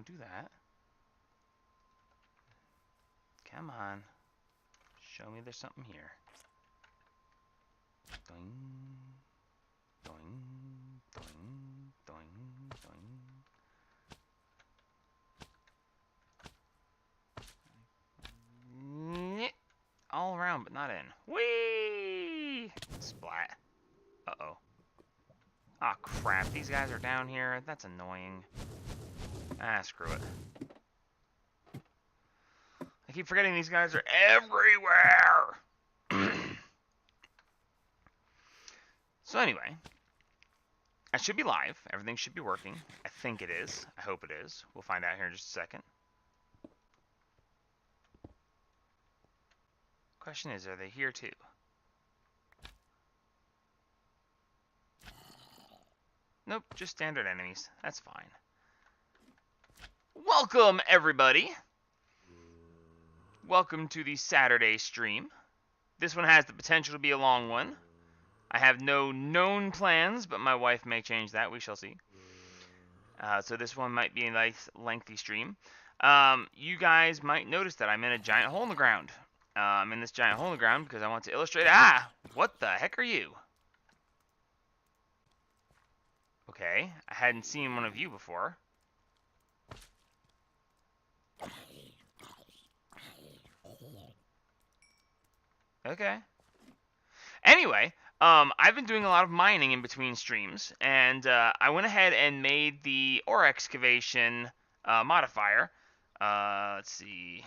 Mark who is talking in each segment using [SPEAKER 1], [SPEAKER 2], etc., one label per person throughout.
[SPEAKER 1] don't do that. Come on. Show me there's something here. Doing, doing, doing, doing, doing. All around, but not in. Whee! Splat. Uh-oh. Ah, crap. These guys are down here. That's annoying. Ah, screw it. I keep forgetting these guys are everywhere! So anyway, I should be live. Everything should be working. I think it is. I hope it is. We'll find out here in just a second. Question is, are they here too? Nope, just standard enemies. That's fine. Welcome, everybody! Welcome to the Saturday stream. This one has the potential to be a long one. I have no known plans, but my wife may change that. We shall see. So this one might be a nice, lengthy stream. You guys might notice that I'm in a giant hole in the ground. I'm in this giant hole in the ground because I want to illustrate... Ah! What the heck are you? Okay, I hadn't seen one of you before. Okay. Anyway, I've been doing a lot of mining in between streams, and I went ahead and made the ore excavation modifier. Let's see.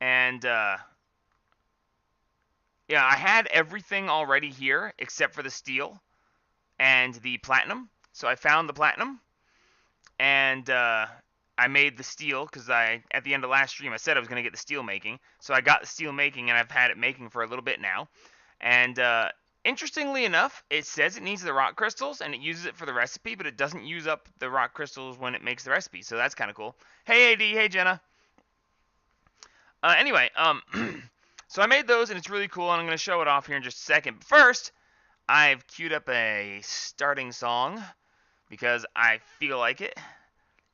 [SPEAKER 1] And, yeah, I had everything already here except for the steel and the platinum. So I found the platinum, and I made the steel because at the end of last stream I said I was going to get the steel making. So I got the steel making, and I've had it making for a little bit now. And interestingly enough, it says it needs the rock crystals and it uses it for the recipe, but it doesn't use up the rock crystals when it makes the recipe. So that's kind of cool. Hey AD, hey Jenna. Anyway, so I made those and it's really cool, and I'm going to show it off here in just a second. But first, I've queued up a starting song because I feel like it.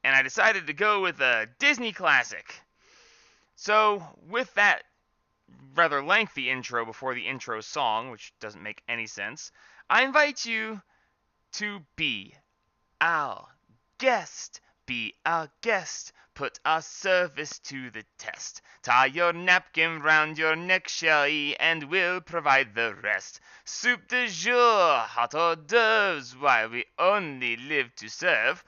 [SPEAKER 1] And I decided to go with a Disney classic. So, with that rather lengthy intro before the intro song, which doesn't make any sense, I invite you to be our guest. Be our guest. Put our service to the test. Tie your napkin round your neck, chérie, and we'll provide the rest. Soup de jour, hot hors d'oeuvres, while we only live to serve.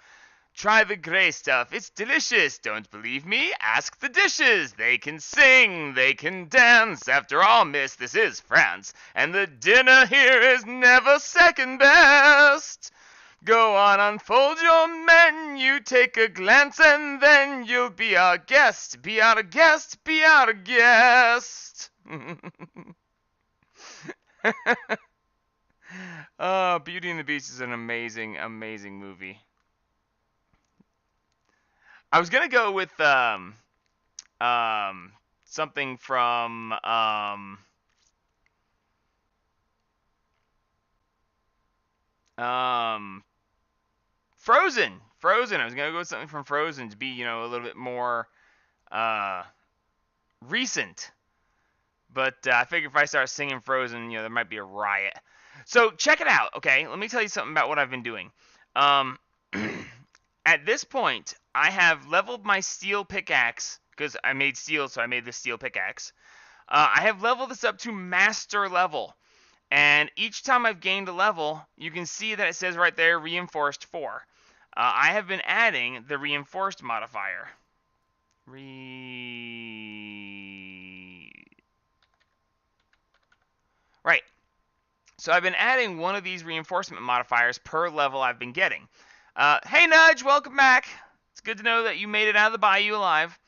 [SPEAKER 1] Try the gray stuff, it's delicious. Don't believe me? Ask the dishes. They can sing, they can dance. After all, miss, this is France, and the dinner here is never second best. Go on, unfold your menu, take a glance, and then you'll be our guest. Be our guest, be our guest. Oh, Beauty and the Beast is an amazing, amazing movie. I was gonna go with something from Frozen. I was gonna go with something from Frozen to be, you know, a little bit more recent. But I figure if I start singing Frozen, you know, there might be a riot. So check it out, okay? Let me tell you something about what I've been doing. At this point, I have leveled my steel pickaxe, because I made steel, so I made the steel pickaxe. I have leveled this up to master level. And each time I've gained a level, you can see that it says right there, reinforced 4. I have been adding the reinforced modifier. Right. So I've been adding one of these reinforcement modifiers per level I've been getting. Hey Nudge, welcome back. It's good to know that you made it out of the bayou alive.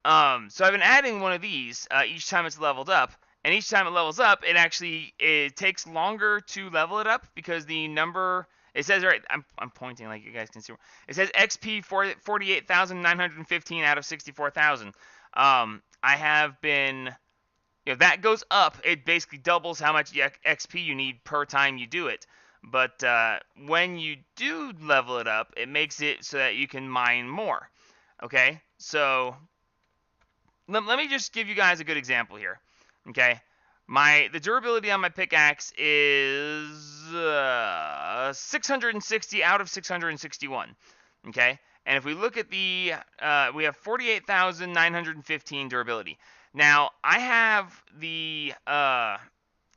[SPEAKER 1] So I've been adding one of these each time it's leveled up, and each time it levels up, it takes longer to level it up because the number, it says right, I'm pointing like you guys can see. It says XP 48,915 out of 64,000. I have been, you know, that goes up. It basically doubles how much XP you need per time you do it. But when you do level it up, it makes it so that you can mine more. Okay, so let me just give you guys a good example here. Okay, the durability on my pickaxe is 660 out of 661. Okay, and if we look at we have 48,915 durability. Now I have the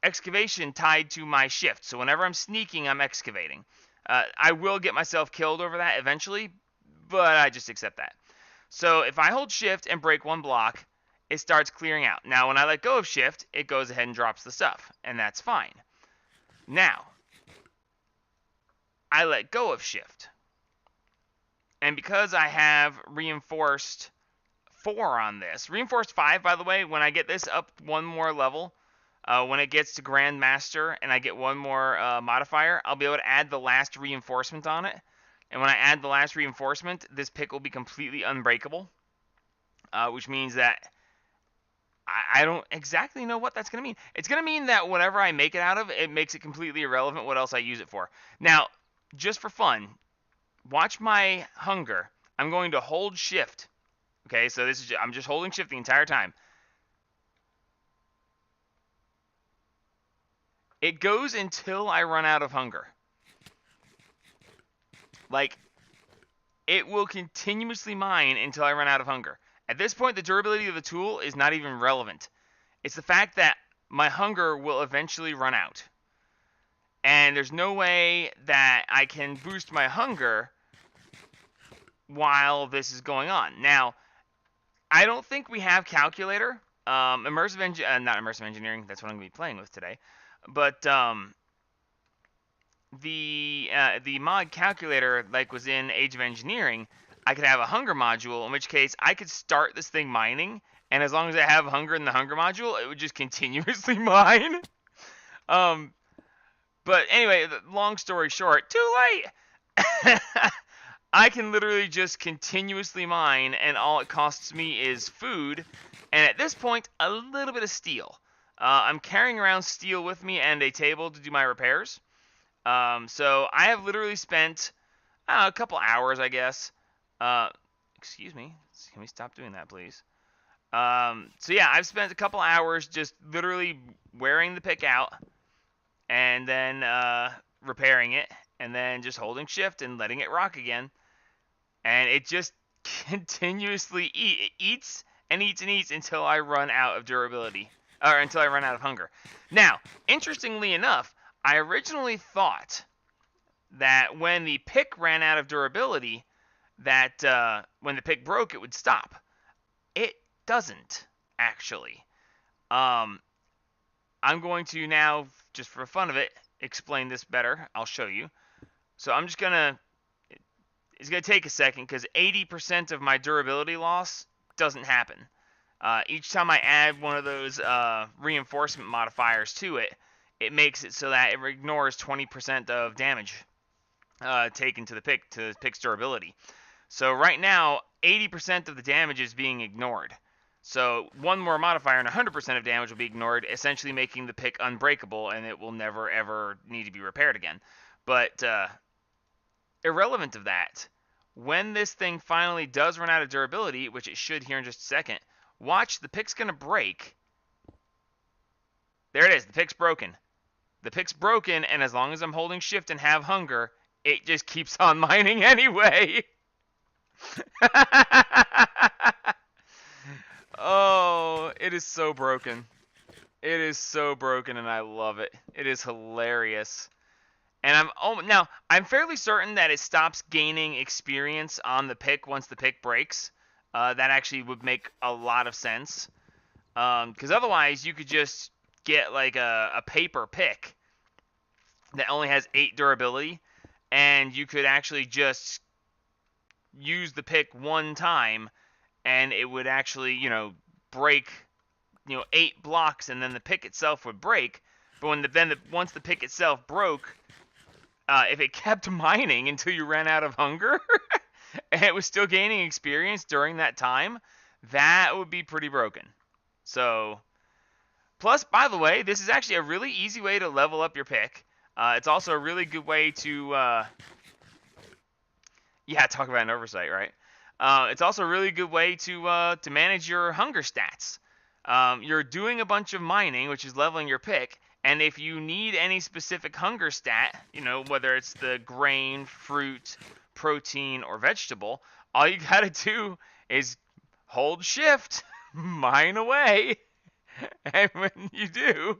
[SPEAKER 1] excavation tied to my shift, so whenever I'm sneaking, I'm excavating. I will get myself killed over that eventually, but I just accept that. So if I hold shift and break one block, it starts clearing out. Now when I let go of shift, it goes ahead and drops the stuff, and that's fine. Now, I let go of shift. And because I have reinforced 4 on this, reinforced 5, by the way, when I get this up one more level, when it gets to Grandmaster and I get one more modifier, I'll be able to add the last reinforcement on it. And when I add the last reinforcement, this pick will be completely unbreakable, which means that I don't exactly know what that's going to mean. It's going to mean that whatever I make it out of, it makes it completely irrelevant what else I use it for. Now, just for fun, watch my hunger. I'm going to hold shift. Okay, so I'm just holding shift the entire time. It goes until I run out of hunger. Like, it will continuously mine until I run out of hunger. At this point, the durability of the tool is not even relevant. It's the fact that my hunger will eventually run out. And there's no way that I can boost my hunger while this is going on. Now, I don't think we have calculator. Not immersive engineering, that's what I'm going to be playing with today. But the mod calculator, like was in Age of Engineering, I could have a hunger module, in which case I could start this thing mining, and as long as I have hunger in the hunger module, it would just continuously mine. But anyway, long story short, too late! I can literally just continuously mine, and all it costs me is food, and at this point, a little bit of steel. I'm carrying around steel with me and a table to do my repairs. So I have literally spent a couple hours, I guess. Excuse me. Can we stop doing that, please? So yeah, I've spent a couple hours just literally wearing the pick out and then repairing it and then just holding shift and letting it rock again. And it just continuously eats and eats and eats until I run out of durability. Or until I run out of hunger. Now, interestingly enough, I originally thought that when the pick ran out of durability, that when the pick broke, it would stop. It doesn't, actually. I'm going to now, just for the fun of it, explain this better. I'll show you. So I'm just going to... It's going to take a second, because 80% of my durability loss doesn't happen. Each time I add one of those reinforcement modifiers to it, it makes it so that it ignores 20% of damage taken to the pick's durability. So right now, 80% of the damage is being ignored. So one more modifier and 100% of damage will be ignored, essentially making the pick unbreakable, and it will never ever need to be repaired again. But irrelevant of that, when this thing finally does run out of durability, which it should here in just a second, watch, the pick's going to break. There it is, the pick's broken. The pick's broken, and as long as I'm holding shift and have hunger, it just keeps on mining anyway. Oh, it is so broken. It is so broken, and I love it. It is hilarious. And I'm fairly certain that it stops gaining experience on the pick once the pick breaks. That actually would make a lot of sense. Because otherwise, you could just get like a paper pick that only has 8 durability, and you could actually just use the pick one time, and it would actually, break, 8 blocks, and then the pick itself would break. But once the pick itself broke, if it kept mining until you ran out of hunger, and it was still gaining experience during that time, that would be pretty broken. So, plus, by the way, this is actually a really easy way to level up your pick. It's also a really good way to, talk about an oversight, right? It's also a really good way to manage your hunger stats. You're doing a bunch of mining, which is leveling your pick, and if you need any specific hunger stat, whether it's the grain, fruit, protein, or vegetable, all you gotta do is hold shift, mine away, and when you do,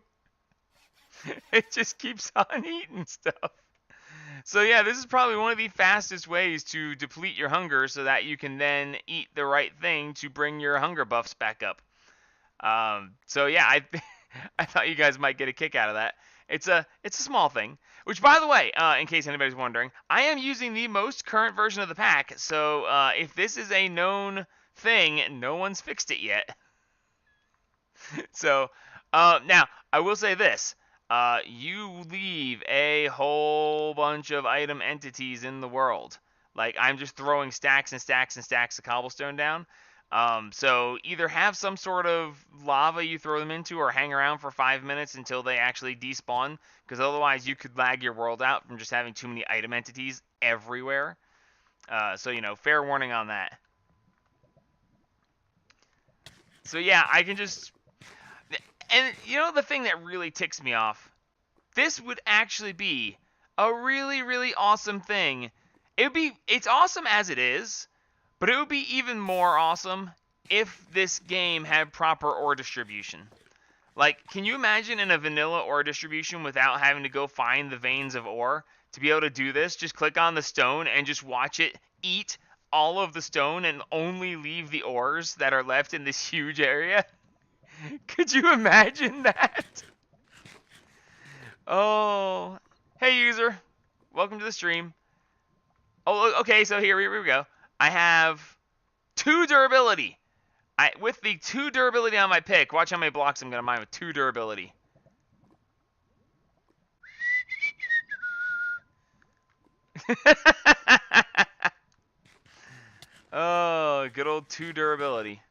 [SPEAKER 1] it just keeps on eating stuff. So yeah, this is probably one of the fastest ways to deplete your hunger so that you can then eat the right thing to bring your hunger buffs back up. So yeah, I thought you guys might get a kick out of that. It's a small thing. Which, by the way, in case anybody's wondering, I am using the most current version of the pack. So if this is a known thing, no one's fixed it yet. So now I will say this: you leave a whole bunch of item entities in the world. Like, I'm just throwing stacks and stacks and stacks of cobblestone down. So either have some sort of lava you throw them into, or hang around for 5 minutes until they actually despawn, because otherwise you could lag your world out from just having too many item entities everywhere. So, fair warning on that. So yeah, I can just... And the thing that really ticks me off? This would actually be a really, really awesome thing. It's awesome as it is, but it would be even more awesome if this game had proper ore distribution. Like, can you imagine in a vanilla ore distribution without having to go find the veins of ore? To be able to do this, just click on the stone and just watch it eat all of the stone and only leave the ores that are left in this huge area? Could you imagine that? Oh, hey user, welcome to the stream. Oh, okay, so here we go. I have 2 durability. With the 2 durability on my pick, watch how many blocks I'm gonna mine with 2 durability. Oh, good old 2 durability.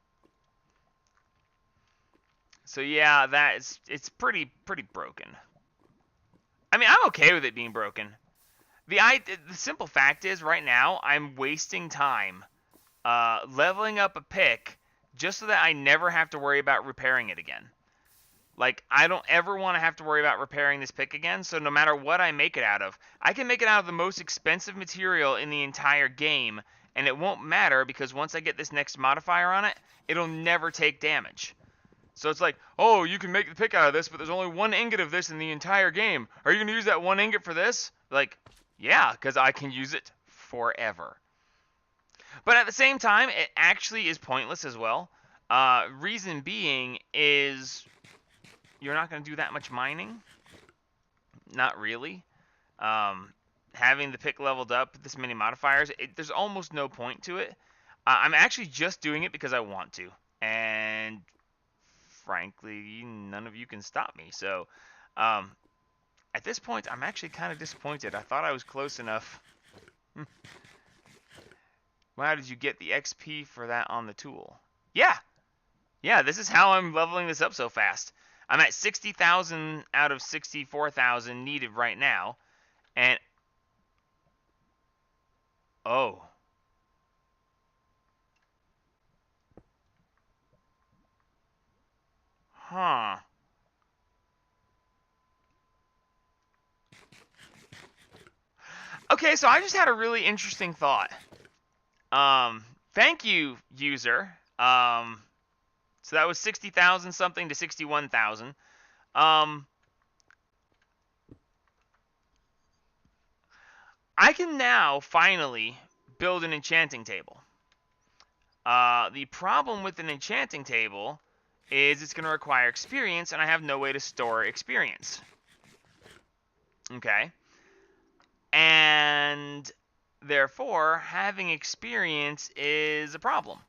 [SPEAKER 1] So yeah, it's pretty broken. I mean, I'm okay with it being broken. The simple fact is, right now, I'm wasting time leveling up a pick just so that I never have to worry about repairing it again. Like, I don't ever want to have to worry about repairing this pick again, so no matter what I make it out of, I can make it out of the most expensive material in the entire game, and it won't matter because once I get this next modifier on it, it'll never take damage. So it's like, oh, you can make the pick out of this, but there's only 1 ingot of this in the entire game. Are you going to use that 1 ingot for this? Like, yeah, because I can use it forever. But at the same time, it actually is pointless as well. Reason being is you're not going to do that much mining. Not really. Having the pick leveled up, this many modifiers, there's almost no point to it. I'm actually just doing it because I want to. And frankly, none of you can stop me. So, at this point, I'm actually kind of disappointed. I thought I was close enough. Wow, did you get the XP for that on the tool? Yeah, this is how I'm leveling this up so fast. I'm at 60,000 out of 64,000 needed right now. And... oh. Huh. Okay, so I just had a really interesting thought. Thank you, user. So that was 60,000 something to 61,000. I can now finally build an enchanting table. The problem with an enchanting table is it's going to require experience, and I have no way to store experience. Okay. And therefore, having experience is a problem.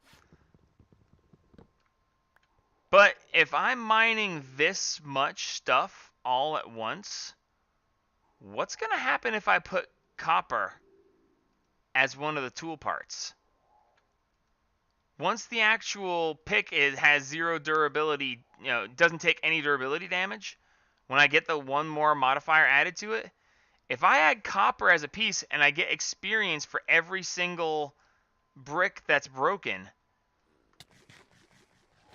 [SPEAKER 1] But if I'm mining this much stuff all at once, what's going to happen if I put copper as one of the tool parts? Once the actual pick has 0 durability, doesn't take any durability damage, when I get the 1 more modifier added to it, If I add copper as a piece and I get experience for every single brick that's broken,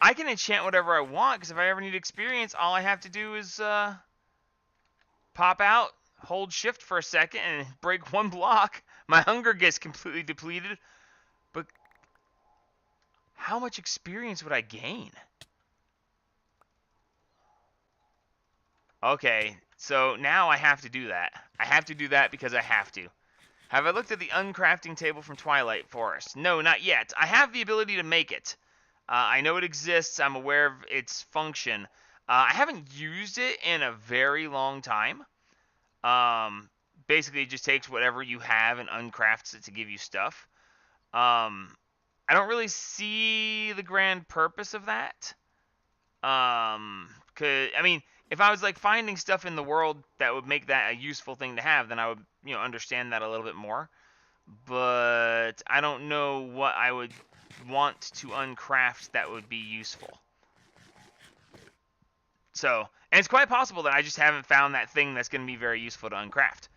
[SPEAKER 1] I can enchant whatever I want, because if I ever need experience, all I have to do is pop out, hold shift for a second, and break one block. My hunger gets completely depleted. But how much experience would I gain? Okay, so now I have to do that. I have to do that because I have to. Have I looked at the uncrafting table from Twilight Forest? No, not yet. I have the ability to make it. I know it exists. I'm aware of its function. I haven't used it in a very long time. Basically, it just takes whatever you have and uncrafts it to give you stuff. I don't really see the grand purpose of that. 'Cause, I mean, if I was like finding stuff in the world that would make that a useful thing to have, then I would, understand that a little bit more. But I don't know what I would want to uncraft that would be useful. So, and it's quite possible that I just haven't found that thing that's going to be very useful to uncraft.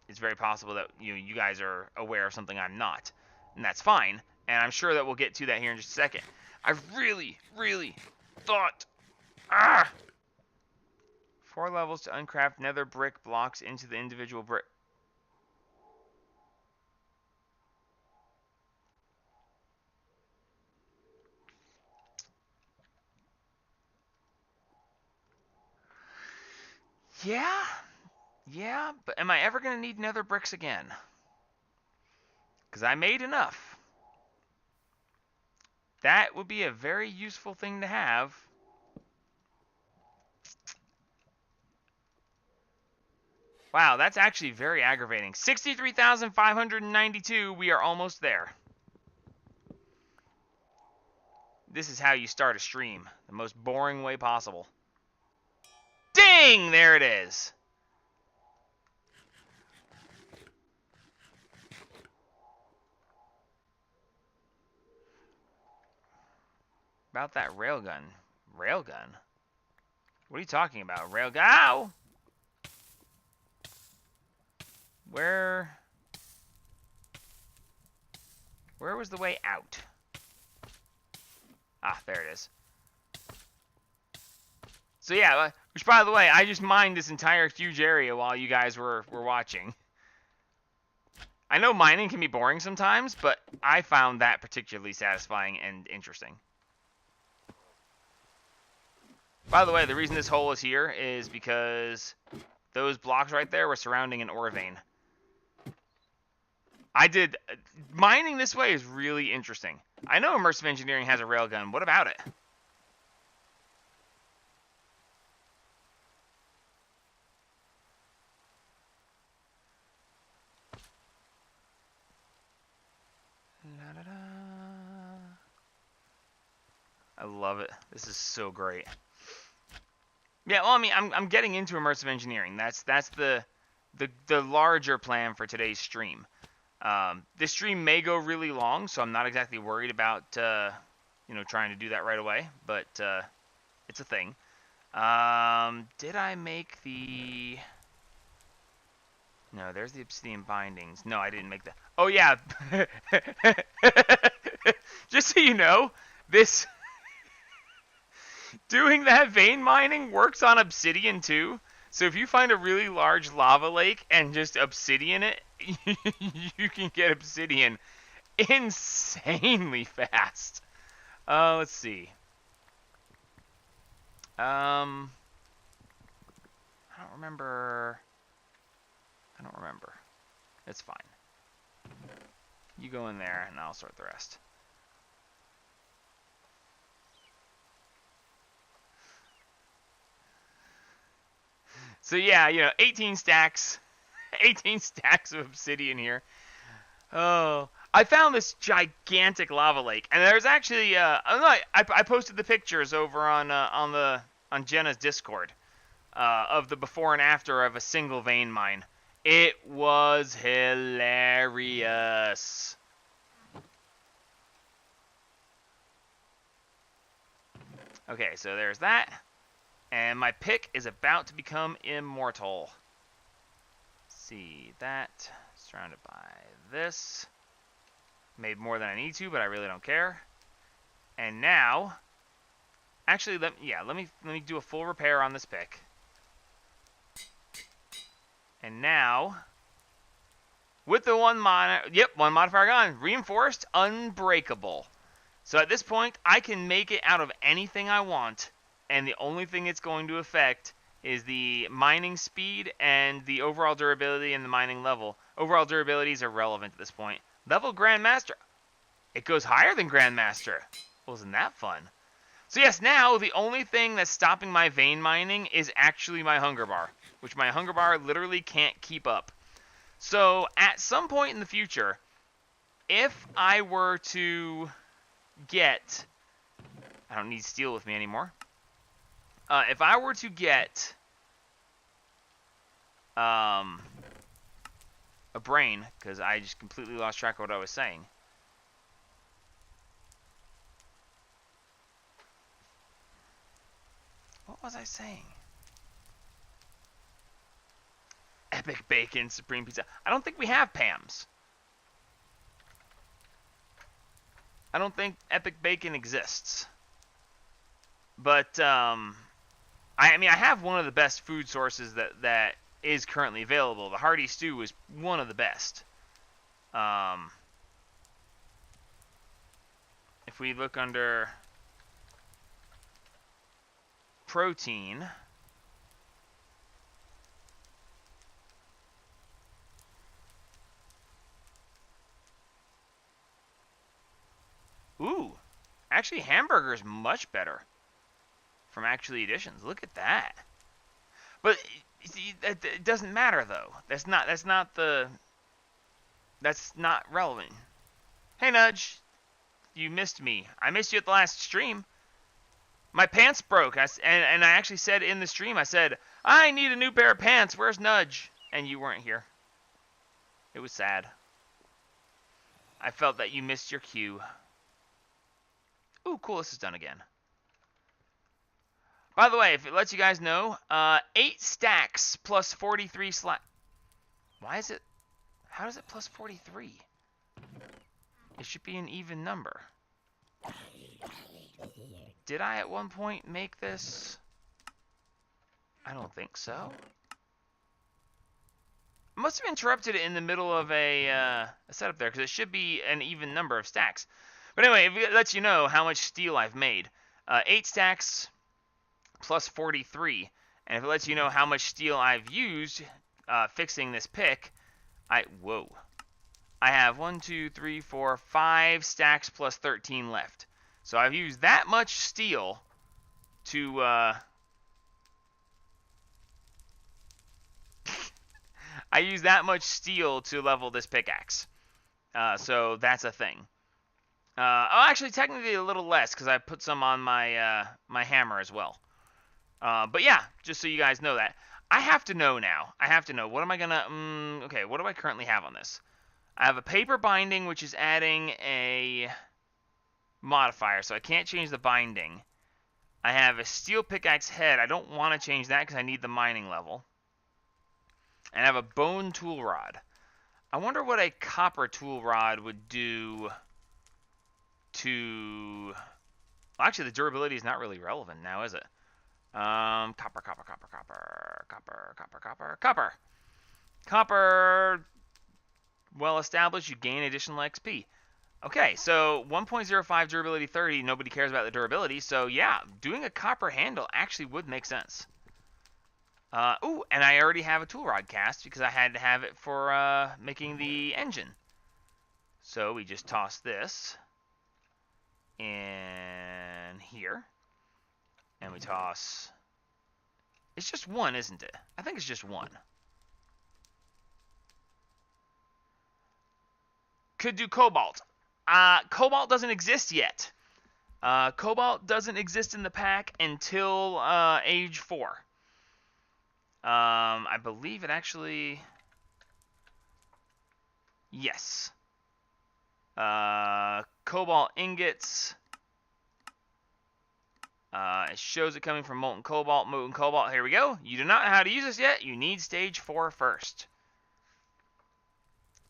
[SPEAKER 1] It's very possible that you guys are aware of something I'm not, and that's fine. And I'm sure that we'll get to that here in just a second. I really, really thought, 4 levels to uncraft nether brick blocks into the individual brick. Yeah, but am I ever going to need nether bricks again? Because I made enough. That would be a very useful thing to have. Wow, that's actually very aggravating. 63,592, we are almost there. This is how you start a stream. The most boring way possible. Ding! There it is. About that railgun. Railgun? What are you talking about? Railgun? Ow! Where was the way out? Ah, there it is. So yeah, which by the way, I just mined this entire huge area while you guys were watching. I know mining can be boring sometimes, but I found that particularly satisfying and interesting. By the way, the reason this hole is here is because those blocks right there were surrounding an ore vein. Mining this way is really interesting. I know Immersive Engineering has a railgun. What about it? I love it. This is so great. Yeah, well, I mean, I'm getting into Immersive Engineering. That's the larger plan for today's stream. This stream may go really long, so I'm not exactly worried about trying to do that right away. But it's a thing. Did I make the? No, there's the obsidian bindings. No, I didn't make that. Oh yeah. Just so you know, this doing that vein mining works on obsidian too. So if you find a really large lava lake and just obsidian it, you can get obsidian insanely fast. Let's see. I don't remember. It's fine. You go in there and I'll sort the rest. So yeah, 18 stacks. 18 stacks of obsidian here. Oh, I found this gigantic lava lake, and there's actually I posted the pictures over on Jenna's Discord of the before and after of a single vein mine. It was hilarious. Okay, so there's that. And my pick is about to become immortal. see that. Surrounded by this. Made more than I need to, but I really don't care. And now, actually, let me do a full repair on this pick. And now, with the one modifier gone, reinforced, unbreakable. So at this point, I can make it out of anything I want, and the only thing it's going to affect is the mining speed and the overall durability and the mining level. Overall durability is irrelevant at this point. Level Grandmaster. It goes higher than Grandmaster. Wasn't that fun? So yes, now the only thing that's stopping my vein mining is actually my hunger bar, which my hunger bar literally can't keep up. So at some point in the future, if I were to get... I don't need steel with me anymore. If I were to get a brain, because I just completely lost track of what I was saying. What was I saying? Epic Bacon Supreme Pizza. I don't think we have Pam's. I don't think Epic Bacon exists. But, I mean, I have one of the best food sources that is currently available. The Hearty Stew is one of the best. If we look under protein, ooh, actually hamburger is much better from Actually Editions. Look at that. But it doesn't matter though. That's not relevant. Hey Nudge, you missed me. I missed you at the last stream. My pants broke, and I actually said in the stream, I said, I need a new pair of pants. Where's Nudge? And you weren't here. It was sad. I felt that you missed your cue. Ooh, cool, this is done again. By the way, if it lets you guys know, 8 stacks plus 43 Why is it... How is it plus 43? It should be an even number. Did I at one point make this? I don't think so. I must have interrupted it in the middle of a setup there, because it should be an even number of stacks. But anyway, it lets you know how much steel I've made. 8 stacks plus 43. And if it lets you know how much steel I've used fixing this pick, whoa. I have 1, 2, 3, 4, 5 stacks plus 13 left. So I've used that much steel to I used that much steel to level this pickaxe. So that's a thing. Actually, technically a little less because I put some on my my hammer as well. But yeah, just so you guys know that. I have to know now. I have to know. What am I gonna... okay, what do I currently have on this? I have a paper binding, which is adding a modifier, so I can't change the binding. I have a steel pickaxe head. I don't want to change that because I need the mining level. And I have a bone tool rod. I wonder what a copper tool rod would do to... Well, actually, the durability is not really relevant now, is it? Copper. Copper, well established, you gain additional XP. Okay, so 1.05 durability 30, nobody cares about the durability, so yeah, doing a copper handle actually would make sense. Ooh, and I already have a tool rod cast because I had to have it for making the engine. So we just toss this in here. And we toss... It's just one, isn't it? I think it's just one. Could do cobalt. Cobalt doesn't exist yet. Cobalt doesn't exist in the pack until age 4. I believe it actually... Yes. Cobalt ingots... it shows it coming from molten cobalt. Molten cobalt, here we go. You do not know how to use this yet. You need stage 4 first.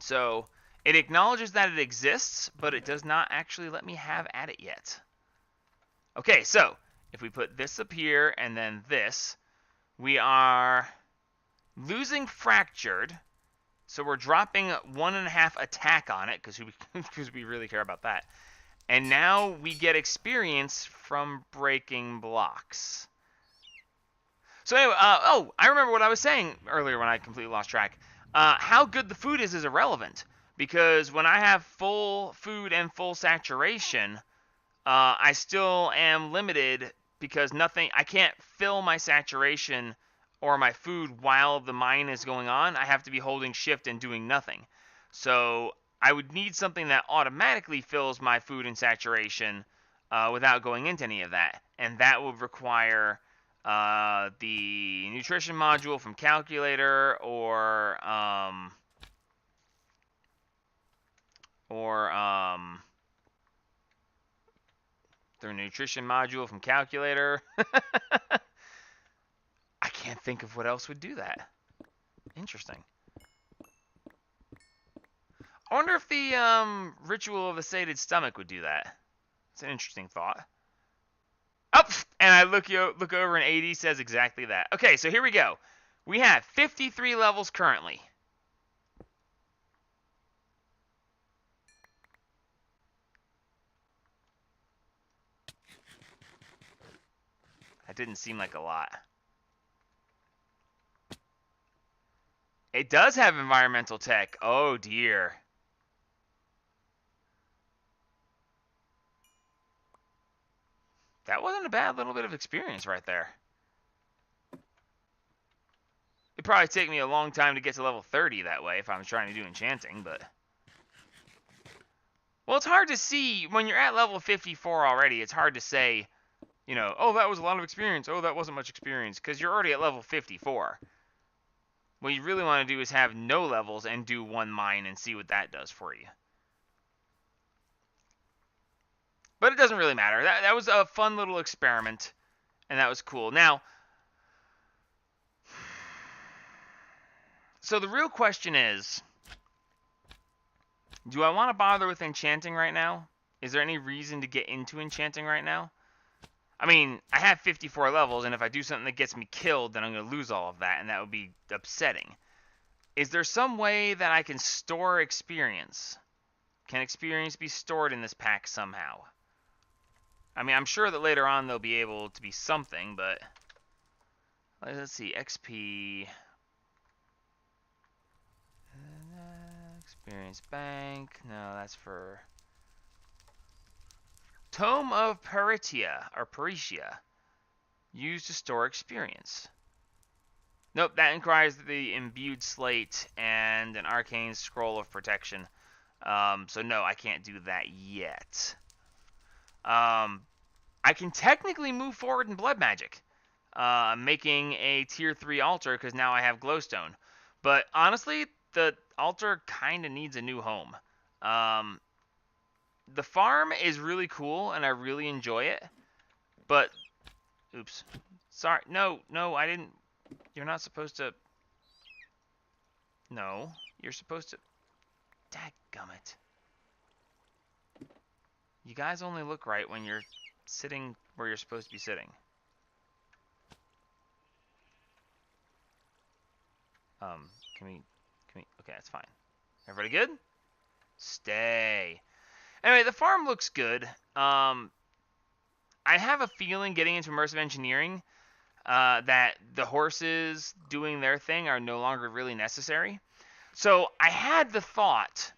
[SPEAKER 1] So it acknowledges that it exists, but it does not actually let me have at it yet. Okay, so if we put this up here and then this, we are losing fractured. So we're dropping 1.5 attack on it because we really care about that. And now we get experience from breaking blocks. So anyway, I remember what I was saying earlier when I completely lost track. How good the food is irrelevant, because when I have full food and full saturation, I still am limited because I can't fill my saturation or my food while the mine is going on. I have to be holding shift and doing nothing. So I would need something that automatically fills my food and saturation without going into any of that, and that would require the nutrition module from calculator or the nutrition module from calculator. I can't think of what else would do that. Interesting. I wonder if the ritual of the sated stomach would do that. It's an interesting thought. Oh, and I look over and AD says exactly that. Okay, so here we go. We have 53 levels currently. That didn't seem like a lot. It does have environmental tech. Oh dear. That wasn't a bad little bit of experience right there. It'd probably take me a long time to get to level 30 that way if I was trying to do enchanting, but... Well, it's hard to see. When you're at level 54 already, it's hard to say, you know, oh, that was a lot of experience. Oh, that wasn't much experience, because you're already at level 54. What you really want to do is have no levels and do one mine and see what that does for you. But it doesn't really matter. That was a fun little experiment, and that was cool. Now, so the real question is, do I want to bother with enchanting right now? Is there any reason to get into enchanting right now? I mean, I have 54 levels, and if I do something that gets me killed, then I'm going to lose all of that, and that would be upsetting. Is there some way that I can store experience? Can experience be stored in this pack somehow? I mean, I'm sure that later on there'll be able to be something, but... Let's see, XP... Experience bank... No, that's for... Tome of Peritia, or Peritia. Used to store experience. Nope, that requires the imbued slate and an arcane scroll of protection. So no, I can't do that yet. I can technically move forward in blood magic, making a tier 3 altar because now I have glowstone. But honestly, the altar kind of needs a new home. The farm is really cool and I really enjoy it, but oops, sorry, no, I didn't. You're not supposed to. No, you're supposed to. Dadgummit. You guys only look right when you're sitting where you're supposed to be sitting. Can we, okay, that's fine. Everybody good? Stay. Anyway, the farm looks good. I have a feeling getting into immersive engineering that the horses doing their thing are no longer really necessary. So I had the thought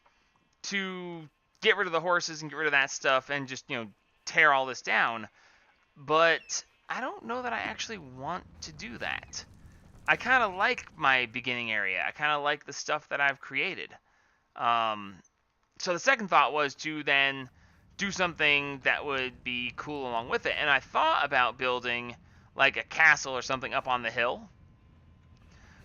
[SPEAKER 1] to get rid of the horses and get rid of that stuff and just, you know, tear all this down. But I don't know that I actually want to do that. I kind of like my beginning area. I kind of like the stuff that I've created. So the second thought was to then do something that would be cool along with it. And I thought about building like a castle or something up on the hill.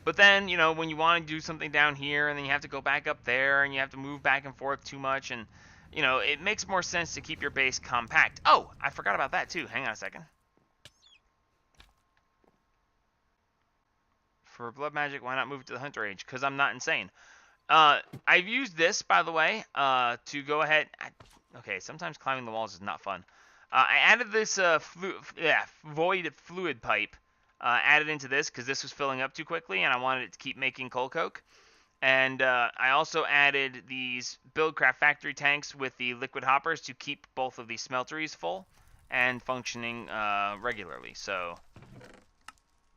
[SPEAKER 1] But then, you know, when you want to do something down here and then you have to go back up there and you have to move back and forth too much, and, you know, it makes more sense to keep your base compact. Oh, I forgot about that too. Hang on a second. For blood magic, why not move to the hunter age? Because I'm not insane. I've used this, by the way, to go ahead. Okay, sometimes climbing the walls is not fun. I added this void fluid pipe added into this because this was filling up too quickly, and I wanted it to keep making coal coke. And I also added these Buildcraft factory tanks with the liquid hoppers to keep both of these smelteries full and functioning regularly. So,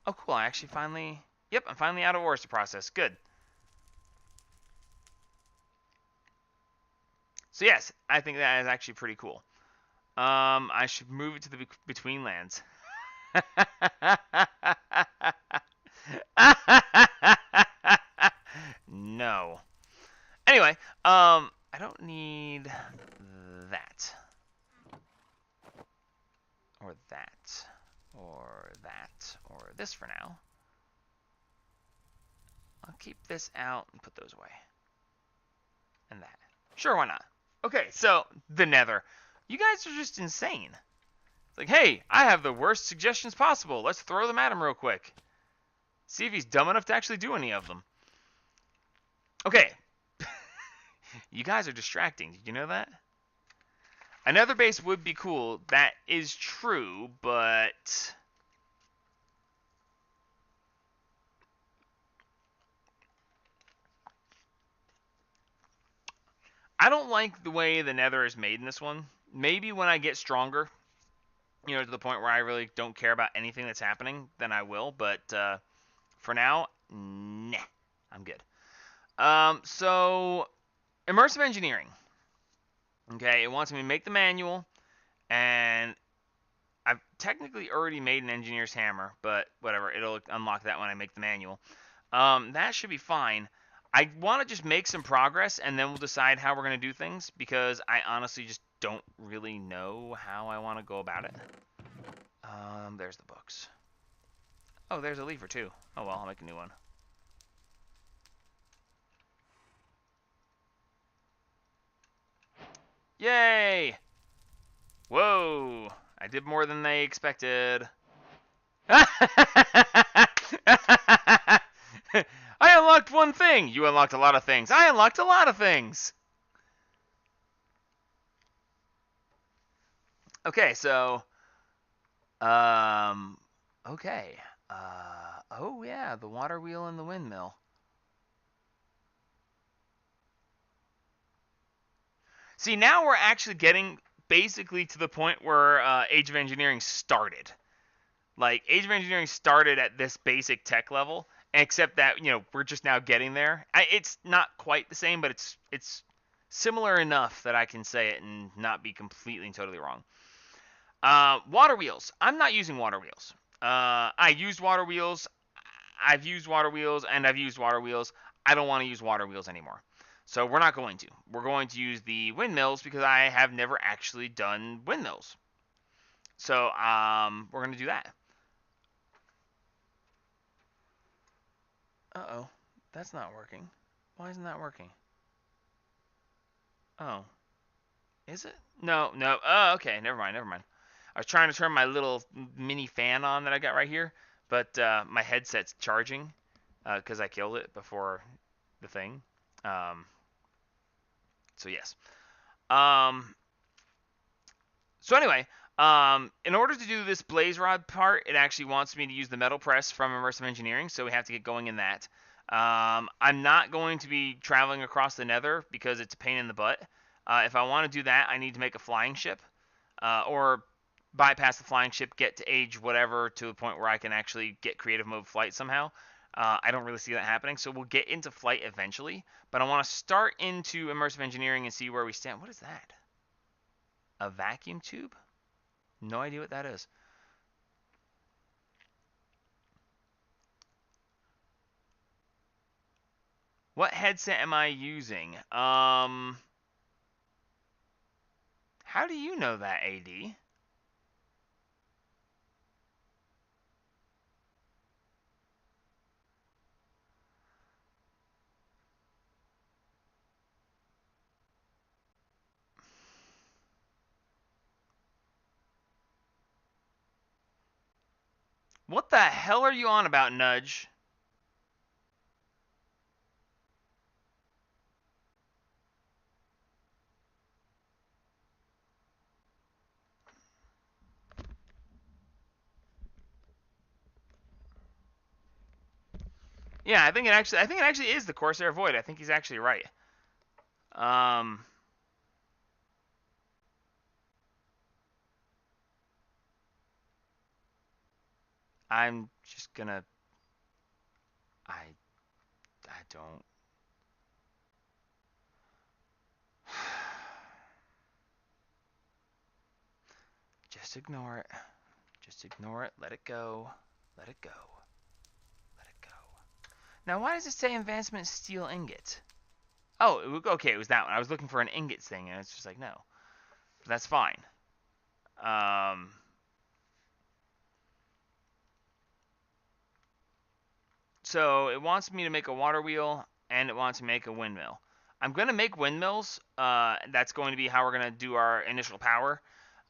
[SPEAKER 1] oh cool, I actually finally, yep, I'm finally out of ores to process. Good. So yes, I think that is actually pretty cool. I should move it to the between lands. No. Anyway, I don't need that. Or that. Or that. Or this for now. I'll keep this out and put those away. And that. Sure, why not? Okay, so, the Nether. You guys are just insane. It's like, hey, I have the worst suggestions possible. Let's throw them at him real quick. See if he's dumb enough to actually do any of them. Okay. You guys are distracting. Did you know that? Another base would be cool. That is true, but... I don't like the way the Nether is made in this one. Maybe when I get stronger, you know, to the point where I really don't care about anything that's happening, then I will. But for now, nah, I'm good. So, immersive engineering. Okay, it wants me to make the manual, and I've technically already made an engineer's hammer, but whatever, it'll unlock that when I make the manual. That should be fine. I want to just make some progress, and then we'll decide how we're going to do things, because I honestly just don't really know how I want to go about it. There's the books. Oh, there's a lever, too. Oh, well, I'll make a new one. Yay! Whoa! I did more than they expected. I unlocked one thing. You unlocked a lot of things. I unlocked a lot of things. Okay, so, okay. Oh yeah, the water wheel and the windmill. See, now we're actually getting basically to the point where Age of Engineering started. Like, Age of Engineering started at this basic tech level, except that, you know, we're just now getting there. It's not quite the same, but it's similar enough that I can say it and not be completely and totally wrong. Water wheels. I'm not using water wheels. I used water wheels. I've used water wheels, and I've used water wheels. I don't want to use water wheels anymore. So we're not going to. We're going to use the windmills because I have never actually done windmills. So we're going to do that. Uh-oh. That's not working. Why isn't that working? Oh. Is it? No, no. Oh, okay. Never mind, never mind. I was trying to turn my little mini fan on that I got right here, but my headset's charging because I killed it before the thing. So yes. So anyway, in order to do this blaze rod part, it actually wants me to use the metal press from Immersive Engineering, so we have to get going in that. I'm not going to be traveling across the Nether because it's a pain in the butt. If I want to do that, I need to make a flying ship, or bypass the flying ship, get to age whatever to the point where I can actually get creative mode flight somehow. I don't really see that happening, so we'll get into flight eventually. But I want to start into Immersive Engineering and see where we stand. What is that? A vacuum tube? No idea what that is. What headset am I using? How do you know that, AD? What the hell are you on about, Nudge? Yeah, I think it actually is the Corsair Void. I think he's actually right. I'm just gonna. I don't. Just ignore it. Just ignore it. Let it go. Let it go. Let it go. Now, why does it say advancement steel ingot? Oh, okay, it was that one. I was looking for an ingot thing, and it's just like, no. That's fine. So it wants me to make a water wheel, and it wants to make a windmill. I'm going to make windmills. That's going to be how we're going to do our initial power.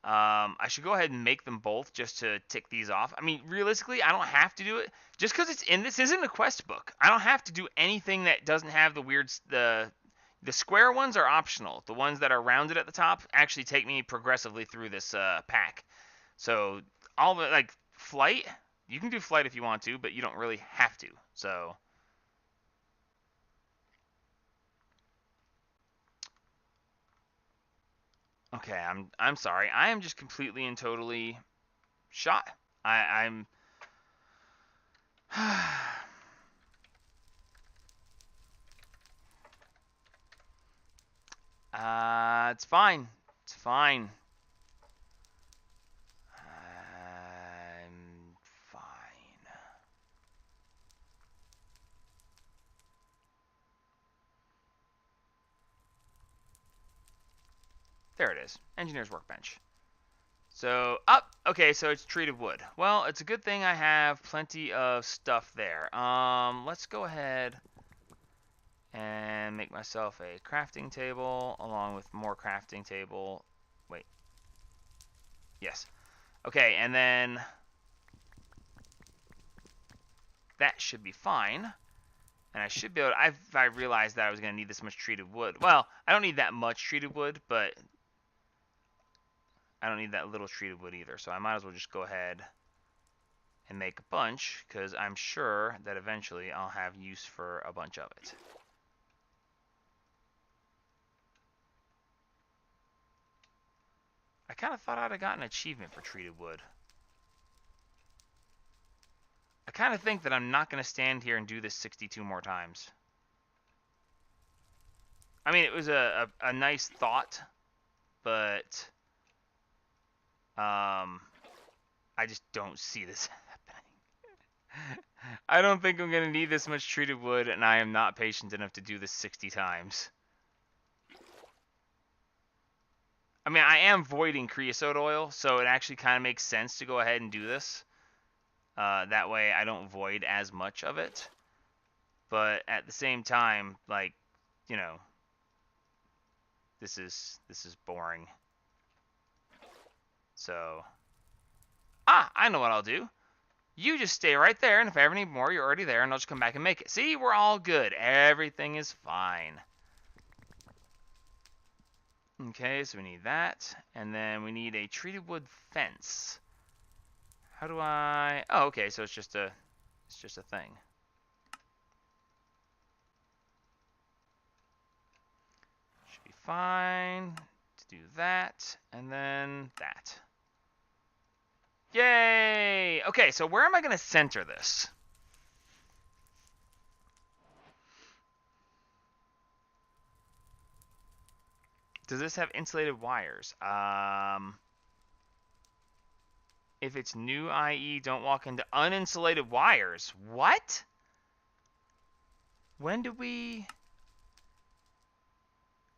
[SPEAKER 1] I should go ahead and make them both just to tick these off. I mean, realistically, I don't have to do it. Just because it's in this isn't a quest book. I don't have to do anything that doesn't have the weird... The square ones are optional. The ones that are rounded at the top actually take me progressively through this pack. So, all the... Like, flight... You can do flight if you want to, but you don't really have to. So... Okay, I'm sorry. I am just completely and totally shot. I'm it's fine. It's fine. I'm fine. There it is. Engineer's workbench. So, up. Okay, so it's treated wood. Well, it's a good thing I have plenty of stuff there. Let's go ahead and make myself a crafting table along with more crafting table. Wait. Yes. Okay, and then that should be fine. And I should be able to, I realized that I was going to need this much treated wood. Well, I don't need that much treated wood, but I don't need that little treated wood either. So I might as well just go ahead and make a bunch, because I'm sure that eventually I'll have use for a bunch of it. I kind of thought I'd have gotten an achievement for treated wood. I kind of think that I'm not going to stand here and do this 62 more times. I mean, it was a nice thought, but I just don't see this happening. I don't think I'm going to need this much treated wood, and I am not patient enough to do this 60 times. I mean, I am voiding creosote oil, so it actually kind of makes sense to go ahead and do this. That way I don't void as much of it. But at the same time, like, you know, this is boring. So, I know what I'll do. You just stay right there, and if I ever need more, you're already there, and I'll just come back and make it. See, we're all good. Everything is fine. Okay, so we need that, and then we need a treated wood fence. How do I... Oh, okay, so it's just a thing. Should be fine to do that, and then that. Yay! Okay, so where am I going to center this? Does this have insulated wires? If it's new, i.e., don't walk into uninsulated wires. What? When did we...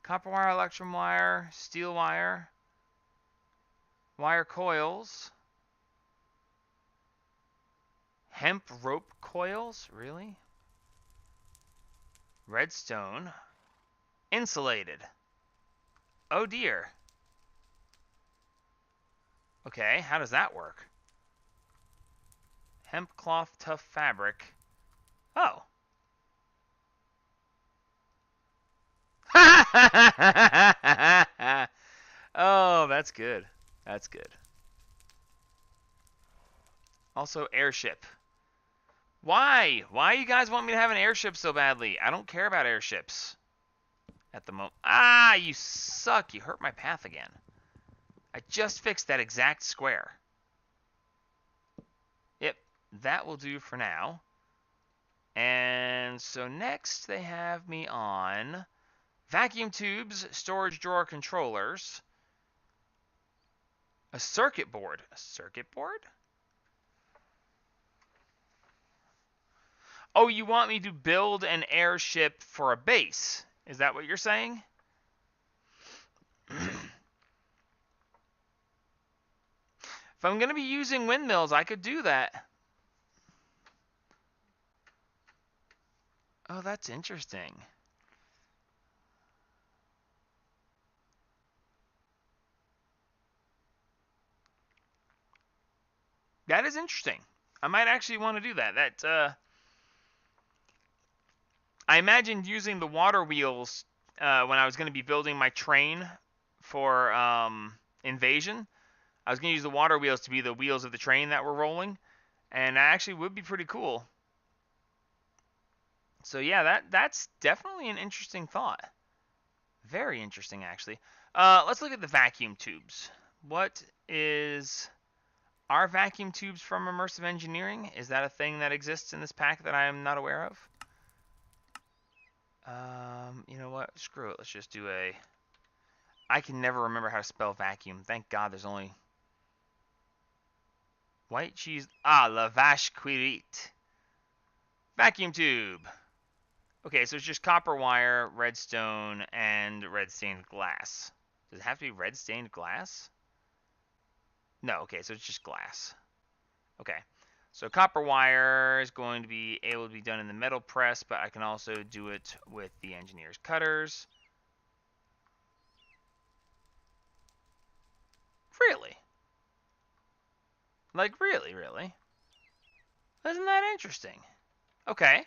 [SPEAKER 1] Copper wire, electrum wire, steel wire, wire coils, hemp rope coils? Really? Redstone. Insulated. Oh dear. Okay, how does that work? Hemp cloth tough fabric. Oh. Oh, that's good. That's good. Also, airship. Why? Why you guys want me to have an airship so badly? I don't care about airships at the moment. Ah, you suck. You hurt my path again. I just fixed that exact square. Yep, that will do for now. And so next they have me on vacuum tubes, storage drawer controllers, a circuit board. A circuit board? Oh, you want me to build an airship for a base? Is that what you're saying? If I'm going to be using windmills, I could do that. Oh, that's interesting. That is interesting. I might actually want to do that. I imagined using the water wheels when I was going to be building my train for Invasion. I was going to use the water wheels to be the wheels of the train that were rolling, and that actually would be pretty cool. So yeah, that's definitely an interesting thought. Very interesting, actually. Let's look at the vacuum tubes. What is... Are vacuum tubes from Immersive Engineering? Is that a thing that exists in this pack that I am not aware of? You know what? Screw it. Let's just do a... I can never remember how to spell vacuum. Thank God there's only... White cheese... Ah, la vache cuirite. Vacuum tube. Okay, so it's just copper wire, redstone, and red stained glass. Does it have to be red stained glass? No, okay, so it's just glass. Okay, so copper wire is going to be able to be done in the metal press, but I can also do it with the engineer's cutters. Really? Like, really? Isn't that interesting? Okay.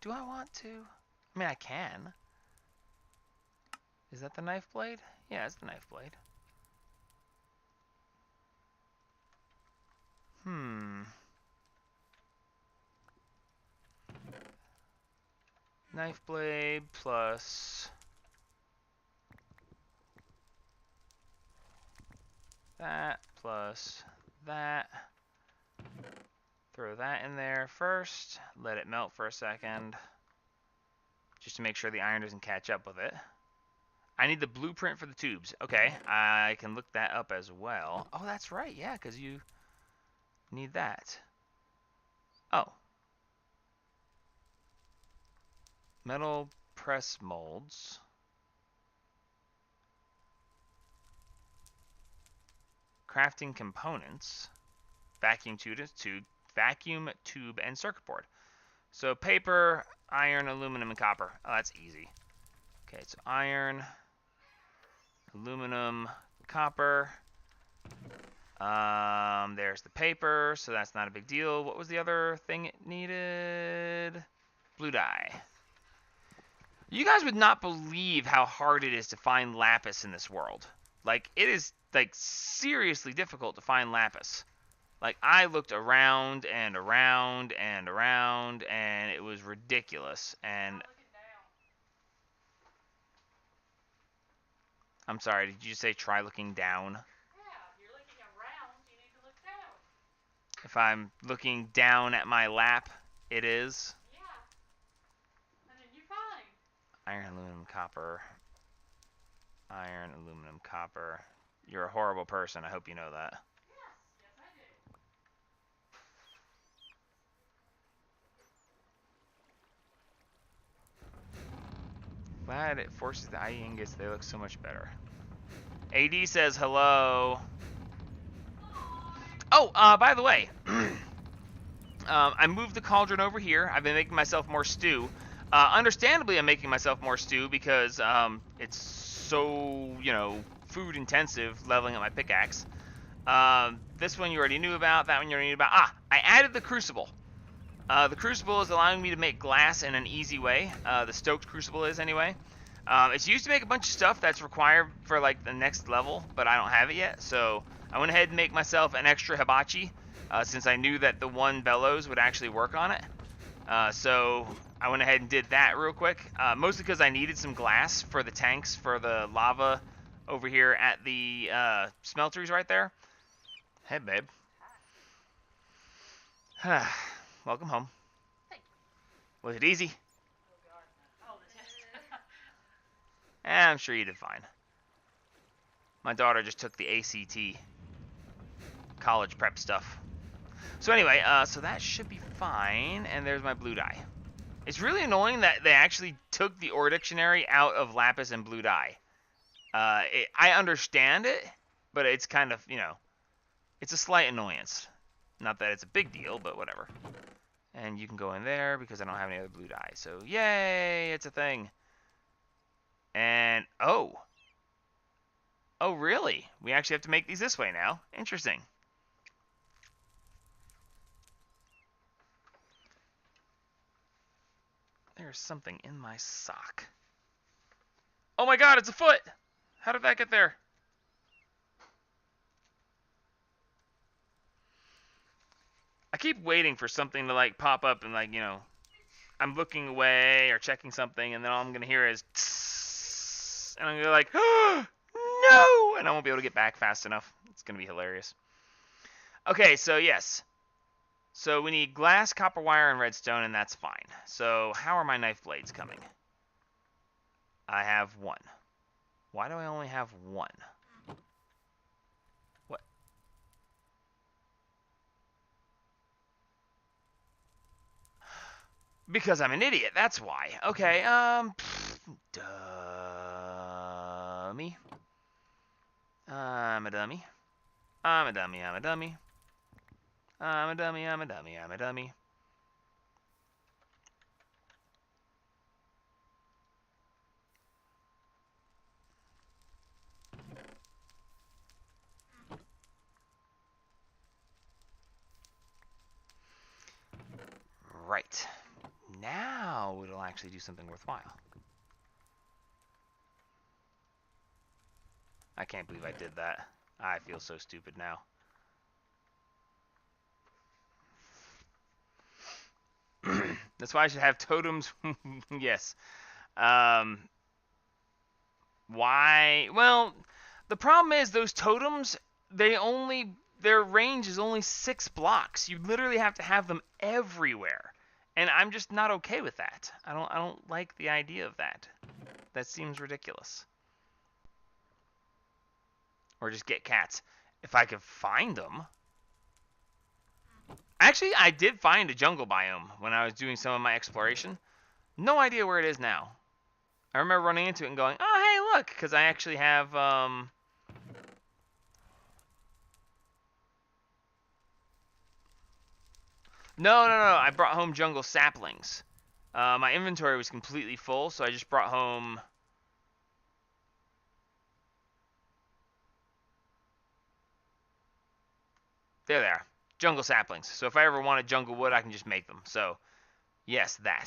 [SPEAKER 1] Do I want to? I mean, I can. Is that the knife blade? Yeah, it's the knife blade. Knife blade plus that plus that. Throw that in there first. Let it melt for a second. Just to make sure the iron doesn't catch up with it. I need the blueprint for the tubes. Okay, I can look that up as well. Oh, that's right. Yeah, because you need that. Oh. Metal press molds. Crafting components. Vacuum tube, and circuit board. So paper, iron, aluminum, and copper. Oh, that's easy. Okay, so iron, aluminum, copper. There's the paper, so that's not a big deal. What was the other thing it needed? Blue dye. You guys would not believe how hard it is to find lapis in this world. Like, it is, like, seriously difficult to find lapis. Like, I looked around and around and around, and it was ridiculous. And I'm sorry, did you say try looking down?
[SPEAKER 2] Yeah, if you're looking around, you need to look down.
[SPEAKER 1] If I'm looking down at my lap, it is.
[SPEAKER 2] Yeah. And then you find.
[SPEAKER 1] Iron, aluminum, copper. Iron, aluminum, copper. You're a horrible person. I hope you know that.
[SPEAKER 2] Yes, I do.
[SPEAKER 1] Glad it forces the IE ingots. They look so much better. AD says hello. Oh, by the way, I moved the cauldron over here. I've been making myself more stew. Understandably, I'm making myself more stew because it's so, food intensive leveling up my pickaxe. This one you already knew about. That one you already knew about. I added the crucible. The Crucible is allowing me to make glass in an easy way. The Stoked Crucible is, anyway. It's used to make a bunch of stuff that's required for, like, the next level, but I don't have it yet, so I went ahead and make myself an extra hibachi, since I knew that the one bellows would actually work on it. So I went ahead and did that real quick, mostly because I needed some glass for the tanks for the lava over here at the smelteries right there. Hey, babe. Welcome home.
[SPEAKER 2] Thank you.
[SPEAKER 1] Was it easy?
[SPEAKER 2] Oh, God, no. Oh, the test.
[SPEAKER 1] I'm sure you did fine. My daughter just took the ACT, college prep stuff. So anyway, so that should be fine, and there's my blue dye. It's really annoying that they actually took the ore dictionary out of lapis and blue dye. I understand it, but it's kind of, you know, it's a slight annoyance. Not that it's a big deal, but whatever. And you can go in there because I don't have any other blue dye. So, yay, it's a thing. And, oh. Oh, really? We actually have to make these this way now. Interesting. There's something in my sock. Oh my god, it's a foot! How did that get there? I keep waiting for something to, like, pop up and, like, you know, I'm looking away or checking something, and then all I'm going to hear is tss, and I'm going to be like, oh, no! And I won't be able to get back fast enough. It's going to be hilarious. Okay, so yes. So we need glass, copper wire, and redstone, and that's fine. So how are my knife blades coming? I have one. Why do I only have one? What? Because I'm an idiot, that's why. Okay, dummy. I'm a dummy. I'm a dummy, I'm a dummy. I'm a dummy, I'm a dummy, I'm a dummy. Right. Now it'll actually do something worthwhile. I can't believe I did that. I feel so stupid now. That's why I should have totems. Yes. Why? Well, the problem is those totems, their range is only 6 blocks. You literally have to have them everywhere. And I'm just not okay with that. I don't like the idea of that. That seems ridiculous. Or just get cats. If I could find them. Actually, I did find a jungle biome when I was doing some of my exploration. No idea where it is now. I remember running into it and going, oh, hey, look, because I actually have, No, I brought home jungle saplings. My inventory was completely full, so I just brought home... There they are. Jungle saplings. So if I ever wanted jungle wood, I can just make them. So, yes, that.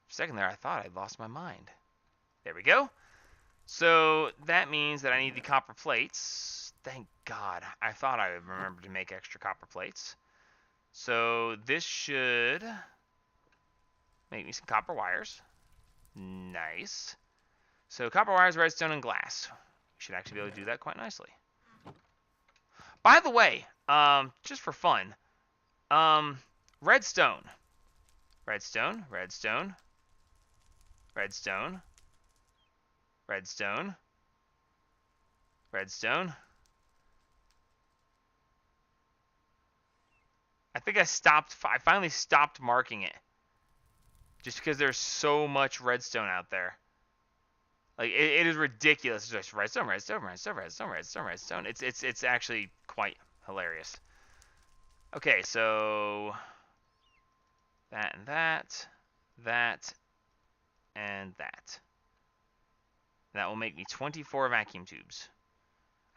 [SPEAKER 1] For a second there, I thought I'd lost my mind. There we go. So that means that I need the copper plates. Thank God. I thought I would remember to make extra copper plates. So this should make me some copper wires. Nice. So copper wires, redstone, and glass. We should actually be able to do that quite nicely. By the way, just for fun, redstone. Redstone, redstone, redstone, redstone, redstone. I think I finally stopped marking it. Just because there's so much redstone out there. Like, it is ridiculous. It's just redstone, redstone, redstone, redstone, redstone, redstone. It's actually quite hilarious. Okay, so that and that, that, and that. That will make me 24 vacuum tubes.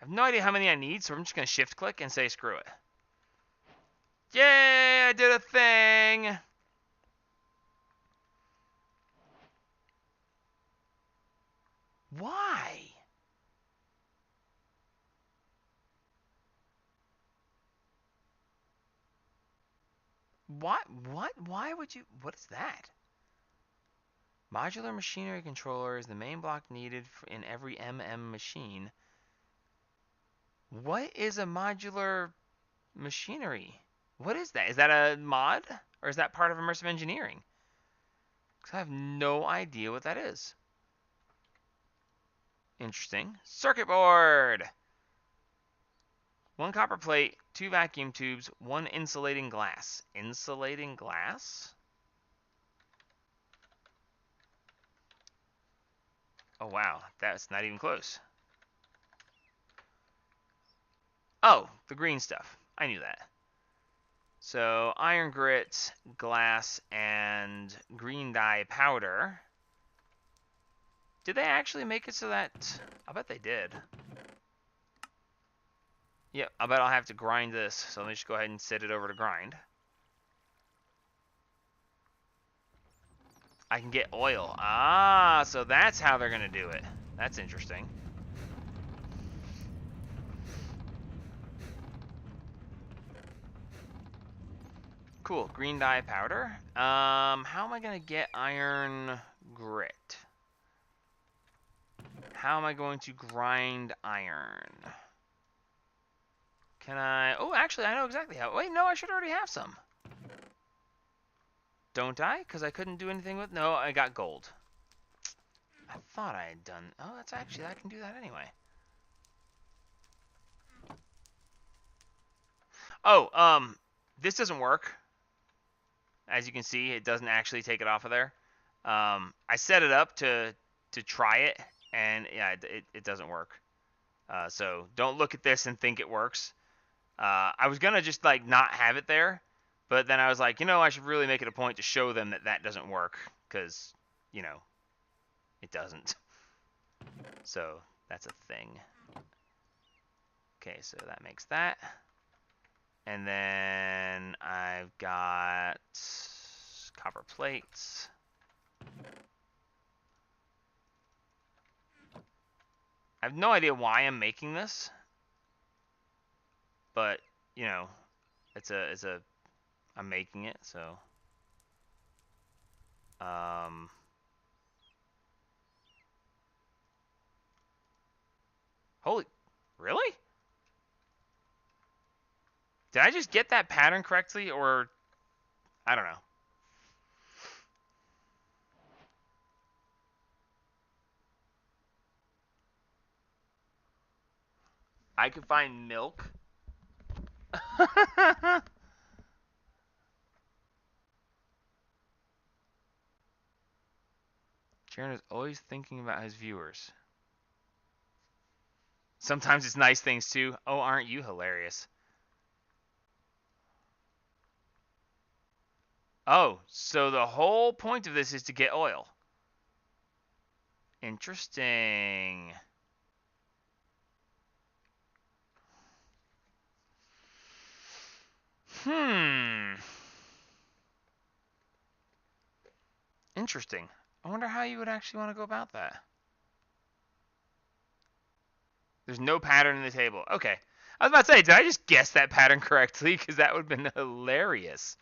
[SPEAKER 1] I have no idea how many I need, so I'm just going to shift click and say screw it. Yay, I did a thing. Why? What? Why would you? What is that? Modular machinery controller is the main block needed in every machine. What is a modular machinery? What is that? Is that a mod? Or is that part of immersive engineering? Because I have no idea what that is. Interesting. Circuit board! 1 copper plate, 2 vacuum tubes, 1 insulating glass. Insulating glass? Oh wow, that's not even close. Oh, the green stuff. I knew that. So iron grit, glass, and green dye powder. Did they actually make it so that... I bet they did. Yep, I bet I'll have to grind this. So let me just go ahead and set it over to grind. I can get oil. Ah, so that's how they're going to do it. That's interesting. Cool, green dye powder. How am I going to get iron grit? How am I going to grind iron? Can I... Oh, actually, I know exactly how... Wait, no, I should already have some. Don't I? Because I couldn't do anything with... No, I got gold. I thought I had done... Oh, that's actually... I can do that anyway. Oh, this doesn't work. As you can see, it doesn't actually take it off of there. I set it up to try it, and yeah, it doesn't work. So don't look at this and think it works. I was gonna just like not have it there, but then I was like, I should really make it a point to show them that that doesn't work, because it doesn't. So that's a thing. Okay, so that makes that. And then I've got copper plates. I have no idea why I'm making this, but I'm making it, so holy, really? Did I just get that pattern correctly, or I don't know. I could find milk. Jaron is always thinking about his viewers. Sometimes it's nice things too. Oh, aren't you hilarious? Oh, so the whole point of this is to get oil. Interesting. Interesting. I wonder how you would actually want to go about that. There's no pattern in the table. Okay. I was about to say, did I just guess that pattern correctly? Because that would have been hilarious.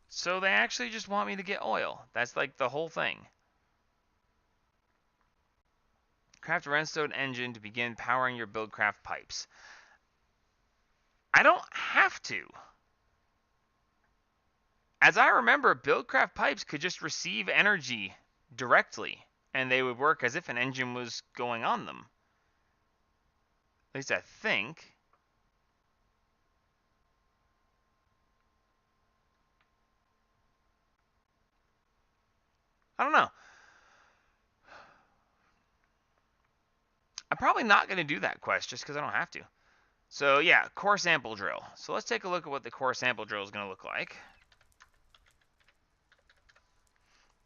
[SPEAKER 1] So they actually just want me to get oil. That's like the whole thing. Craft a redstone engine to begin powering your buildcraft pipes. I don't have to. As I remember, buildcraft pipes could just receive energy directly, and they would work as if an engine was going on them. At least I think. I don't know. I'm probably not going to do that quest just because I don't have to. So yeah, core sample drill. So let's take a look at what the core sample drill is going to look like.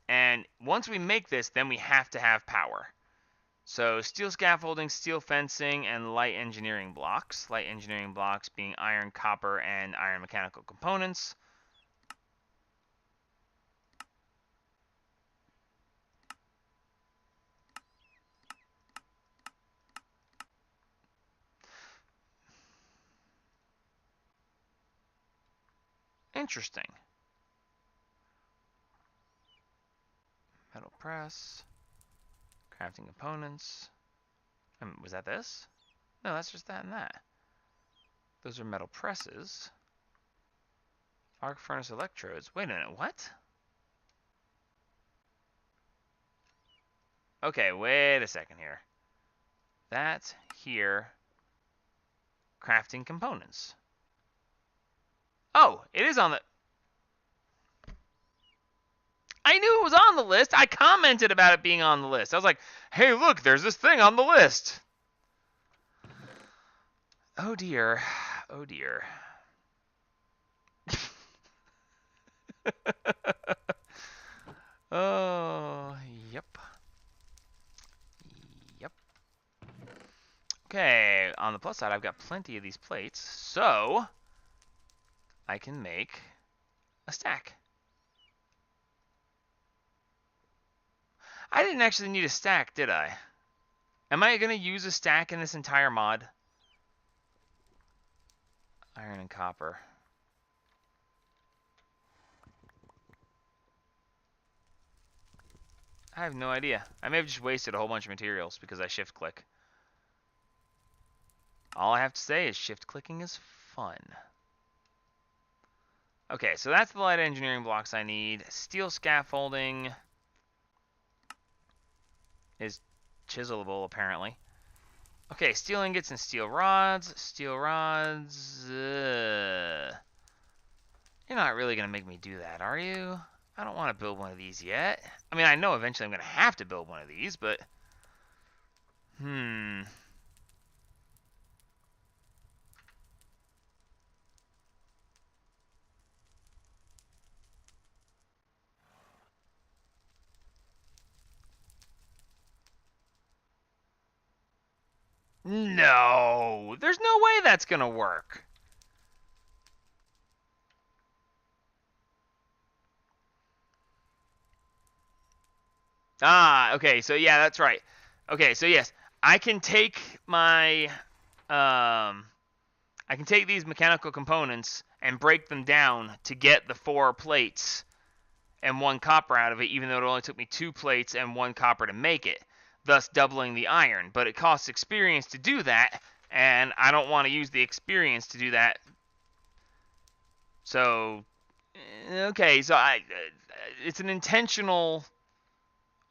[SPEAKER 1] And once we make this, then we have to have power. So steel scaffolding, steel fencing, and light engineering blocks. Light engineering blocks being iron, copper, and iron mechanical components. Interesting. Metal press. Crafting components. Was that this? No, that's just that and that. Those are metal presses. Arc furnace electrodes. Wait a minute, what? Okay, wait a second here. That's here. Crafting components. Oh, it is on the... I knew it was on the list. I commented about it being on the list. I was like, hey, look, there's this thing on the list. Oh, dear. Oh, dear. Oh, yep. Yep. Okay, on the plus side, I've got plenty of these plates, so I can make a stack. I didn't actually need a stack, did I? Am I going to use a stack in this entire mod? Iron and copper. I have no idea. I may have just wasted a whole bunch of materials because I shift click. All I have to say is shift clicking is fun. Okay, so that's the light engineering blocks I need. Steel scaffolding is chiselable, apparently. Okay, steel ingots and steel rods. Steel rods. You're not really going to make me do that, are you? I don't want to build one of these yet. I mean, I know eventually I'm going to have to build one of these, but... No! There's no way that's going to work. Ah, okay, so yeah, that's right. Okay, so yes, I can take my... I can take these mechanical components and break them down to get the 4 plates and 1 copper out of it, even though it only took me 2 plates and 1 copper to make it, thus doubling the iron. But it costs experience to do that, and I don't want to use the experience to do that. So, okay, so it's an intentional...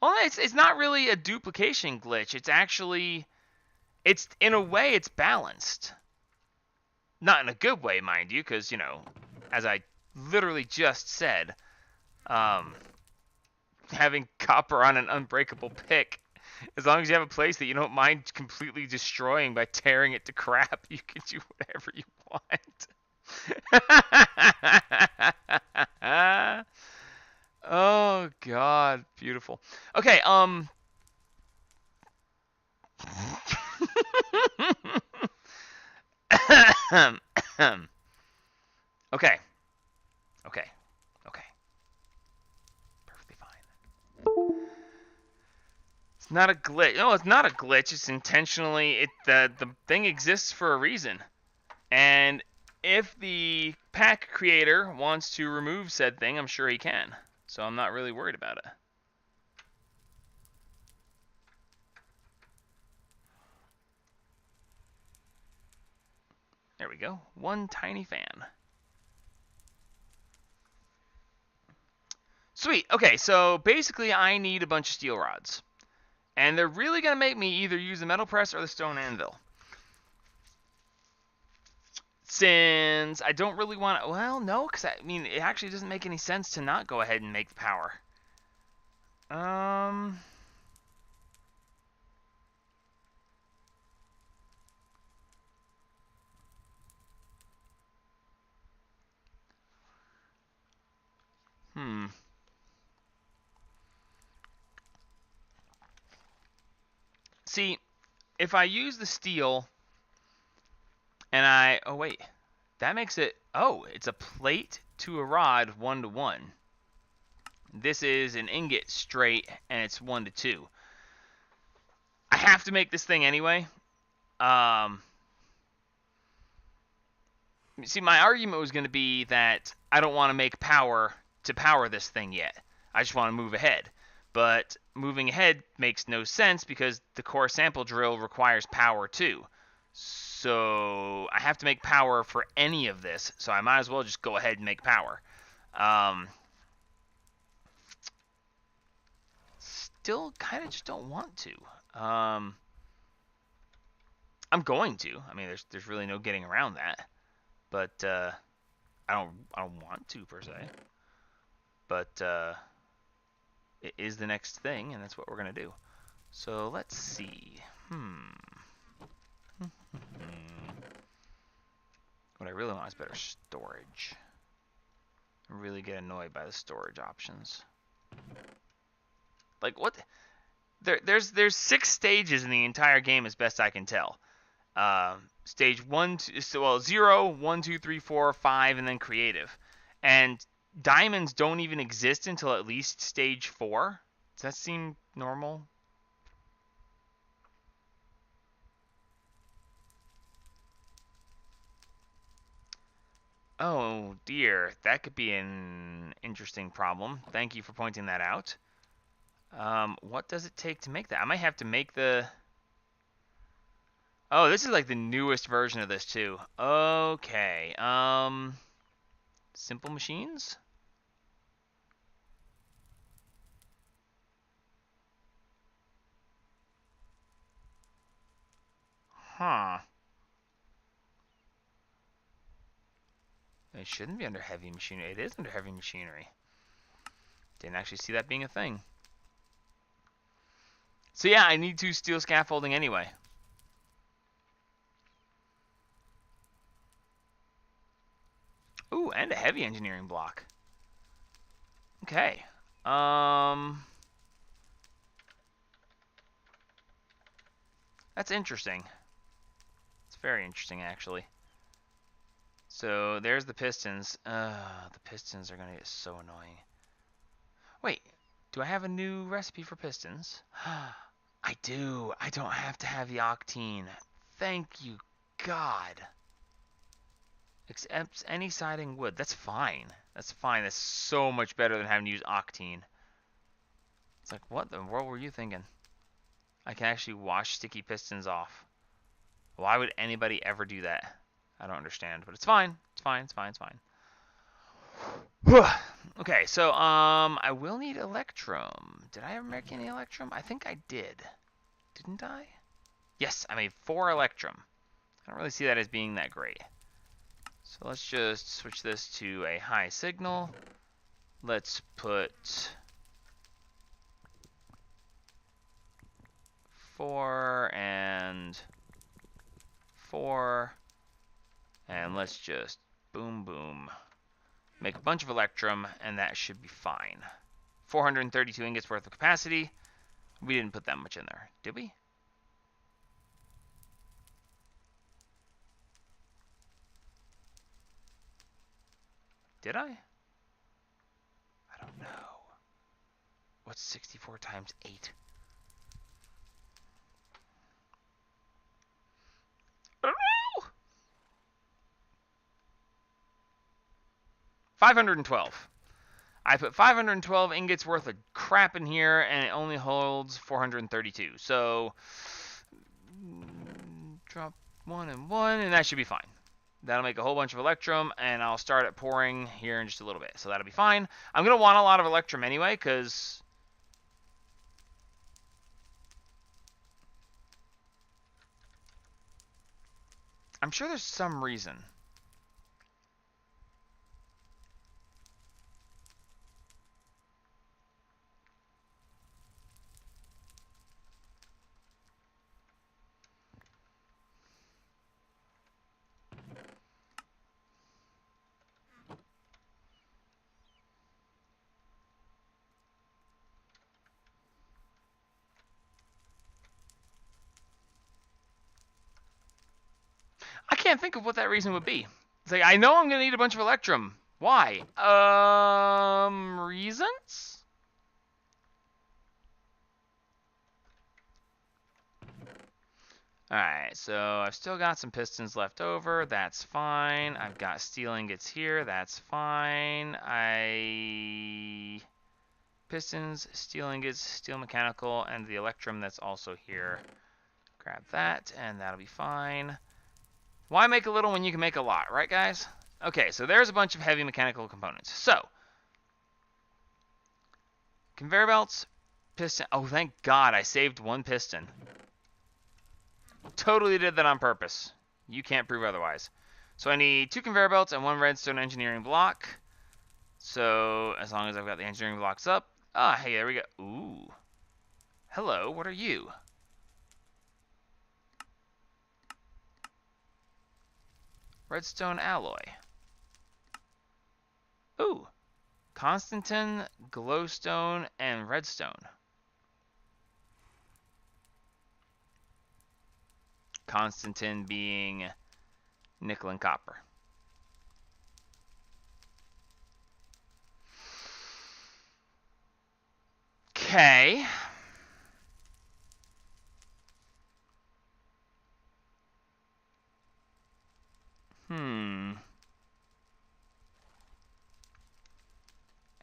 [SPEAKER 1] Well, it's not really a duplication glitch. It's actually... It's, in a way, it's balanced. Not in a good way, mind you, because, you know, as I literally just said, having copper on an unbreakable pick, as long as you have a place that you don't mind completely destroying by tearing it to crap, you can do whatever you want. Oh, God, beautiful. Okay, Okay. Okay. Okay. Perfectly fine. It's not a glitch. No, it's not a glitch. It's intentionally... the thing exists for a reason. And if the pack creator wants to remove said thing, I'm sure he can. So I'm not really worried about it. There we go. One tiny fan. Sweet. Okay, so basically I need a bunch of steel rods. And they're really going to make me either use the metal press or the stone anvil. Since I don't really want to... Well, no, because I mean, it actually doesn't make any sense to not go ahead and make the power. See, if I use the steel and I... Oh, wait. That makes it... Oh, it's a plate to a rod 1 to 1. This is an ingot straight, and it's 1 to 2. I have to make this thing anyway. See, my argument was going to be that I don't want to make power to power this thing yet. I just want to move ahead. But moving ahead makes no sense because the core sample drill requires power too. So I have to make power for any of this, so I might as well just go ahead and make power. Still kind of just don't want to. I'm going to. I mean, there's really no getting around that. But I don't want to per se. But it is the next thing, and that's what we're gonna do. So let's see. What I really want is better storage. I really get annoyed by the storage options. Like what? There's 6 stages in the entire game, as best I can tell. Stage 1, 0, 1, 2, 3, 4, 5, and then creative. And diamonds don't even exist until at least stage 4. Does that seem normal? Oh dear, that could be an interesting problem. Thank you for pointing that out. What does it take to make that? I might have to make the... Oh, this is like the newest version of this too. Okay, simple machines? Huh. It shouldn't be under heavy machinery. It is under heavy machinery. Didn't actually see that being a thing. So yeah, I need 2 steel scaffolding anyway. Ooh, and a heavy engineering block. Okay. That's interesting. It's very interesting, actually. So there's the pistons. The pistons are gonna get so annoying. Wait, do I have a new recipe for pistons? I do. I don't have to have the octene. Thank you, God. Except any siding wood. That's fine. That's fine. That's so much better than having to use octene. It's like, what the world were you thinking? I can actually wash sticky pistons off. Why would anybody ever do that? I don't understand, but it's fine. It's fine. It's fine. It's fine. Okay, so I will need electrum. Did I ever make any electrum? I think I did. Didn't I? Yes, I made 4 electrum. I don't really see that as being that great. So let's just switch this to a high signal. Let's put 4 and 4, and let's just boom boom. Make a bunch of electrum, and that should be fine. 432 ingots worth of capacity. We didn't put that much in there, did we? Did I? I don't know. What's 64 times 8? I don't know. 512. I put 512 ingots worth of crap in here, and it only holds 432. So, drop 1 and 1, and that should be fine. That'll make a whole bunch of electrum, and I'll start at pouring here in just a little bit. So that'll be fine. I'm going to want a lot of electrum anyway, because... I'm sure there's some reason. can't think of what that reason would be. It's like, I know I'm going to need a bunch of electrum. Why? Reasons? Alright, so I've still got some pistons left over. That's fine. I've got steel ingots here. That's fine. Pistons, steel ingots, steel mechanical, and the electrum that's also here. Grab that, and that'll be fine. Why make a little when you can make a lot, right, guys? Okay, so there's a bunch of heavy mechanical components. So, conveyor belts, piston. Oh, thank God I saved one piston. Totally did that on purpose. You can't prove otherwise. So I need 2 conveyor belts and 1 redstone engineering block. So as long as I've got the engineering blocks up. Ah, hey, there we go. Ooh. Hello, what are you? Redstone alloy. Ooh. Constantin, glowstone, and redstone. Constantin being nickel and copper. Okay.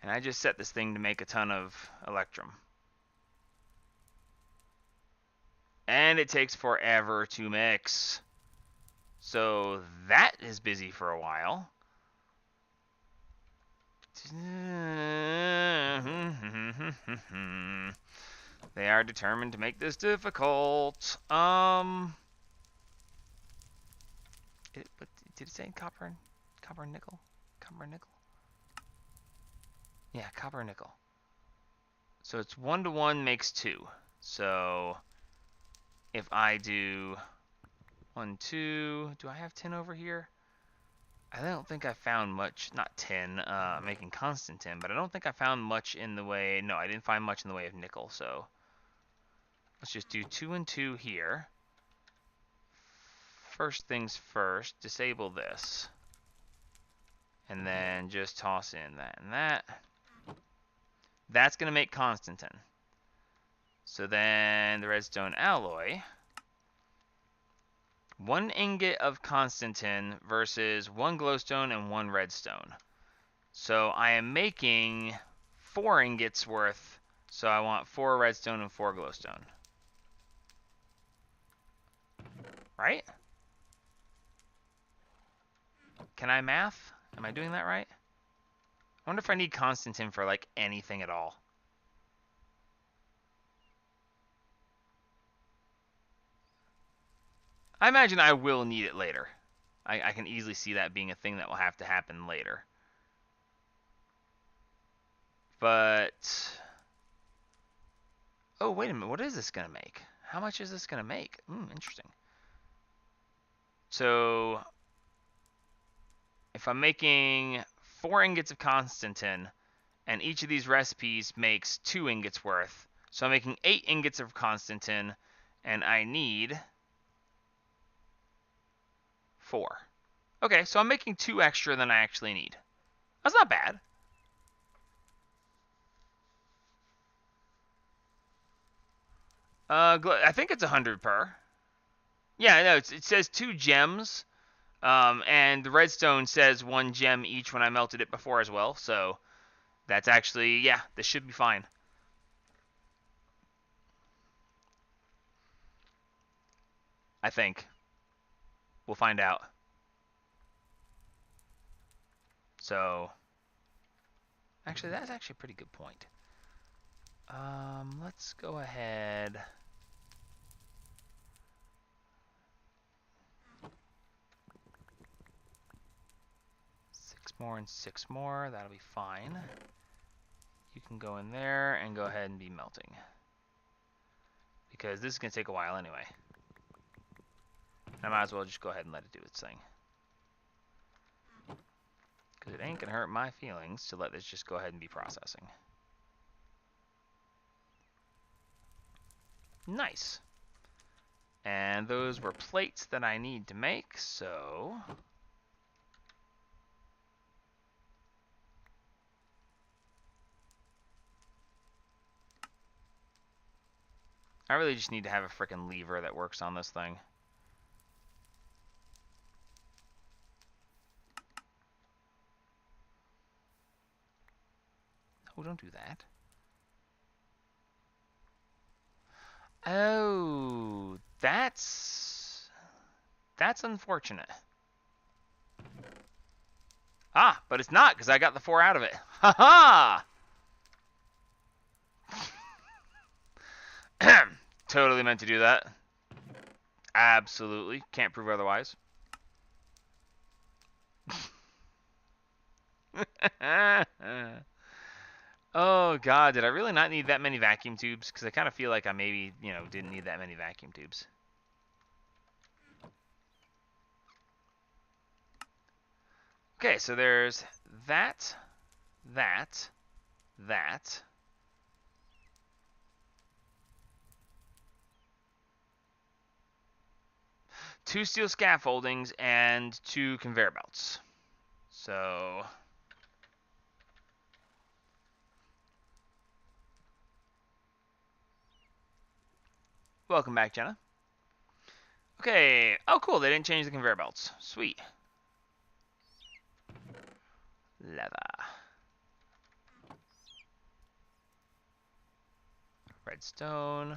[SPEAKER 1] And I just set this thing to make a ton of electrum. And it takes forever to mix. So that is busy for a while. They are determined to make this difficult. Did it say copper and nickel? Copper and nickel? Yeah, copper and nickel. So it's 1 to 1 makes 2. So if I do 1, 2, do I have tin over here? I don't think I found much, not tin, making constant tin, but I don't think I found much in the way, no, I didn't find much in the way of nickel, so let's just do 2 and 2 here. First things first, disable this. And then just toss in that and that. That's going to make Constantin. So then the redstone alloy. 1 ingot of Constantin versus 1 glowstone and 1 redstone. So I am making 4 ingots worth. So I want 4 redstone and 4 glowstone. Right? Can I math? Am I doing that right? I wonder if I need Constantin for like anything at all. I imagine I will need it later. I can easily see that being a thing that will have to happen later. But... oh, wait a minute. What is this going to make? How much is this going to make? Interesting. So... if I'm making 4 ingots of Constantin, and each of these recipes makes 2 ingots worth, so I'm making 8 ingots of Constantin, and I need 4. Okay, so I'm making 2 extra than I actually need. That's not bad. I think it's 100 per. Yeah, no, it says 2 gems. And the redstone says 1 gem each when I melted it before as well, so that's actually, yeah, this should be fine. I think. We'll find out. So, actually, that's actually a pretty good point. Let's go ahead... 6 more and 6 more, that'll be fine. You can go in there and go ahead and be melting. Because this is going to take a while anyway. I might as well just go ahead and let it do its thing. Because it ain't going to hurt my feelings to let this just go ahead and be processing. Nice. And those were plates that I need to make, so I really just need to have a frickin' lever that works on this thing. Oh, don't do that. Oh, that's unfortunate. Ah, but it's not, because I got the 4 out of it. Ha ha! Totally meant to do that. Absolutely. Can't prove otherwise. Oh, God. Did I really not need that many vacuum tubes? Because I kind of feel like I maybe, didn't need that many vacuum tubes. Okay, so there's that. 2 steel scaffoldings and 2 conveyor belts. So welcome back, Jenna. Okay. Oh, cool. They didn't change the conveyor belts. Sweet. Leather. Redstone.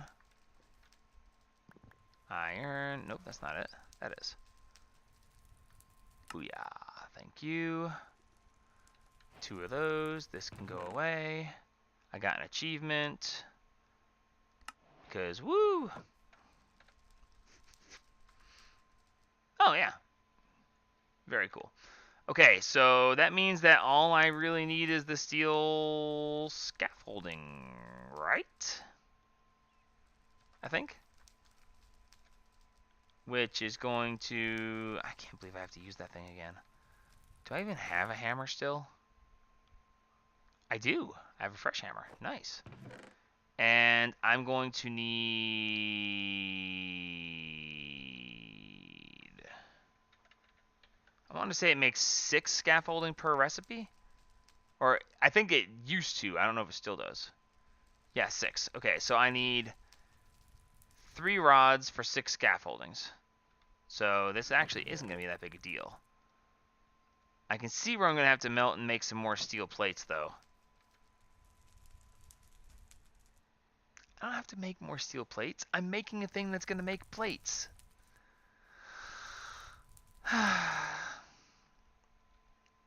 [SPEAKER 1] Iron. Nope, that's not it. That is. Booyah. Thank you. 2 of those. This can go away. I got an achievement. Because, woo! Oh, yeah. Very cool. Okay, so that means that all I really need is the steel scaffolding, right? I think. Which is going to... I can't believe I have to use that thing again. Do I even have a hammer still? I do. I have a fresh hammer. Nice. And I'm going to need... I want to say it makes 6 scaffolding per recipe. Or I think it used to. I don't know if it still does. Yeah, 6. Okay, so I need 3 rods for 6 scaffoldings. So this actually isn't going to be that big a deal. I can see where I'm going to have to melt and make some more steel plates, though. I don't have to make more steel plates. I'm making a thing that's going to make plates.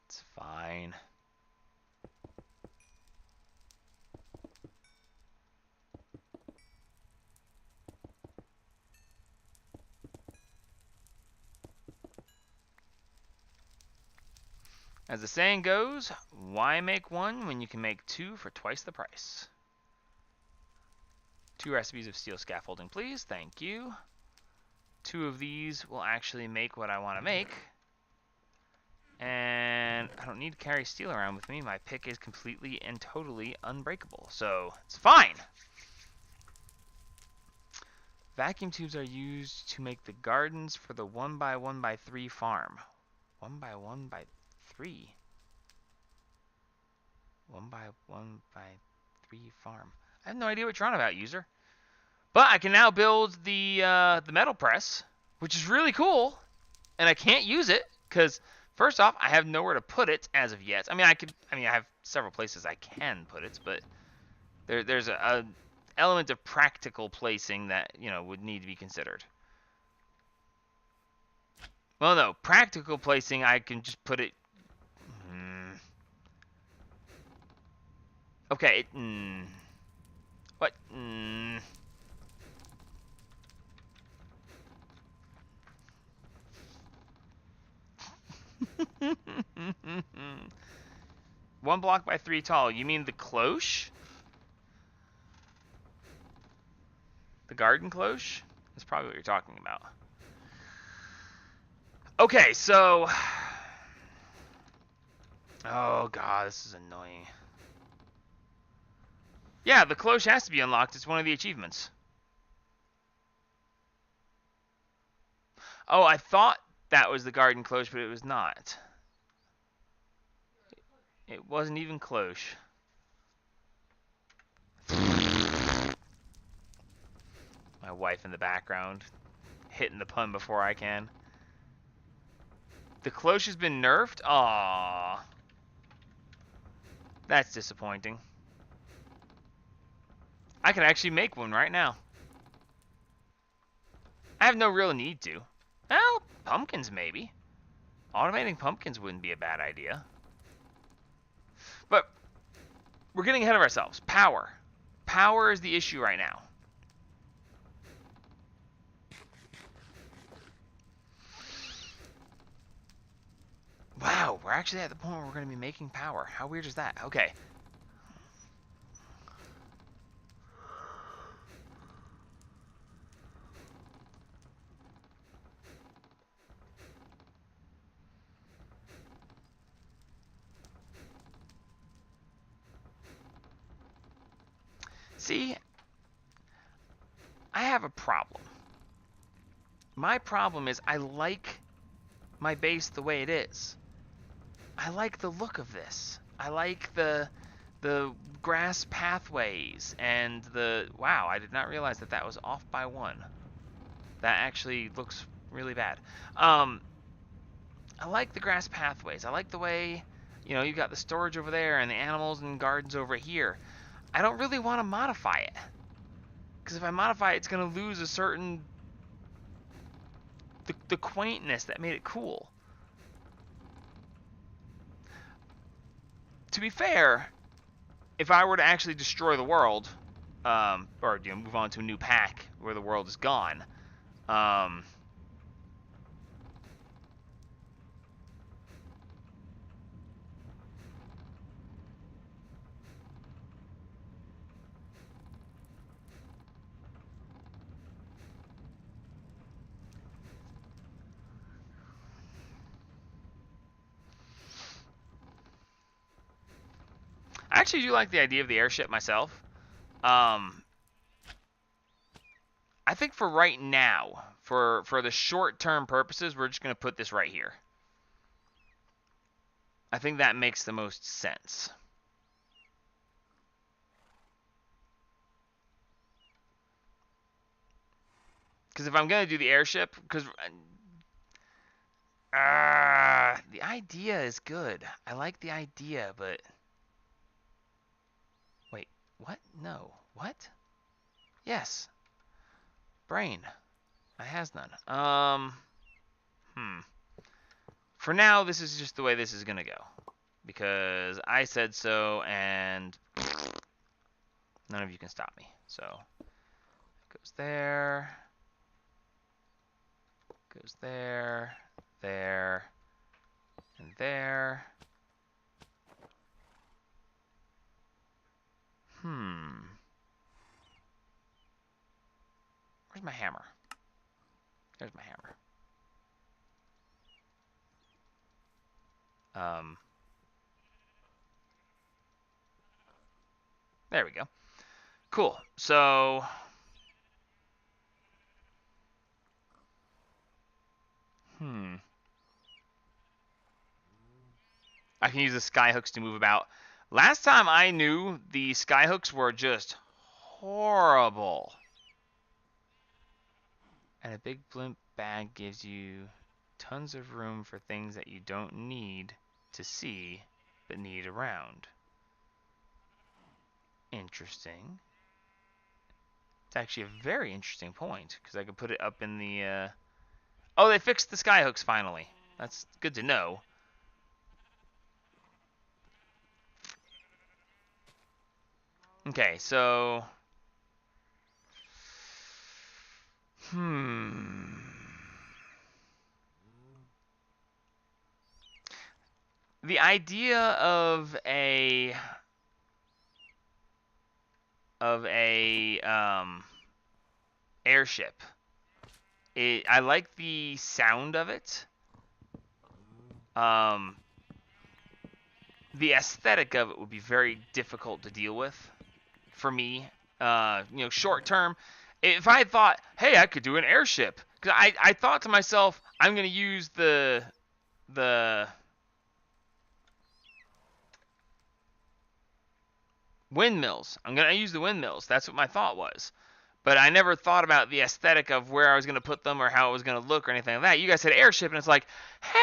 [SPEAKER 1] It's fine. As the saying goes, why make one when you can make 2 for twice the price? 2 recipes of steel scaffolding, please. Thank you. 2 of these will actually make what I want to make. And I don't need to carry steel around with me. My pick is completely and totally unbreakable, so it's fine. Vacuum tubes are used to make the gardens for the 1x1x3 farm. 1x1x3? 1x1x3 farm. I have no idea what you're on about, user. But I can now build the metal press, which is really cool. And I can't use it because, first off, I have nowhere to put it as of yet. I have several places I can put it, but there's a element of practical placing that would need to be considered. Well, no, practical placing, I can just put it. Okay. What? 1 block by 3 tall. You mean the cloche? The garden cloche? That's probably what you're talking about. Okay, so... Oh, God, this is annoying. Yeah, the cloche has to be unlocked. It's one of the achievements. Oh, I thought that was the garden cloche, but it was not. It wasn't even cloche. My wife in the background, hitting the pun before I can. The cloche has been nerfed? Aww. That's disappointing. I could actually make one right now. I have no real need to. Well, pumpkins maybe. Automating pumpkins wouldn't be a bad idea. But we're getting ahead of ourselves. Power. Power is the issue right now. Wow, we're actually at the point where we're going to be making power. How weird is that? Okay. See, I have a problem. My problem is I like my base the way it is. I like the look of this. I like the grass pathways and the... Wow, I did not realize that that was off by 1. That actually looks really bad. I like the grass pathways. I like the way, you know, you've got the storage over there and the animals and gardens over here. I don't really want to modify it. Because if I modify it, it's going to lose a certain... The quaintness that made it cool. To be fair, if I were to actually destroy the world, or you know, move on to a new pack where the world is gone, I actually do like the idea of the airship myself. I think for right now, for the short-term purposes, we're just going to put this right here. I think that makes the most sense. Because if I'm going to do the airship, because the idea is good. I like the idea, but... Wait, what? No. What? Yes. Brain. I has none. For now, this is just the way this is going to go. Because I said so, and none of you can stop me. So, it goes there. Goes there. There. And there. Where's my hammer? There's my hammer. There we go. Cool. So... I can use the skyhooks to move about. Last time I knew, the skyhooks were just horrible. And a big blimp bag gives you tons of room for things that you don't need to see, but need around. Interesting. It's actually a very interesting point, because I could put it up in the... Oh, they fixed the skyhooks finally. That's good to know. Okay, so... The idea of a airship. I like the sound of it. The aesthetic of it would be very difficult to deal with for me. You know, short term. If I had thought, hey, I could do an airship, 'Cause I thought to myself, I'm going to use the windmills. I'm going to use the windmills. That's what my thought was. But I never thought about the aesthetic of where I was going to put them or how it was going to look or anything like that. You guys said airship, and it's like, hey,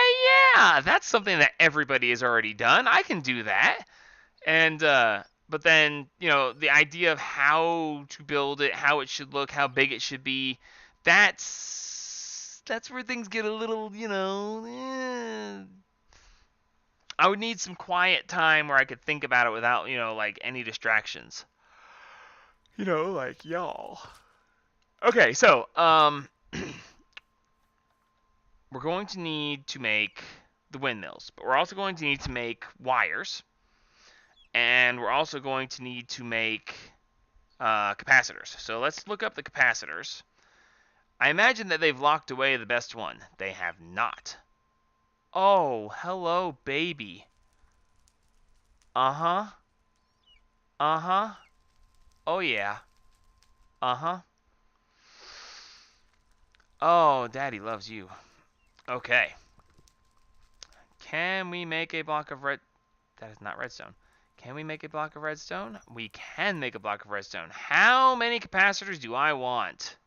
[SPEAKER 1] yeah, that's something that everybody has already done. I can do that. And but then, you know, the idea of how to build it, how it should look, how big it should be, that's where things get a little, you know, I would need some quiet time where I could think about it without, you know, like any distractions. You know, like y'all. Okay, so we're going to need to make the windmills, but we're also going to need to make wires, and we're also going to need to make capacitors. So let's look up the capacitors. I imagine that they've locked away the best one. They have not. Oh, hello, baby. Uh-huh. Uh-huh. Oh, yeah. Uh-huh. Oh, Daddy loves you. Okay. Can we make a block of red... That is not redstone. Can we make a block of redstone? We can make a block of redstone. How many capacitors do I want?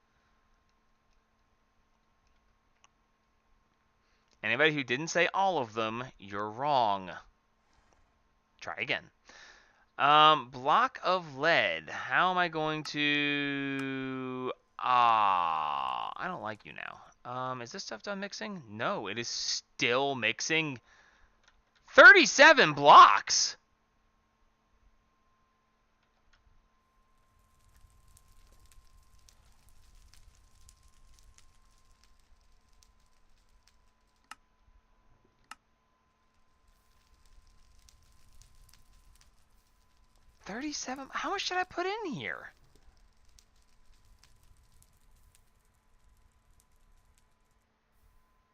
[SPEAKER 1] Anybody who didn't say all of them, you're wrong. Try again. Block of lead. How am I going to... I don't like you now. Is this stuff done mixing? No, it is still mixing. 37 blocks! $37? How much should I put in here?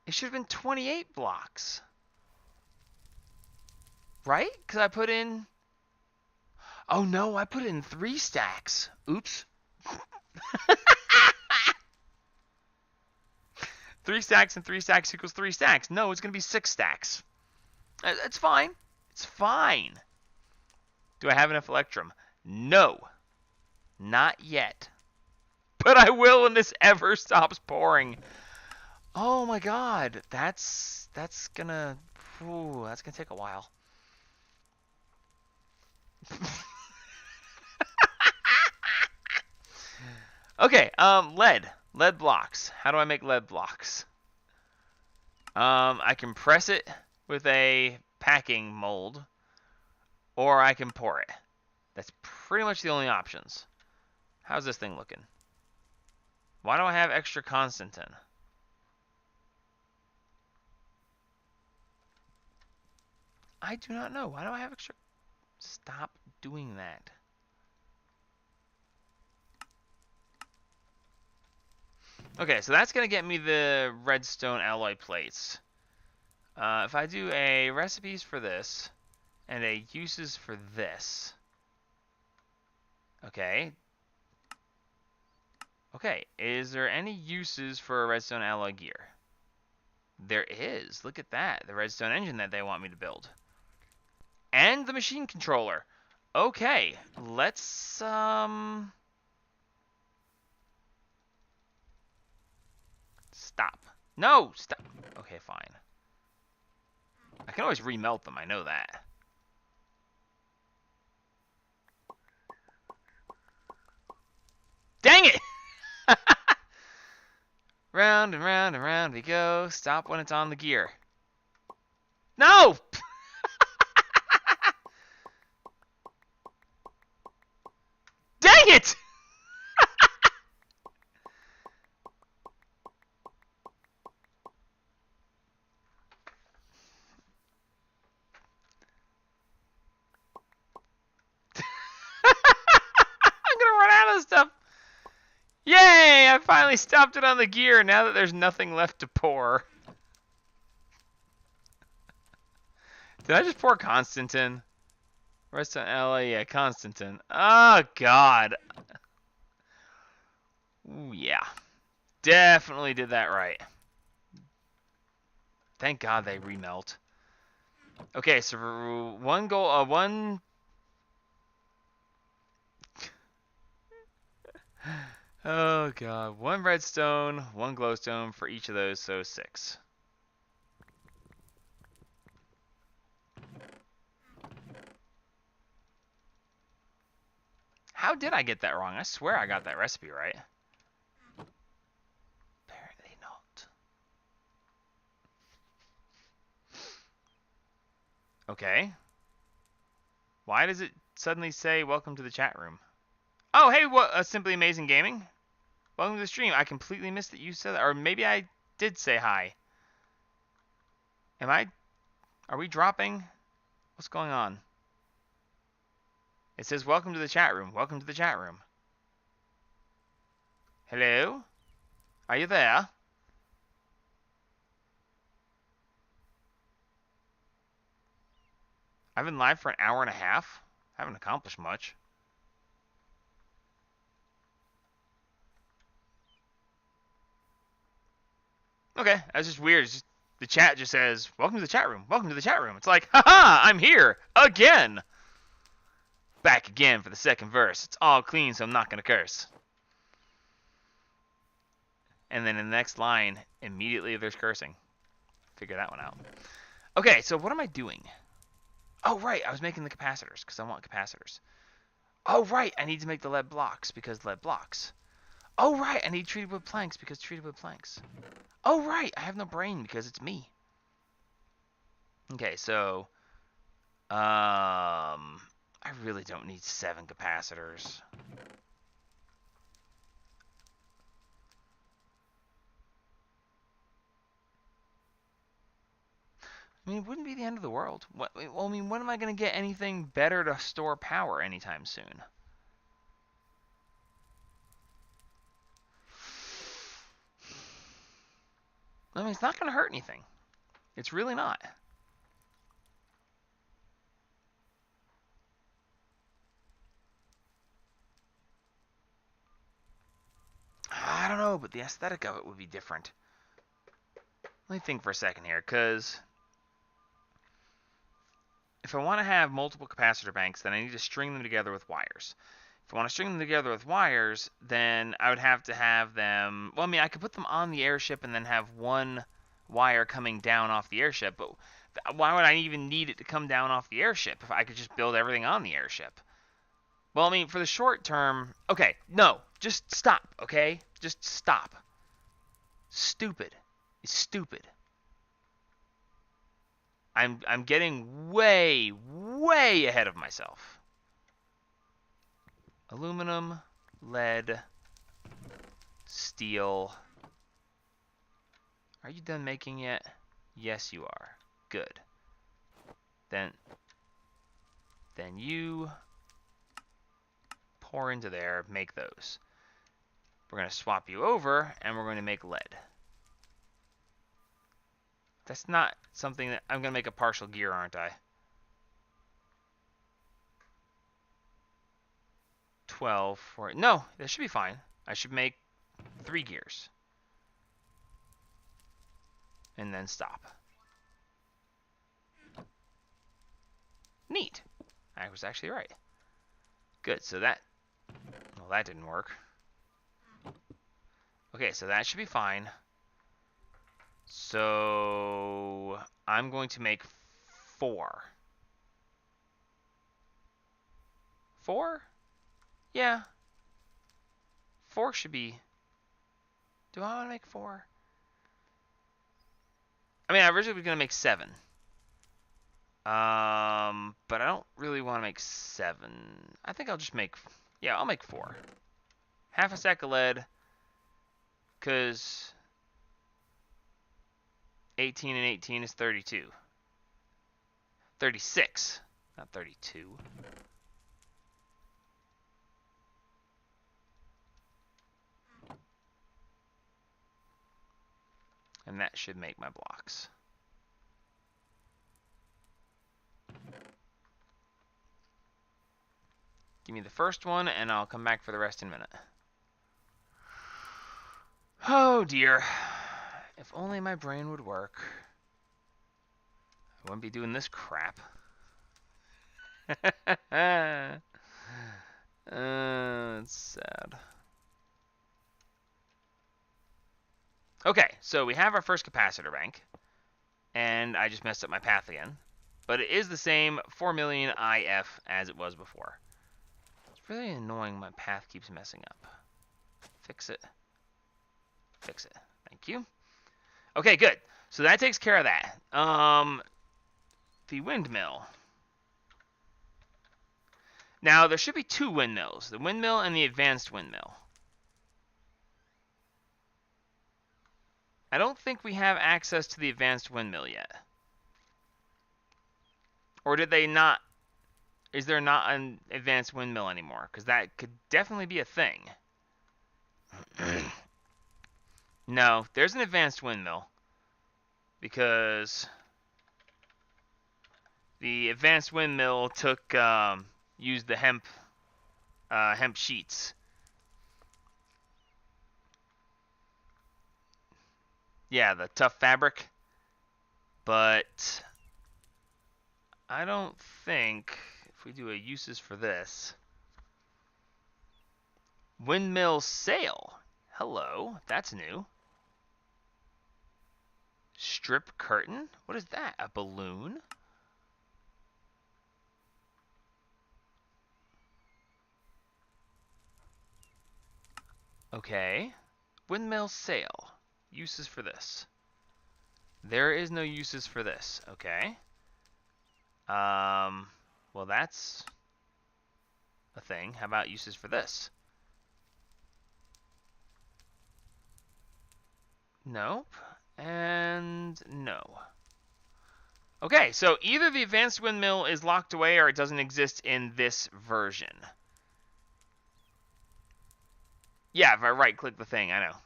[SPEAKER 1] It should have been 28 blocks. Right? Because I put in... Oh no, I put in 3 stacks. Oops. 3 stacks and 3 stacks equals 3 stacks. No, it's going to be 6 stacks. It's fine. It's fine. Do I have enough Electrum? No. Not yet. But I will when this ever stops pouring. Oh my god. That's gonna... Ooh, that's gonna take a while. Okay, lead. Lead blocks. How do I make lead blocks? I can press it with a packing mold, or I can pour it. That's pretty much the only options. How's this thing looking? Why do I have extra Constantin? I do not know. Why do I have extra... Stop doing that. Okay, so that's going to get me the redstone alloy plates. If I do a recipes for this and a uses for this. Okay. Okay, is there any uses for a redstone alloy gear? There is. Look at that. The redstone engine that they want me to build. And the machine controller. Okay, let's stop. No, stop. Okay, fine. I can always remelt them, I know that. Dang it! Round and round and round we go. Stop when it's on the gear. No! Dang it! I'm gonna run out of stuff. Yay! I finally stopped it on the gear now that there's nothing left to pour. Did I just pour Constantin? Redstone alloy, yeah, Constantin. Oh, God. Ooh, yeah. Definitely did that right. Thank God they remelt. Okay, so one goal, one. Oh God, one redstone, one glowstone for each of those, so 6. How did I get that wrong? I swear I got that recipe right. Apparently not. Okay. Why does it suddenly say welcome to the chat room? Oh, hey, what? Simply Amazing Gaming. Welcome to the stream. I completely missed that you said that, or maybe I did say hi. Are we dropping? What's going on? It says welcome to the chat room. Welcome to the chat room. Hello? Are you there? I've been live for an hour and a half. Haven't accomplished much. Okay, that's just weird. It's just, the chat just says, welcome to the chat room. Welcome to the chat room. It's like, haha, I'm here. Again. Back again for the second verse. It's all clean, so I'm not going to curse. And then in the next line, immediately there's cursing. Figure that one out. Okay, so what am I doing? Oh, right, I was making the capacitors, because I want capacitors. Oh, right, I need to make the lead blocks, because lead blocks. Oh, right, I need treated wood planks, because treated wood planks. Oh, right, I have no brain, because it's me. Okay, so... I really don't need 7 capacitors. I mean, it wouldn't be the end of the world. What, well, I mean, when am I going to get anything better to store power anytime soon? I mean, it's not going to hurt anything. It's really not. I don't know, but the aesthetic of it would be different. Let me think for a second here, because if I want to have multiple capacitor banks, then I need to string them together with wires. If I want to string them together with wires, then I would have to have them... Well, I mean, I could put them on the airship and then have one wire coming down off the airship, but why would I even need it to come down off the airship if I could just build everything on the airship? Well, I mean, for the short term... Okay, no, just stop, okay? Just stop. Stupid. It's stupid. I'm getting way, way ahead of myself. Aluminum, lead, steel. Are you done making yet? Yes, you are. Good. Then you pour into there, make those. We're going to swap you over, and we're going to make lead. That's not something that... I'm going to make a partial gear, aren't I? 12 for... No, that should be fine. I should make 3 gears. And then stop. Neat. I was actually right. Good, so that... Well, that didn't work. Okay, so that should be fine. So... I'm going to make 4. 4? Yeah. 4 should be... Do I want to make 4? I mean, I originally was going to make 7. But I don't really want to make 7. I think I'll just make... Yeah, I'll make 4. Half a stack of lead. Because 18 and 18 is 32. 36. Not 32. And that should make my blocks. Give me the first one, and I'll come back for the rest in a minute. Oh dear. If only my brain would work. I wouldn't be doing this crap. It's sad. Okay, so we have our first capacitor bank. And I just messed up my path again. But it is the same 4 million IF as it was before. It's really annoying my path keeps messing up. Fix it. Fix it. Thank you. Okay, good. So that takes care of that. The windmill. Now, there should be two windmills. The windmill and the advanced windmill. I don't think we have access to the advanced windmill yet. Or did they not? Is there not an advanced windmill anymore? Because that could definitely be a thing. No, there's an advanced windmill. Because the advanced windmill took used the hemp sheets. Yeah, the tough fabric. But I don't think if we do a uses for this. Windmill sail. Hello, that's new. Strip curtain? What is that? A balloon? Okay. Windmill sail. Uses for this. There is no uses for this. Okay. Well, that's a thing. How about uses for this? Nope. And no. Okay, so either the advanced windmill is locked away or it doesn't exist in this version. Yeah, if I right-click the thing, I know.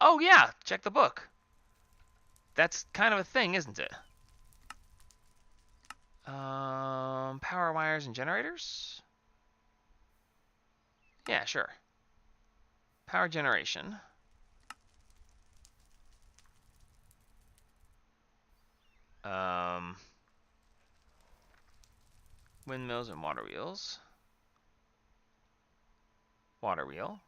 [SPEAKER 1] Oh yeah, check the book. That's kind of a thing, isn't it? Power wires and generators? Yeah, sure. Power generation. Windmills and water wheels. Water wheel.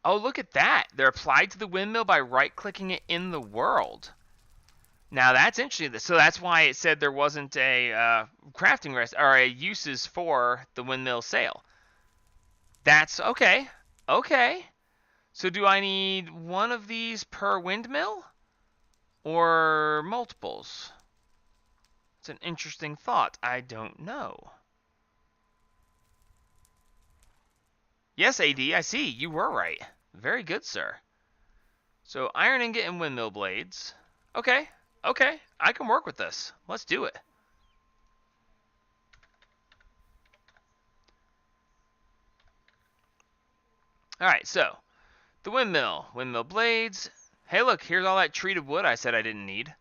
[SPEAKER 1] Oh, look at that. They're applied to the windmill by right-clicking it in the world. Now, that's interesting. So that's why it said there wasn't a crafting rest or a uses for the windmill sail. That's okay. Okay. So do I need one of these per windmill or multiples? It's an interesting thought. I don't know. Yes, AD, I see. You were right. Very good, sir. So iron ingot and windmill blades. Okay. Okay. I can work with this. Let's do it. Alright, so the windmill. Windmill blades. Hey, look, here's all that treated wood I said I didn't need.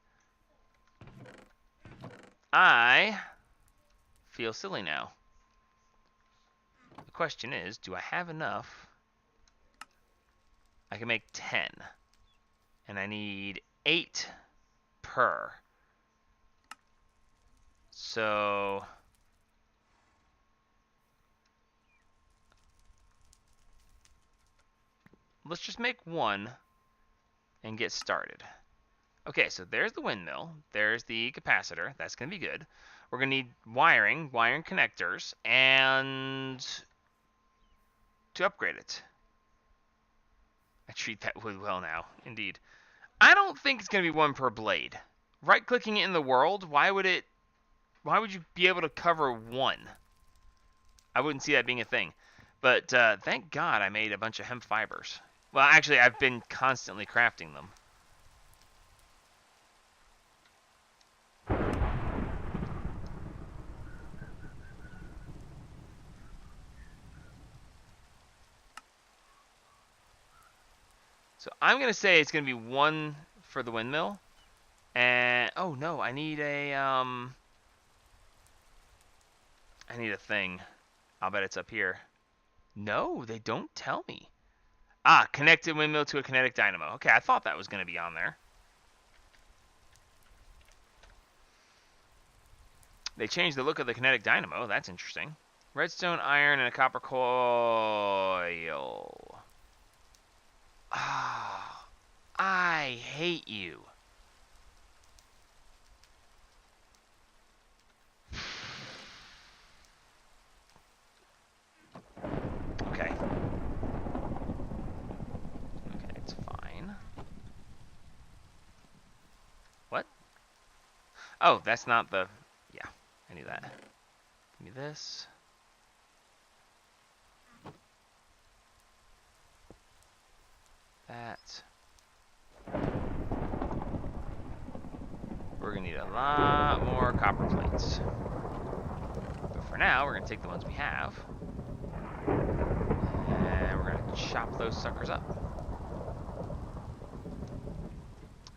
[SPEAKER 1] I feel silly now. The question is, do I have enough? I can make 10. And I need 8 per. So let's just make 1 and get started. Okay, so there's the windmill. There's the capacitor. That's going to be good. We're going to need wiring connectors, and to upgrade it. I treat that wood well now, indeed. I don't think it's going to be 1 per blade. Right-clicking it in the world, why would you be able to cover 1? I wouldn't see that being a thing. But thank God I made a bunch of hemp fibers. Well, actually, I've been constantly crafting them. So I'm going to say it's going to be 1 for the windmill. And, oh no, I need a thing. I'll bet it's up here. No, they don't tell me. Ah, connected windmill to a kinetic dynamo. Okay, I thought that was going to be on there. They changed the look of the kinetic dynamo. That's interesting. Redstone, iron, and a copper coil. Ah, I hate you. Okay. Okay, it's fine. What? Oh, that's not the... Yeah, I knew that. Give me this. That. We're going to need a lot more copper plates. But for now, we're going to take the ones we have. And we're going to chop those suckers up.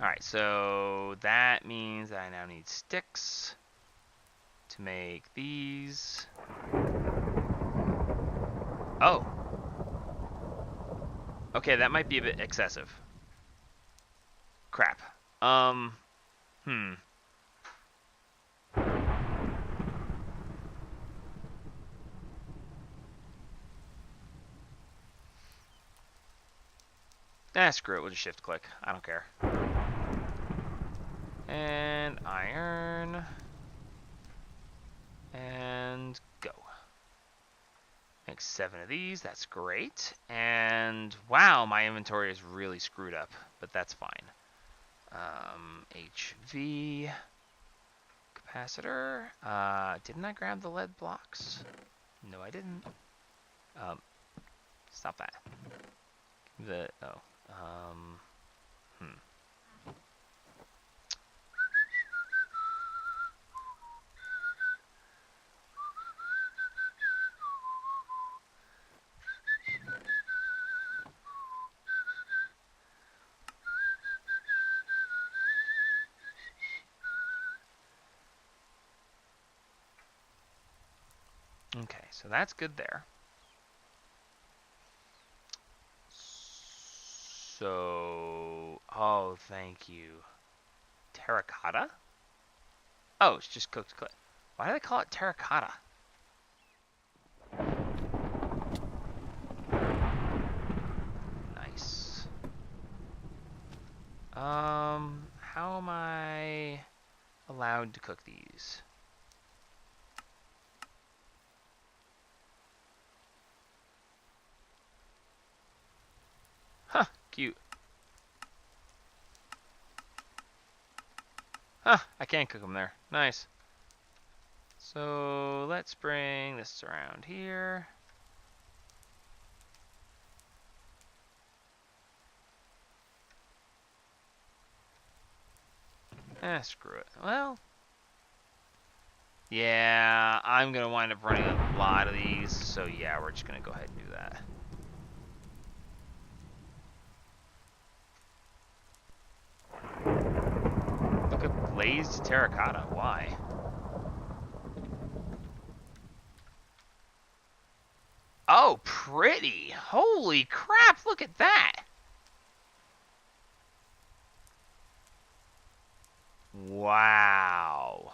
[SPEAKER 1] Alright, so that means that I now need sticks to make these. Oh. Okay, that might be a bit excessive. Crap. Screw it, we'll just shift click. I don't care. And iron. And go. Make 7 of these, that's great. And wow, my inventory is really screwed up, but that's fine. HV capacitor. Didn't I grab the lead blocks? No, I didn't. Stop that. Okay, so that's good there. So, oh, thank you. Terracotta? Oh, it's just cooked clay. Why do they call it terracotta? Nice. How am I allowed to cook these? Huh, cute. Huh, I can cook them there. Nice. So let's bring this around here. Screw it. Well, yeah, I'm going to wind up running a lot of these. So yeah, we're just going to go ahead and do that. Look at glazed terracotta. Why? Oh, pretty. Holy crap, look at that. Wow.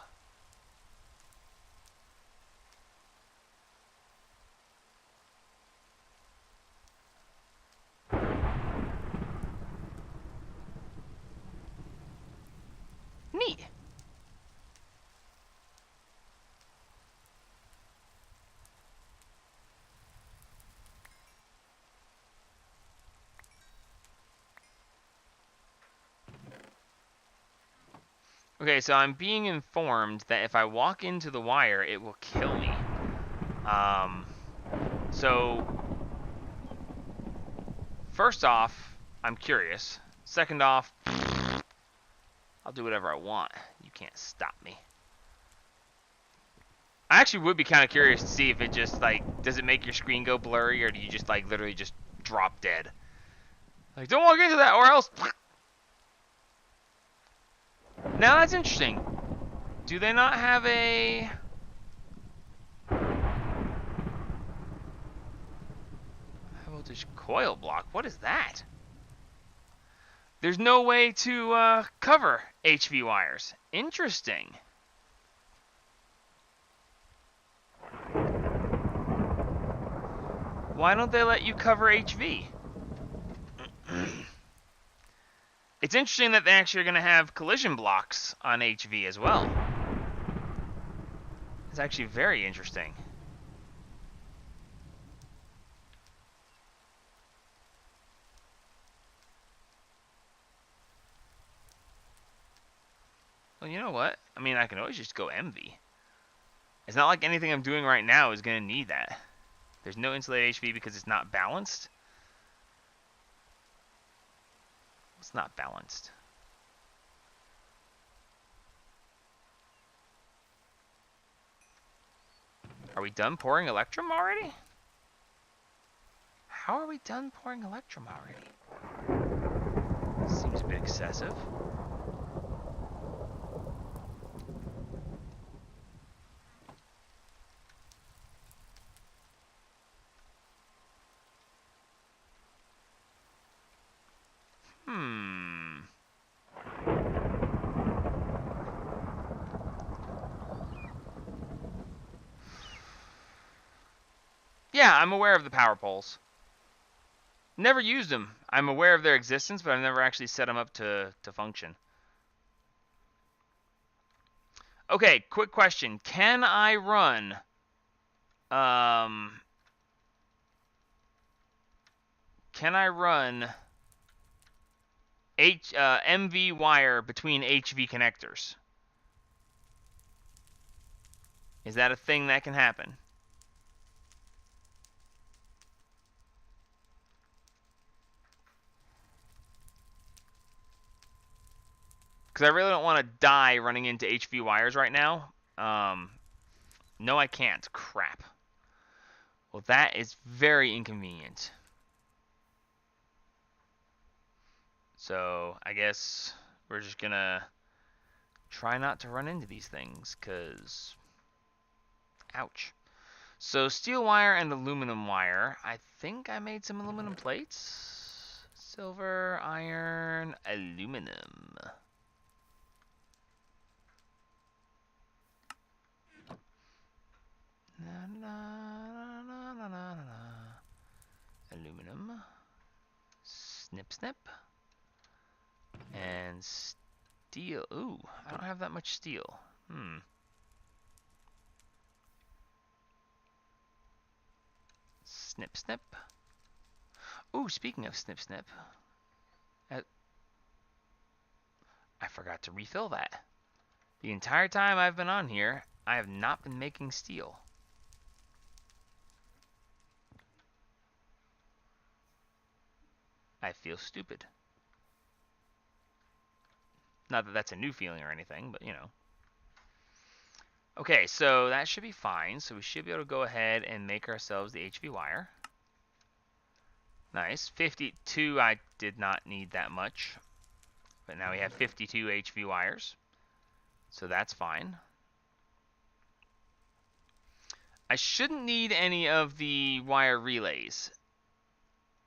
[SPEAKER 1] Neat. Okay, so I'm being informed that if I walk into the wire, it will kill me. So First off, I'm curious. Second off, I'll do whatever I want. You can't stop me. I actually would be kind of curious to see if it just, like, does it make your screen go blurry, or do you just, like, literally just drop dead? Like, don't walk into that, or else... Now that's interesting. Do they not have a... High voltage coil block? What is that? There's no way to cover HV wires. Interesting. Why don't they let you cover HV? It's interesting that they actually are going to have collision blocks on HV as well. It's actually very interesting. Well, you know what? I mean, I can always just go MV. It's not like anything I'm doing right now is going to need that. There's no insulated HV because it's not balanced. It's not balanced. Are we done pouring Electrum already? How are we done pouring Electrum already? Seems a bit excessive. Yeah, I'm aware of the power poles. Never used them. I'm aware of their existence, but I've never actually set them up to function. Okay, quick question. Can I run MV wire between HV connectors? Is that a thing that can happen? Because I really don't want to die running into HV wires right now. No, I can't. Crap. Well, that is very inconvenient. So, I guess we're just going to try not to run into these things, because... Ouch. So, steel wire and aluminum wire. I think I made some aluminum plates. Silver, iron, aluminum. Aluminum. Snip, snip. And steel. Ooh, I don't have that much steel. Snip, snip. Ooh, speaking of snip, snip. I forgot to refill that. The entire time I've been on here, I have not been making steel. I feel stupid. Not that that's a new feeling or anything, but you know. Okay, so that should be fine. So we should be able to go ahead and make ourselves the HV wire. Nice. 52, I did not need that much. But now we have 52 HV wires. So that's fine. I shouldn't need any of the wire relays,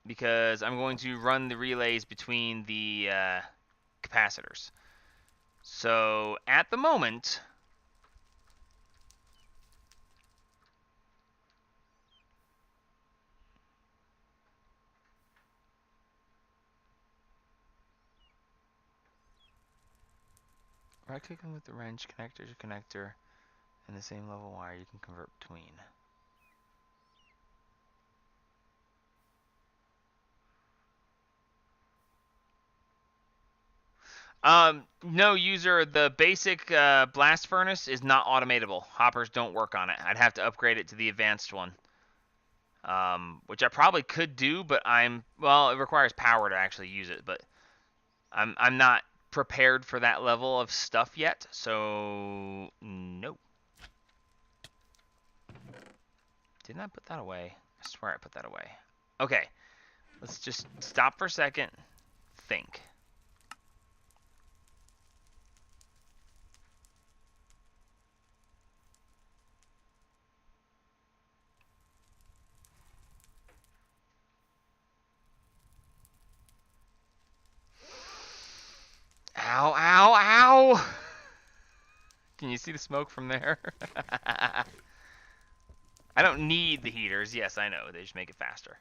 [SPEAKER 1] because I'm going to run the relays between the capacitors. So at the moment, right clicking with the wrench, connector to connector, and the same level wire you can convert between. No, user, the basic blast furnace is not automatable. Hoppers don't work on it. I'd have to upgrade it to the advanced one. which I probably could do, but well, it requires power to actually use it, but I'm not prepared for that level of stuff yet, so no. Didn't I put that away? I swear I put that away. Okay, let's just stop for a second. Think. Ow, ow, ow! Can you see the smoke from there? I don't need the heaters. Yes, I know. They just make it faster.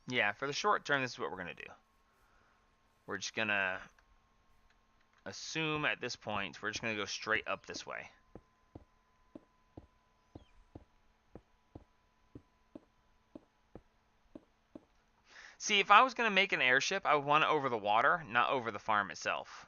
[SPEAKER 1] Yeah, for the short term, this is what we're going to do. We're just going to assume at this point, we're just going to go straight up this way. See, if I was going to make an airship, I would want it over the water, not over the farm itself.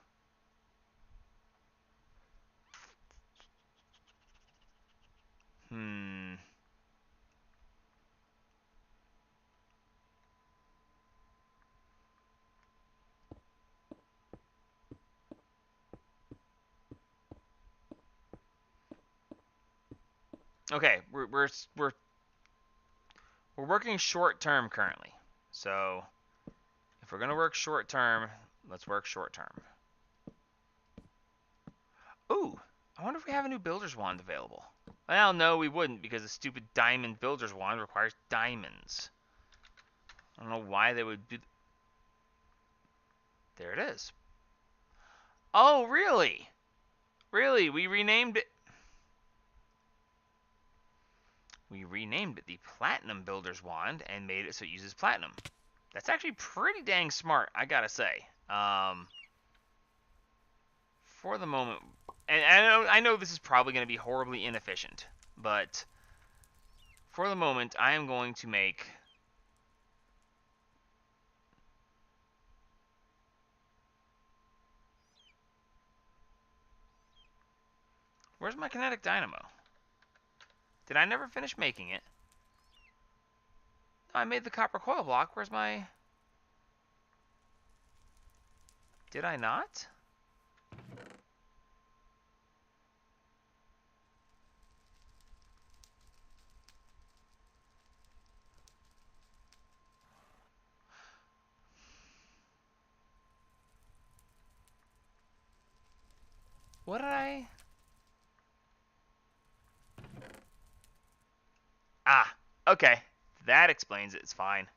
[SPEAKER 1] Okay, we're working short term currently. So if we're gonna work short term, let's work short term. Ooh, I wonder if we have a new builder's wand available. Well, no, we wouldn't because the stupid diamond builder's wand requires diamonds. I don't know why they would do. There it is. Oh, really? Really? We renamed it. We renamed it the Platinum Builder's Wand and made it so it uses platinum. That's actually pretty dang smart, I gotta say. For the moment, and I know this is probably going to be horribly inefficient, but for the moment, I am going to make Where's my kinetic dynamo? Did I never finish making it? No, I made the copper coil block. Where's my... Did I not? What did I... Ah, okay. That explains it. It's fine.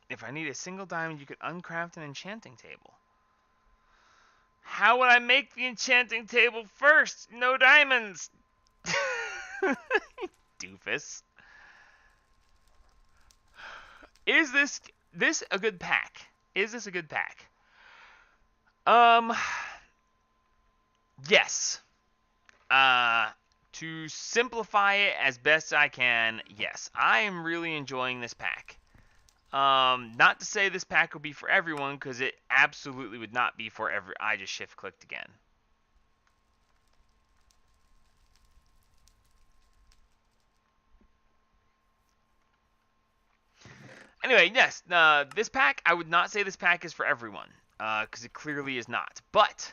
[SPEAKER 1] If I need a single diamond, you could uncraft an enchanting table. How would I make the enchanting table first? No diamonds! Doofus. Is this a good pack? Is this a good pack? Yes. To simplify it as best I can, yes. I am really enjoying this pack. Not to say this pack will be for everyone, because it absolutely would not be for every... I just shift-clicked again. Anyway, yes, this pack, I would not say this pack is for everyone, because it clearly is not. But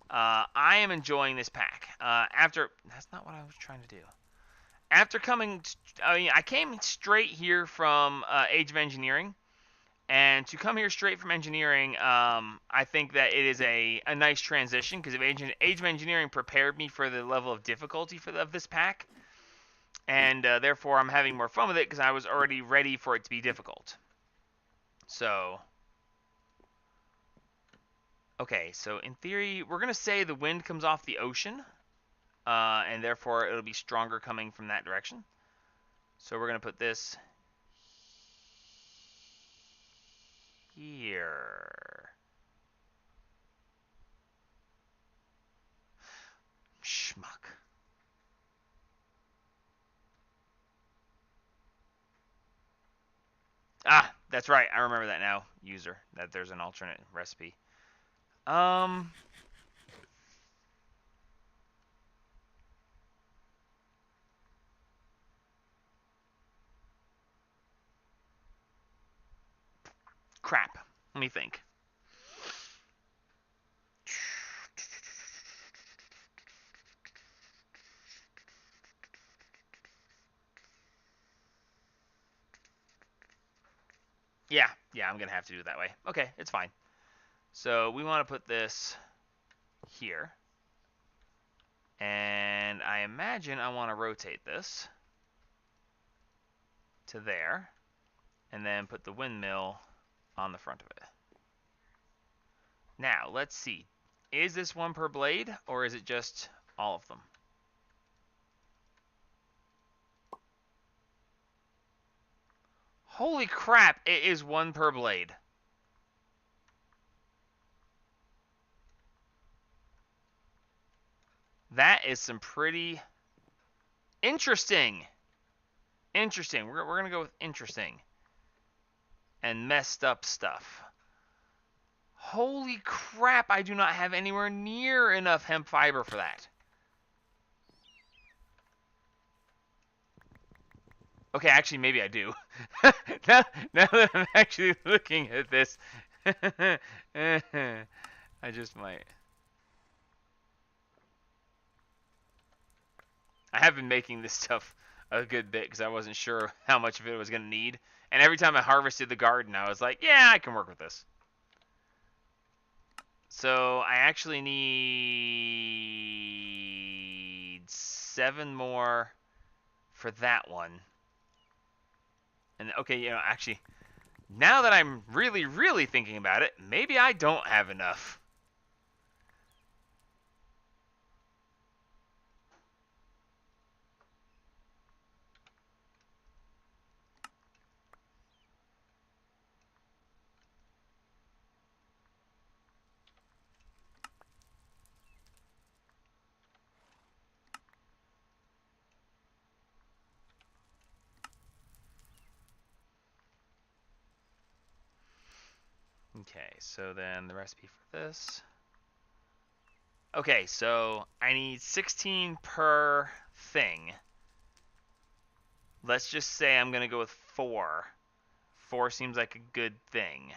[SPEAKER 1] I am enjoying this pack. That's not what I was trying to do. After coming, I came straight here from Age of Engineering, and to come here straight from Engineering, I think that it is a nice transition, because Age of Engineering prepared me for the level of difficulty of this pack, and therefore I'm having more fun with it, because I was already ready for it to be difficult. So... Okay, so in theory, we're going to say the wind comes off the ocean, and therefore it'll be stronger coming from that direction. So we're going to put this here. Schmuck. That's right. I remember that now. User. That there's an alternate recipe. Crap. Let me think. Yeah, I'm gonna have to do it that way. Okay, it's fine. So we want to put this here. And I imagine I want to rotate this to there. And then put the windmill on the front of it. Now, let's see. Is this one per blade, or is it just all of them? Holy crap, it is one per blade. That is some pretty interesting. Interesting. We're going to go with interesting. And messed up stuff. Holy crap, I do not have anywhere near enough hemp fiber for that. Okay, actually, maybe I do. now that I'm actually looking at this, I just might. I have been making this stuff a good bit because I wasn't sure how much of it I was going to need. And every time I harvested the garden, I was like, yeah, I can work with this. So I actually need 7 more for that one. And okay, you know, actually, now that I'm really, really thinking about it, maybe I don't have enough. Okay, so then the recipe for this. Okay, so I need 16 per thing. Let's just say I'm going to go with 4. 4 seems like a good thing.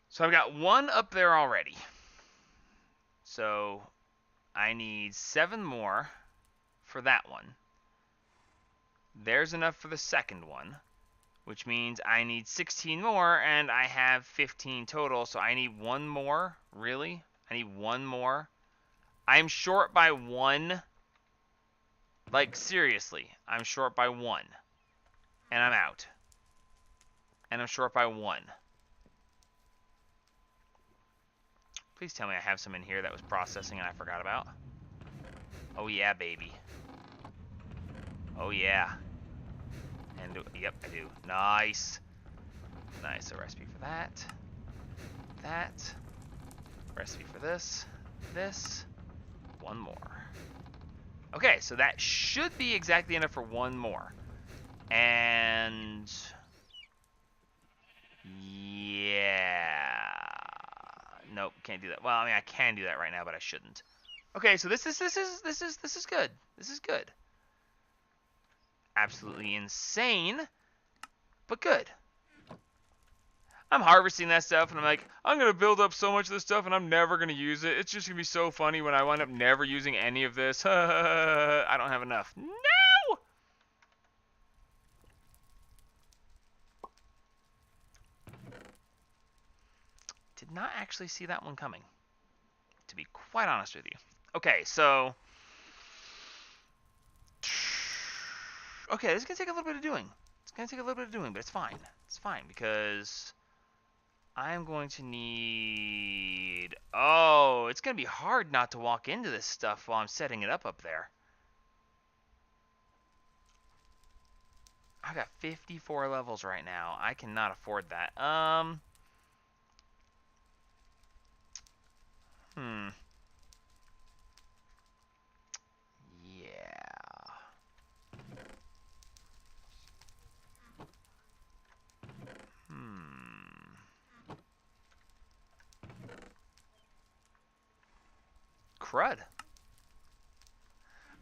[SPEAKER 1] So I've got 1 up there already. So I need 7 more for that one. There's enough for the second one, which means I need 16 more, and I have 15 total, so I need 1 more. Really? I need 1 more? I'm short by 1. Like, seriously, I'm short by 1. And I'm out. And I'm short by 1. Please tell me I have some in here that was processing and I forgot about. Oh yeah, baby. Oh yeah. And yep, I do. Nice. Nice. A recipe for that. That. Recipe for this. This. 1 more. Okay, so that should be exactly enough for 1 more. And yeah. Nope, can't do that. Well, I mean, I can do that right now, but I shouldn't. Okay, so this is good. This is good. Absolutely insane, but good. I'm harvesting that stuff, and I'm like, I'm going to build up so much of this stuff, and I'm never going to use it. It's just going to be so funny when I wind up never using any of this. I don't have enough. No! Did not actually see that one coming, to be quite honest with you. Okay, so... Okay, this is going to take a little bit of doing. It's going to take a little bit of doing, but it's fine. It's fine, because I'm going to need... Oh, it's going to be hard not to walk into this stuff while I'm setting it up there. I've got 54 levels right now. I cannot afford that. crud.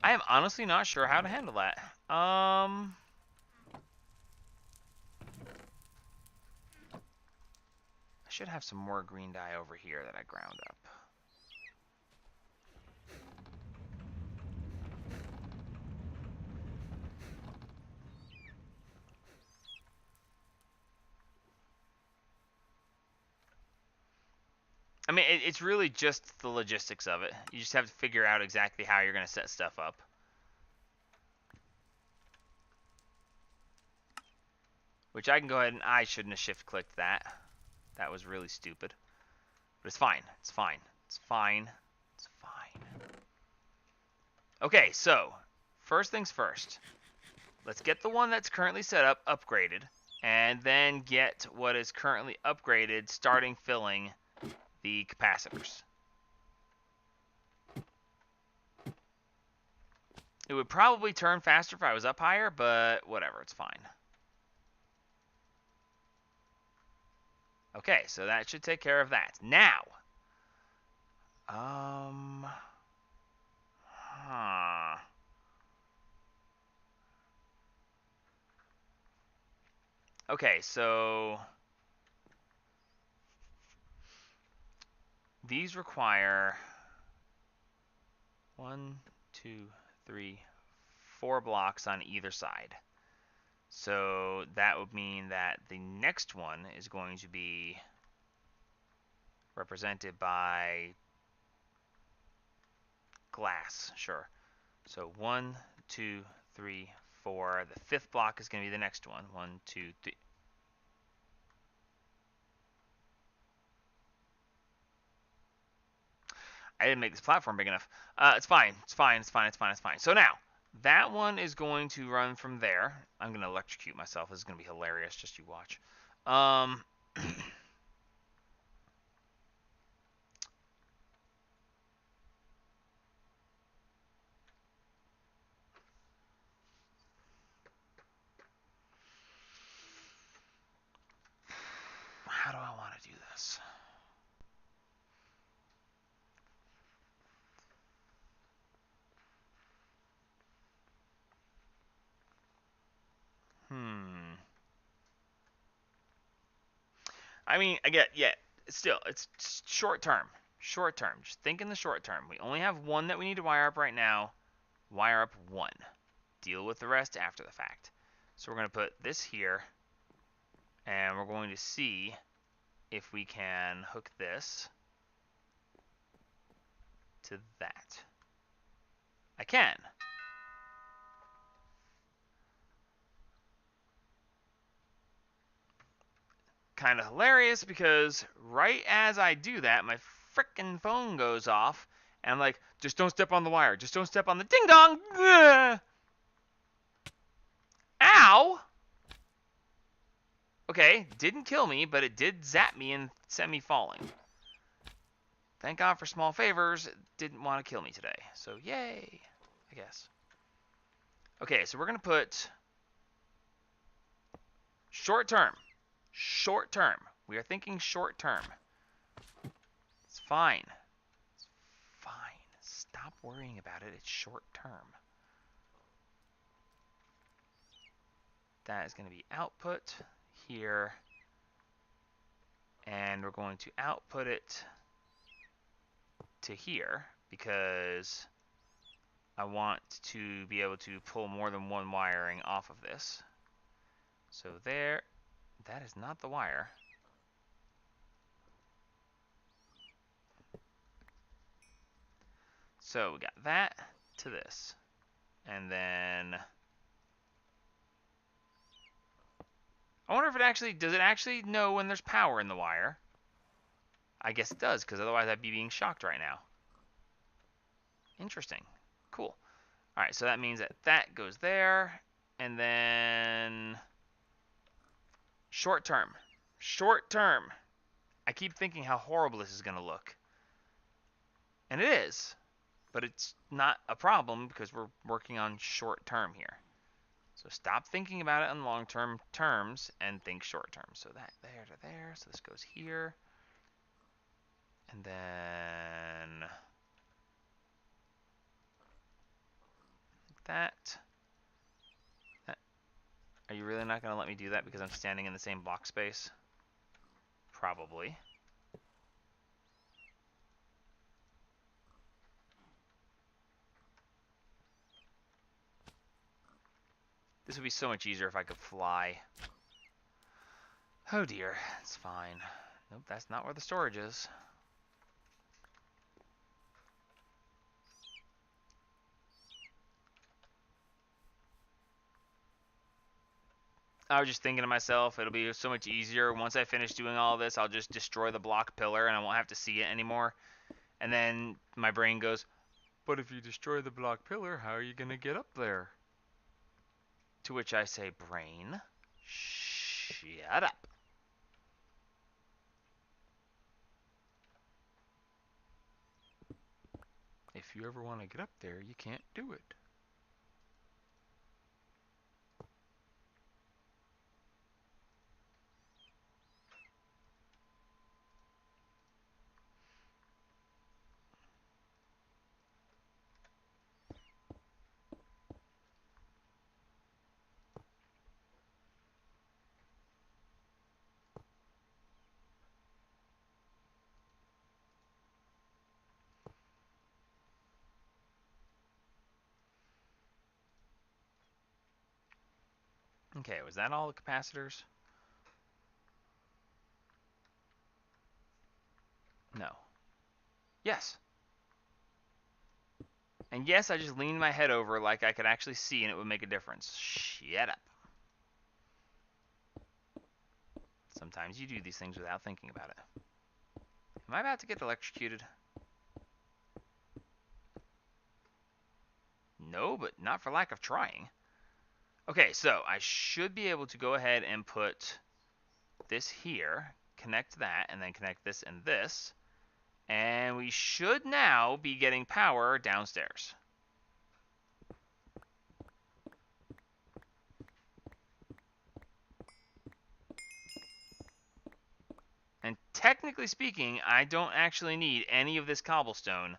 [SPEAKER 1] I am honestly not sure how to handle that. I should have some more green dye over here that I ground up. I mean, it's really just the logistics of it. You just have to figure out exactly how you're going to set stuff up. Which I can go ahead and I shouldn't have shift-clicked that. That was really stupid. But it's fine. It's fine. It's fine. It's fine. Okay, so first things first. Let's get the one that's currently set up upgraded, and then get what is currently upgraded starting filling the capacitors. It would probably turn faster if I was up higher, but whatever, it's fine. Okay, so that should take care of that. Now, okay, so these require 1, 2, 3, 4 blocks on either side. So that would mean that the next one is going to be represented by glass, sure. So 1, 2, 3, 4. The fifth block is going to be the next one. 1, 2, 3. I didn't make this platform big enough. It's fine. It's fine. It's fine. It's fine. It's fine. So now, that one is going to run from there. I'm going to electrocute myself. This is going to be hilarious. Just you watch. How do I want to do this? I mean, I get, yeah, still, it's short term. Short term. Just think in the short term. We only have one that we need to wire up right now. Wire up one. Deal with the rest after the fact. So we're going to put this here, and we're going to see if we can hook this to that. I can. Kind of hilarious because right as I do that, my frickin' phone goes off, and I'm like, just don't step on the wire. Just don't step on the ding dong. Ugh. Ow! Okay, didn't kill me, but it did zap me and send me falling. Thank God for small favors. It didn't want to kill me today. So yay, I guess. Okay, so we're going to put short term. Short term. We are thinking short term. It's fine. It's fine. Stop worrying about it. It's short term. That is going to be output here. And we're going to output it to here because I want to be able to pull more than one wiring off of this. So there, that is not the wire. So we got that to this. And then I wonder if it actually, does it actually know when there's power in the wire? I guess it does, because otherwise I'd be being shocked right now. Interesting. Cool. Alright, so that means that that goes there, and then short term. Short term. I keep thinking how horrible this is going to look. And it is. But it's not a problem because we're working on short term here. So stop thinking about it in long-term terms and think short-term. So that there to there. So this goes here. And then that. Are you really not going to let me do that because I'm standing in the same block space? Probably. This would be so much easier if I could fly. Oh dear, it's fine. Nope, that's not where the storage is. I was just thinking to myself, it'll be so much easier. Once I finish doing all this, I'll just destroy the block pillar and I won't have to see it anymore. And then my brain goes, but if you destroy the block pillar, how are you going to get up there? To which I say, brain, shut up. If you ever want to get up there, you can't do it. Okay, was that all the capacitors? No. Yes. And yes, I just leaned my head over like I could actually see and it would make a difference. Shut up. Sometimes you do these things without thinking about it. Am I about to get electrocuted? No, but not for lack of trying. Okay, so I should be able to go ahead and put this here, connect that, and then connect this and this. And we should now be getting power downstairs. And technically speaking, I don't actually need any of this cobblestone.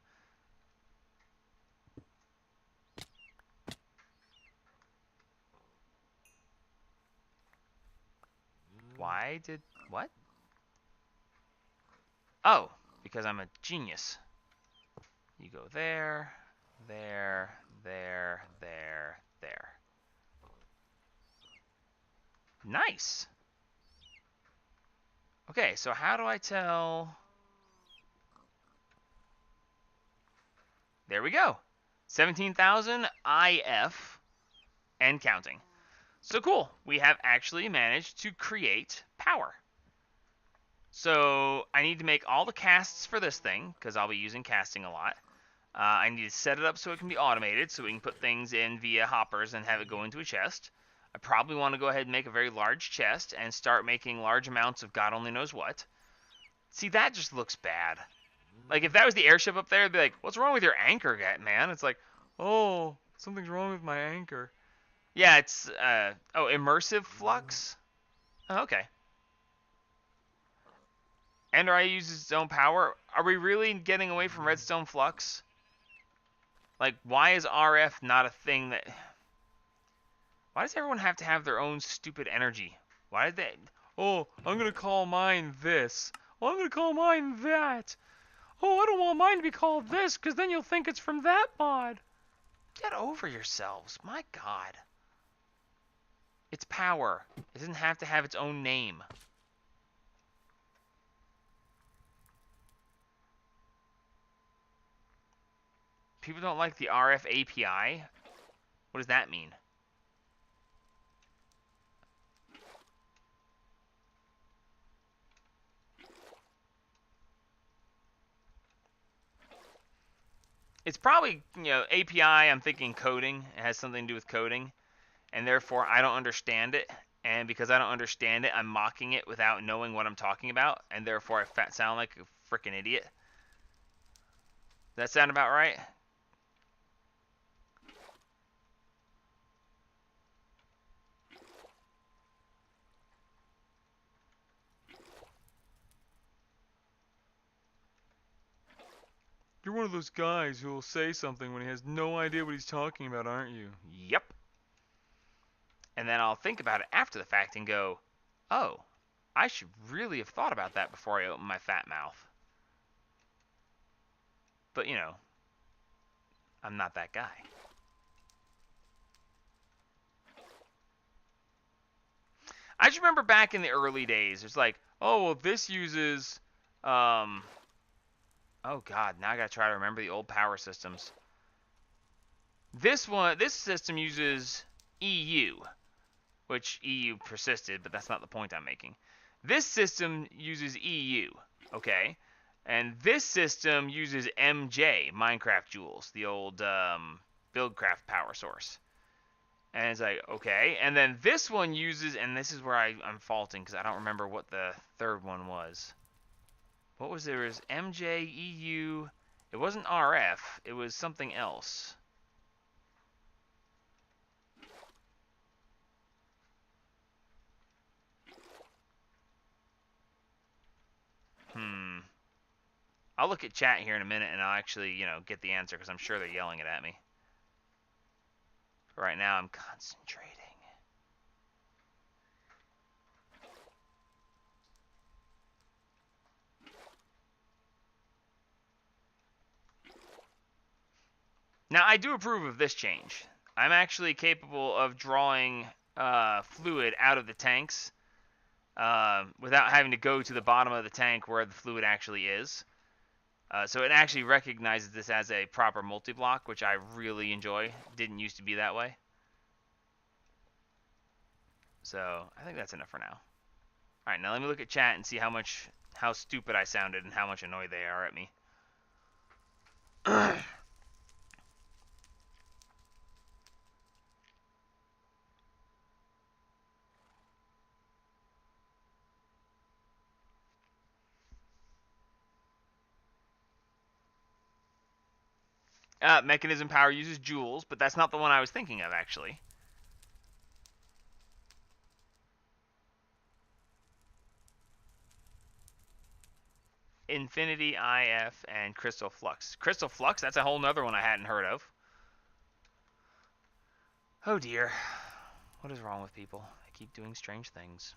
[SPEAKER 1] Why did... what? Oh, because I'm a genius. You go there, there, there, there, there. Nice! Okay, so how do I tell... There we go. 17,000 IF and counting. So cool. We have actually managed to create power. So I need to make all the casts for this thing, because I'll be using casting a lot. I need to set it up so it can be automated, so we can put things in via hoppers and have it go into a chest. I probably want to go ahead and make a very large chest and start making large amounts of God only knows what. See, that just looks bad. Like, if that was the airship up there, it'd be like, what's wrong with your anchor, man? It's like, oh, something's wrong with my anchor. Yeah, it's, oh, Immersive flux? Oh, okay. Ender uses its own power. Are we really getting away from redstone flux? Like, why is RF not a thing that... Why does everyone have to have their own stupid energy? Why did they... Oh, I'm going to call mine this. Oh, I'm going to call mine that. Oh, I don't want mine to be called this, because then you'll think it's from that mod. Get over yourselves. My God. It's power. It doesn't have to have its own name. People don't like the RF API? What does that mean? It's probably, API, I'm thinking coding. It has something to do with coding. And therefore, I don't understand it. And because I don't understand it, I'm mocking it without knowing what I'm talking about. And therefore, I sound like a freaking idiot. Does that sound about right? You're one of those guys who will say something when he has no idea what he's talking about, aren't you? Yep. And then I'll think about it after the fact and go, oh, I should really have thought about that before I opened my fat mouth. But, you know, I'm not that guy. I just remember back in the early days, it's like, oh, well, this uses, oh God, now I gotta try to remember the old power systems. This system uses EU, which EU persisted, but that's not the point I'm making. This system uses EU, okay? And this system uses MJ, Minecraft Joules, the old Buildcraft power source. And it's like, okay. And then this one uses, and this is where I'm faulting because I don't remember what the third one was. What was there? It was MJ, EU. It wasn't RF. It was something else. I'll look at chat here in a minute and I'll actually, you know, get the answer because I'm sure they're yelling it at me. Right now I'm concentrating. Now I do approve of this change. I'm actually capable of drawing fluid out of the tanks without having to go to the bottom of the tank where the fluid actually is. So it actually recognizes this as a proper multi-block, which I really enjoy. Didn't used to be that way. So I think that's enough for now. Alright, now let me look at chat and see how stupid I sounded and how much annoyed they are at me. Mechanism power uses joules, but that's not the one I was thinking of, actually. Infinity, IF, and Crystal Flux. Crystal Flux, that's a whole nother one I hadn't heard of. Oh dear. What is wrong with people? They keep doing strange things.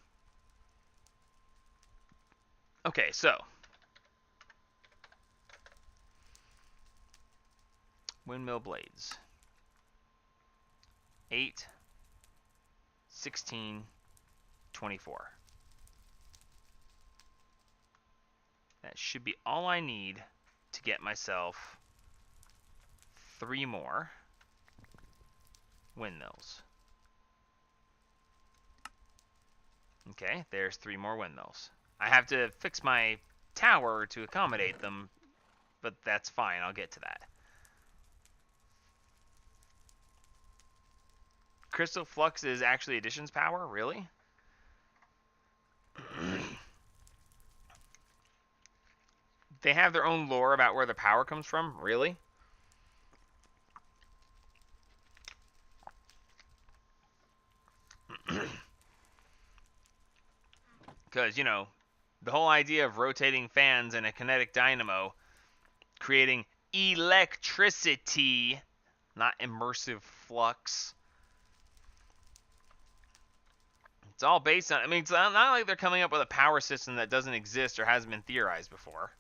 [SPEAKER 1] Okay, so. Windmill blades. 8, 16, 24. That should be all I need to get myself 3 more windmills. Okay, there's 3 more windmills. I have to fix my tower to accommodate them, but that's fine. I'll get to that. Crystal Flux is actually additions power? Really? They have their own lore about where the power comes from? Really? Because, you know, the whole idea of rotating fans in a kinetic dynamo, creating electricity, not immersive flux. It's all based on, I mean, it's not like they're coming up with a power system that doesn't exist or hasn't been theorized before.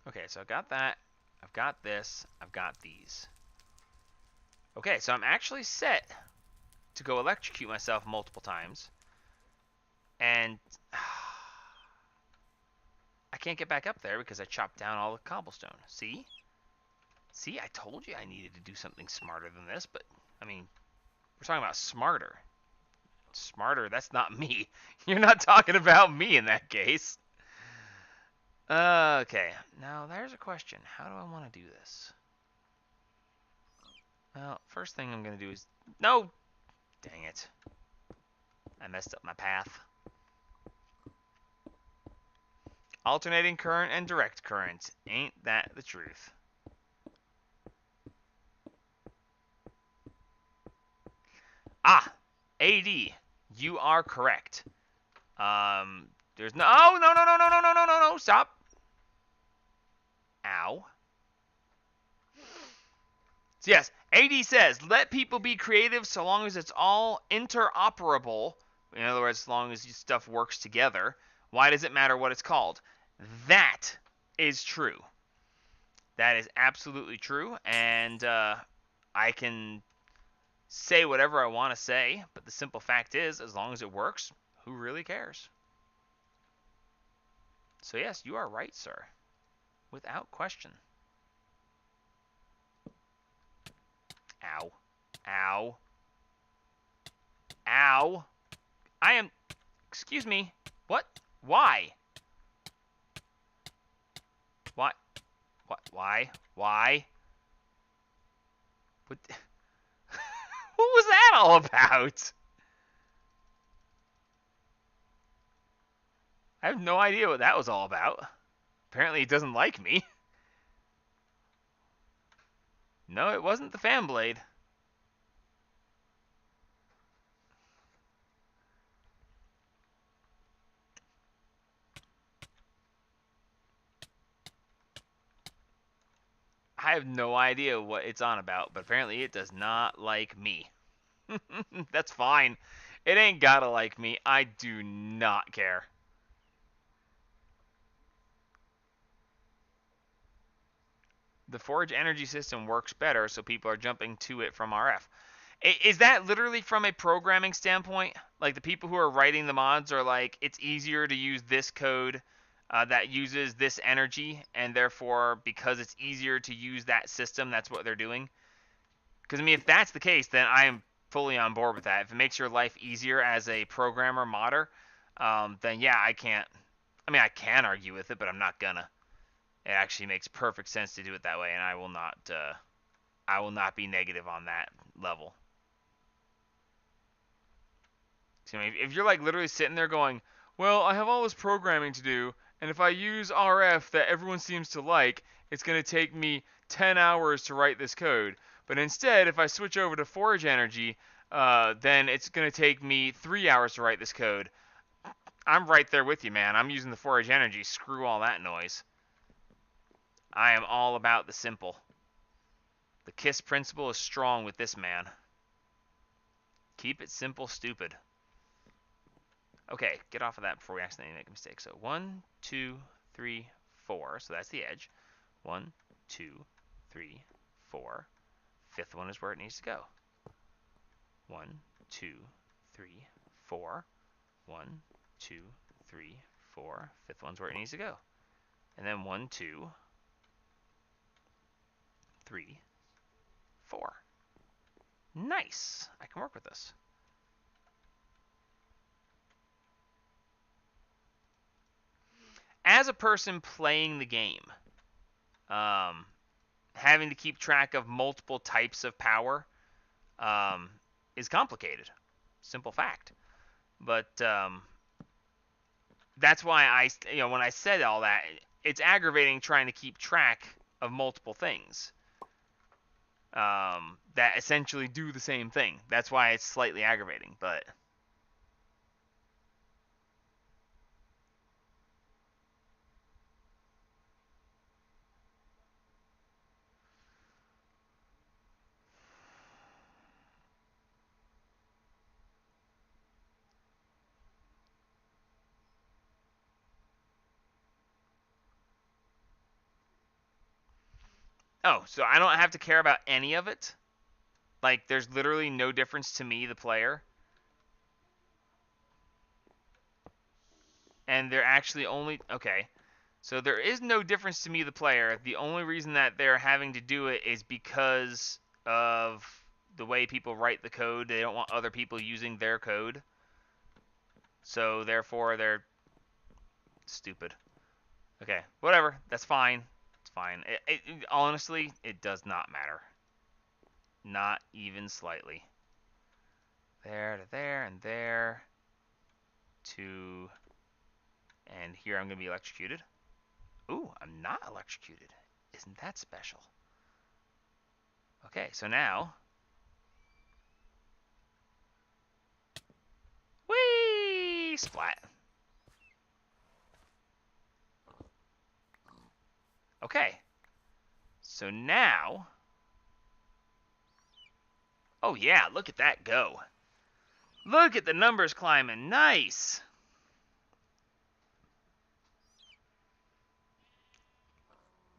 [SPEAKER 1] Okay, so I've got that. I've got this. I've got these. Okay, so I'm actually set to go electrocute myself multiple times. And I can't get back up there because I chopped down all the cobblestone. See? See, I told you I needed to do something smarter than this, but, I mean, we're talking about smarter. Smarter, that's not me. You're not talking about me in that case. Okay, now there's a question. How do I want to do this? Well, first thing I'm going to do is... No! Dang it. I messed up my path. Alternating current and direct current. Ain't that the truth? Ah! AD, you are correct. There's no. Oh, no, no, no, no, no, no, no, no, no. Stop. Ow. So yes, AD says, let people be creative so long as it's all interoperable. In other words, as long as stuff works together. Why does it matter what it's called? That is true. That is absolutely true, and I can say whatever I want to say, but the simple fact is, as long as it works, who really cares? So yes, you are right, sir. Without question. Ow. Ow. Ow. I am... Excuse me. What? Why? What? What? Why? Why? What? What was that all about? I have no idea what that was all about. Apparently it doesn't like me. No, it wasn't the fan blade. I have no idea what it's on about, but apparently it does not like me. That's fine. It ain't gotta like me. I do not care. The Forge energy system works better, so people are jumping to it from RF. Is that literally from a programming standpoint? Like the people who are writing the mods are like, it's easier to use this code that uses this energy, and therefore, because it's easier to use that system, that's what they're doing? Because, I mean, if that's the case, then I am fully on board with that. If it makes your life easier as a programmer modder, then yeah, I can't. I mean, I can argue with it, but I'm not gonna. It actually makes perfect sense to do it that way, and I will not. I will not be negative on that level. So, I mean, if you're like literally sitting there going, "Well, I have all this programming to do, and if I use RF that everyone seems to like, it's going to take me 10 hours to write this code. But instead, if I switch over to Forge Energy, then it's going to take me 3 hours to write this code." I'm right there with you, man. I'm using the Forge Energy. Screw all that noise. I am all about the simple. The KISS principle is strong with this man. Keep it simple, stupid. Okay, get off of that before we accidentally make a mistake. So 1, 2, 3, 4. So that's the edge. 1, 2, 3, 4. Fifth one is where it needs to go. 1, 2, 3, 4. 1, 2, 3, 4. Fifth one's where it needs to go. And then 1, 2, 3, 4. Nice. I can work with this. As a person playing the game, having to keep track of multiple types of power is complicated. Simple fact. But that's why when I said all that, it's aggravating trying to keep track of multiple things that essentially do the same thing. That's why it's slightly aggravating, but... Oh, so I don't have to care about any of it? Like, there's literally no difference to me, the player? And they're actually only... Okay. So there is no difference to me, the player. The only reason that they're having to do it is because of the way people write the code. They don't want other people using their code. So, therefore, they're stupid. Okay, whatever. That's fine. It's fine. Honestly, it does not matter. Not even slightly. There to there and there to... And here I'm going to be electrocuted. Ooh, I'm not electrocuted. Isn't that special? Okay, so now... face flat. Okay. So now... Oh yeah, look at that go. Look at the numbers climbing. Nice.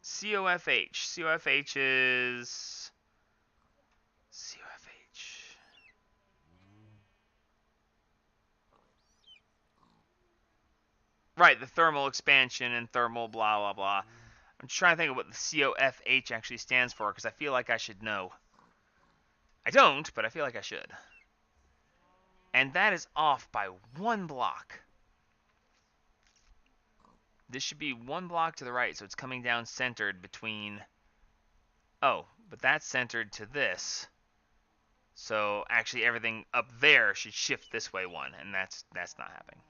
[SPEAKER 1] COFH. COFH is... COFH. Right, the thermal expansion and thermal blah, blah, blah. I'm just trying to think of what the COFH actually stands for, because I feel like I should know. I don't, but I feel like I should. And that is off by 1 block. This should be 1 block to the right, so it's coming down centered between... Oh, but that's centered to this. So actually everything up there should shift this way 1, and that's not happening.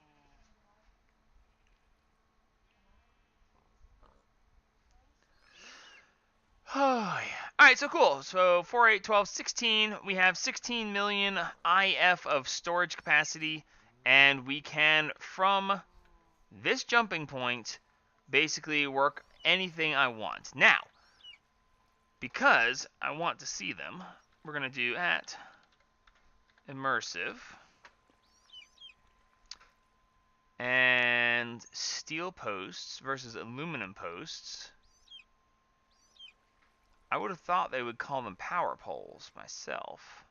[SPEAKER 1] Oh, yeah. Alright, so cool. So 4, 8, 12, 16. We have 16 million IF of storage capacity, and we can, from this jumping point, basically work anything I want. Now, because I want to see them, we're going to do at Immersive and steel posts versus aluminum posts. I would have thought they would call them power poles myself.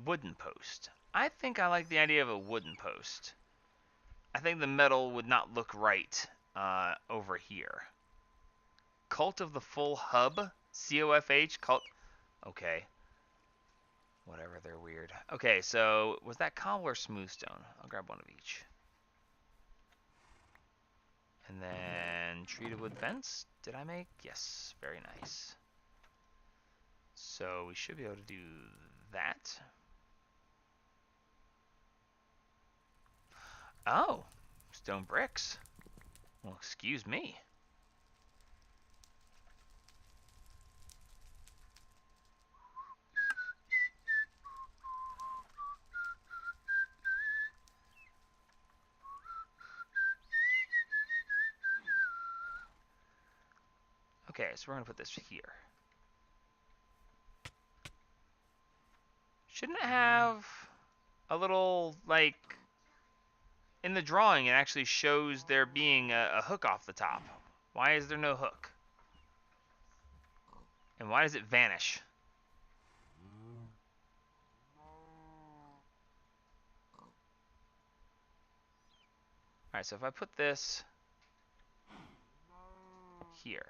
[SPEAKER 1] Wooden post. I think I like the idea of a wooden post. I think the metal would not look right over here. Cult of the Full Hub? COFH? Cult... Okay. Whatever, they're weird. Okay, so was that cobble or smooth stone? I'll grab one of each. And then treated wood fence. Did I make? Yes, very nice. So we should be able to do that. Oh, stone bricks. Well, excuse me. Okay, so we're going to put this here. Shouldn't it have a little, like, in the drawing it actually shows there being a hook off the top. Why is there no hook? And why does it vanish? Alright, so if I put this here,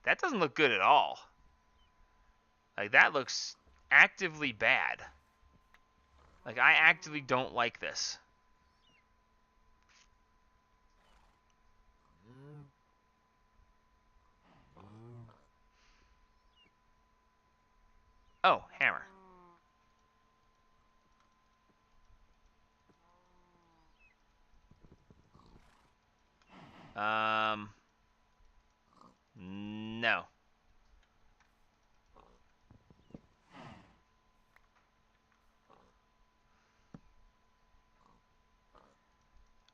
[SPEAKER 1] that doesn't look good at all. Like, that looks actively bad. Like, I actively don't like this. Oh, hammer. No.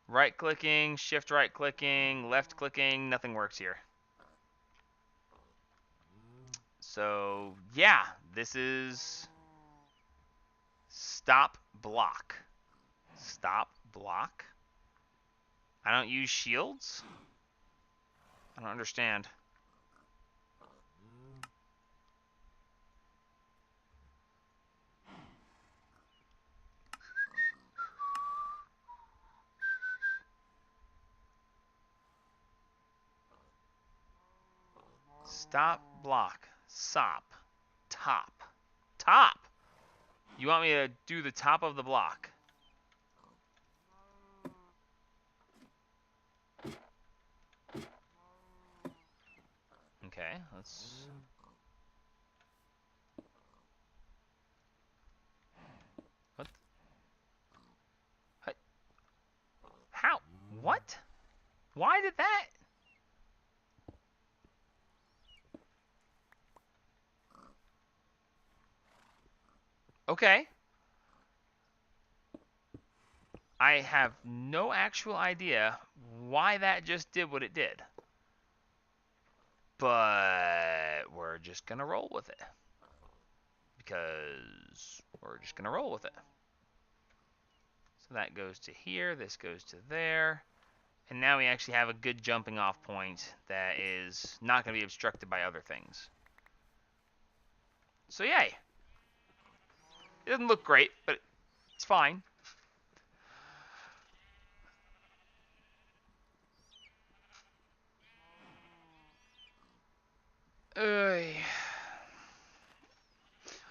[SPEAKER 1] Right clicking, shift right clicking, left clicking, nothing works here. So, yeah, this is stop block. Stop block? I don't use shields? I don't understand. Stop block. Sop. Top. Top! You want me to do the top of the block? Okay, let's... What? How? What? Why did that? Okay. I have no actual idea why that just did what it did. But we're just going to roll with it. Because we're just going to roll with it. So that goes to here, this goes to there. And now we actually have a good jumping off point that is not going to be obstructed by other things. So yay. It doesn't look great, but it's fine.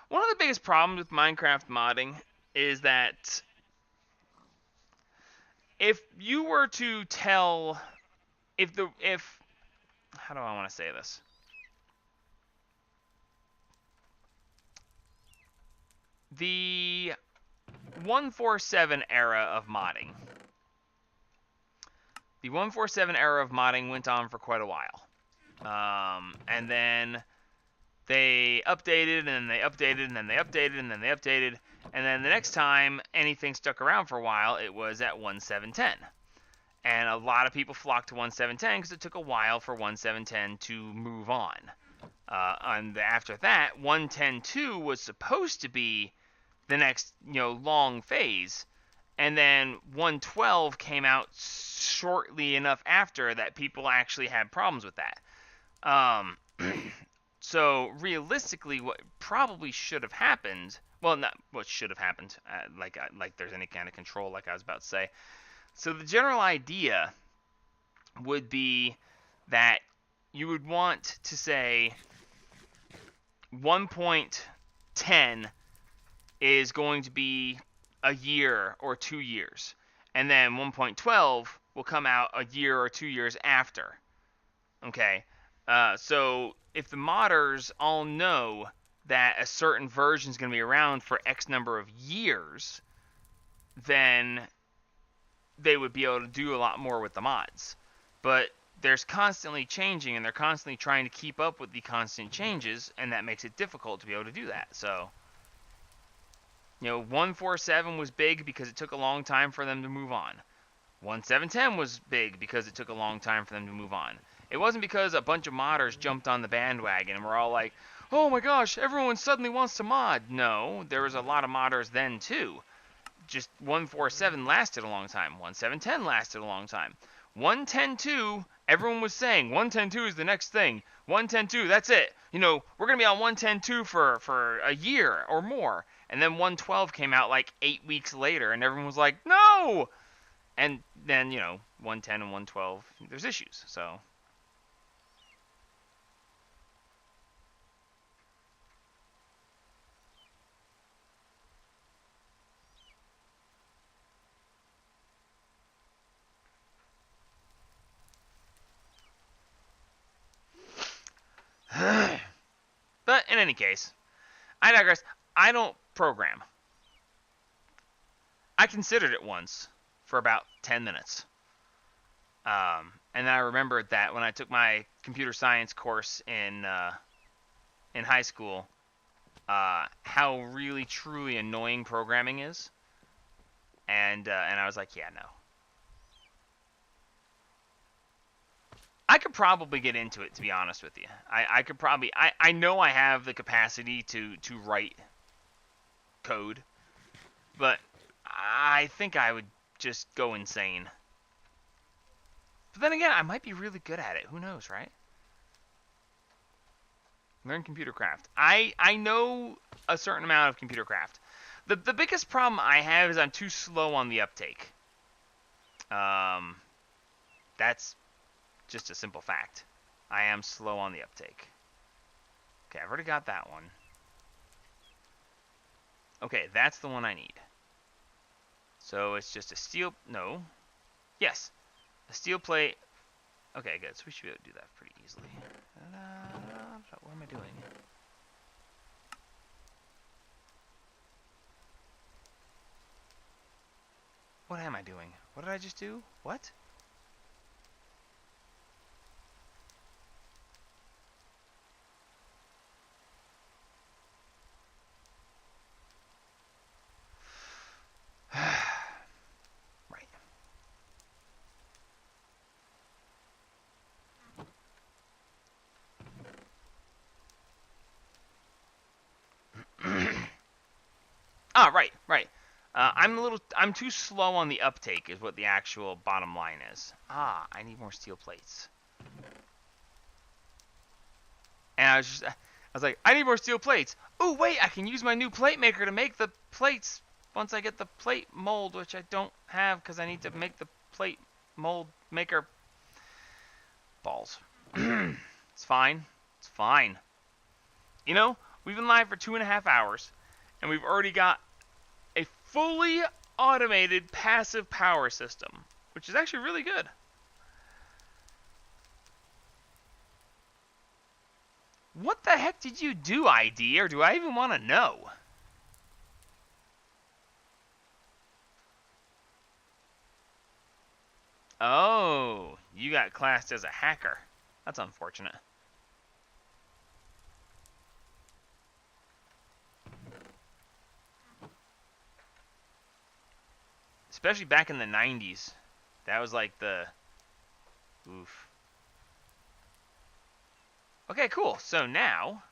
[SPEAKER 1] One of the biggest problems with Minecraft modding is that if you were to tell, how do I want to say this? The 147 era of modding. The 147 era of modding went on for quite a while. And then they updated, and then they updated, and then they updated, and then they updated. And then the next time anything stuck around for a while, it was at 1.7.10. And a lot of people flocked to 1.7.10 because it took a while for 1.7.10 to move on. And after that, 1.10.2 was supposed to be the next, long phase. And then 1.12 came out shortly enough after that people actually had problems with that. So realistically, what probably should have happened, well, not what should have happened, like there's any kind of control, like I was about to say. So the general idea would be that you would want to say 1.10 is going to be a year or 2 years, and then 1.12 will come out a year or 2 years after. Okay, so if the modders all know that a certain version is going to be around for X number of years, then they would be able to do a lot more with the mods. But there's constantly changing, and they're constantly trying to keep up with the constant changes, and that makes it difficult to be able to do that. So, 147 was big because it took a long time for them to move on. 1.7.10 was big because it took a long time for them to move on. It wasn't because a bunch of modders jumped on the bandwagon and were all like, oh my gosh, everyone suddenly wants to mod. No, there was a lot of modders then too. Just 1.4.7 lasted a long time. 1.7.10 lasted a long time. 1.10.2, everyone was saying 1.10.2 is the next thing. 1.10.2, that's it. We're going to be on 1.10.2 for a year or more. And then 1.12 came out like 8 weeks later, and everyone was like, no! And then, 1.10 and 1.12, there's issues, so. But in any case, I digress. I don't program. I considered it once for about 10 minutes. And I remembered that when I took my computer science course in high school, how really truly annoying programming is. And I was like, yeah, no. I could probably get into it, to be honest with you. I could probably... I know I have the capacity to write code, but I think I would just go insane. But then again, I might be really good at it. Who knows, right? Learn computer craft. I know a certain amount of computer craft. The biggest problem I have is I'm too slow on the uptake. That's just a simple fact. I am slow on the uptake. Okay, I've already got that one. Okay, that's the one I need. So it's just a steel... No. Yes. A steel plate. Okay, good. So we should be able to do that pretty easily. What am I doing? What am I doing? What did I just do? What? right. I'm too slow on the uptake is what the actual bottom line is. I need more steel plates. And I was like, I need more steel plates. Oh, wait, I can use my new plate maker to make the plates once I get the plate mold, which I don't have because I need to make the plate mold maker. Balls. It's fine. It's fine. You know, we've been live for 2.5 hours, and we've already got a fully automated passive power system, which is actually really good. What the heck did you do, ID, or do I even want to know? Oh, you got classed as a hacker. That's unfortunate. Especially back in the 90s. That was like the... Oof. Okay, cool. So now,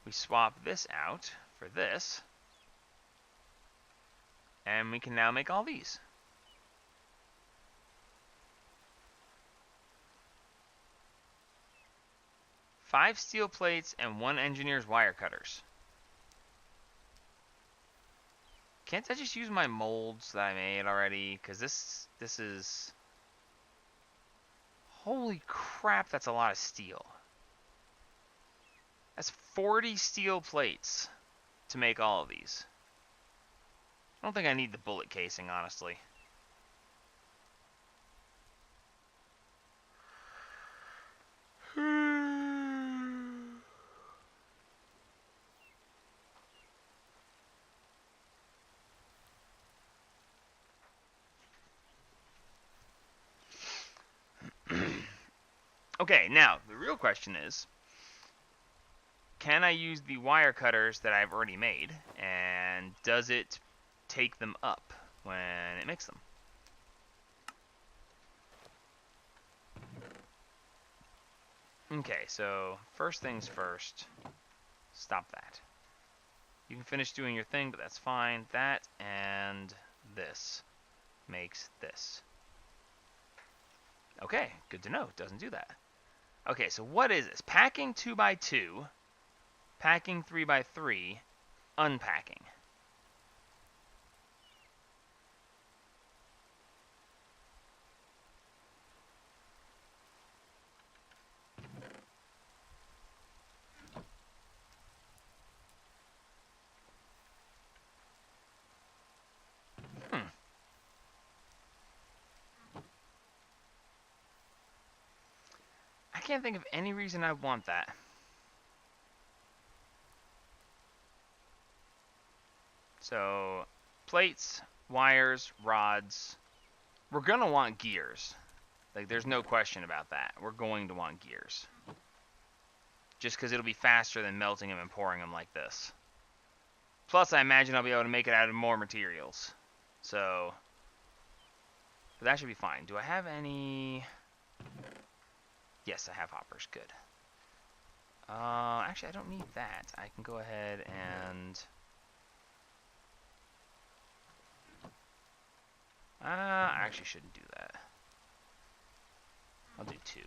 [SPEAKER 1] we swap this out for this. And we can now make all these. Five steel plates and 1 engineer's wire cutters. Can't I just use my molds that I made already? Because this is... Holy crap, that's a lot of steel. That's 40 steel plates to make all of these. I don't think I need the bullet casing, honestly. Okay, now, the real question is, can I use the wire cutters that I've already made, and does it take them up when it makes them? Okay, so first things first, stop that. You can finish doing your thing, but that's fine. That and this makes this. Okay, good to know. It doesn't do that. Okay, so what is this? Packing 2x2, packing 3x3, unpacking. I can't think of any reason I want that. So, plates, wires, rods. We're going to want gears. Like, there's no question about that. We're going to want gears. Just because it'll be faster than melting them and pouring them like this. Plus, I imagine I'll be able to make it out of more materials. So, but that should be fine. Do I have any... Yes, I have hoppers. Good. Actually, I don't need that. I can go ahead and... I actually shouldn't do that. I'll do 2.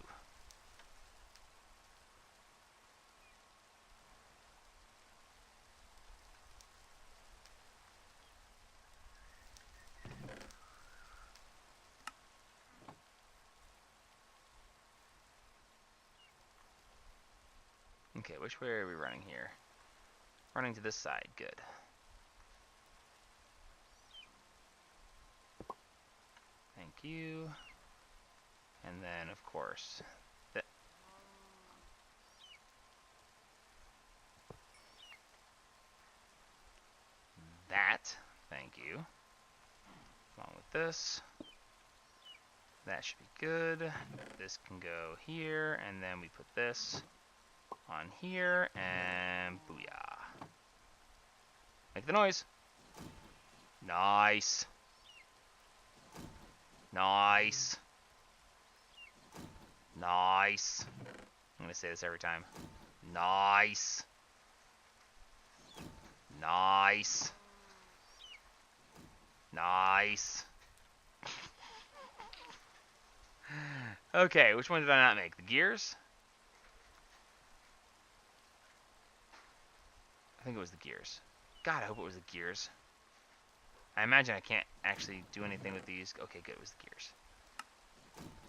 [SPEAKER 1] Okay, which way are we running here? Running to this side. Good. Thank you. And then, of course, that. Thank you. Along with this. That should be good. This can go here, and then we put this on here, and booyah. Make the noise. Nice. Nice. Nice. I'm gonna say this every time. Nice. Nice. Nice. Okay, which one did I not make? The gears? I think it was the gears. God, I hope it was the gears. I imagine I can't actually do anything with these. Okay, good, it was the gears.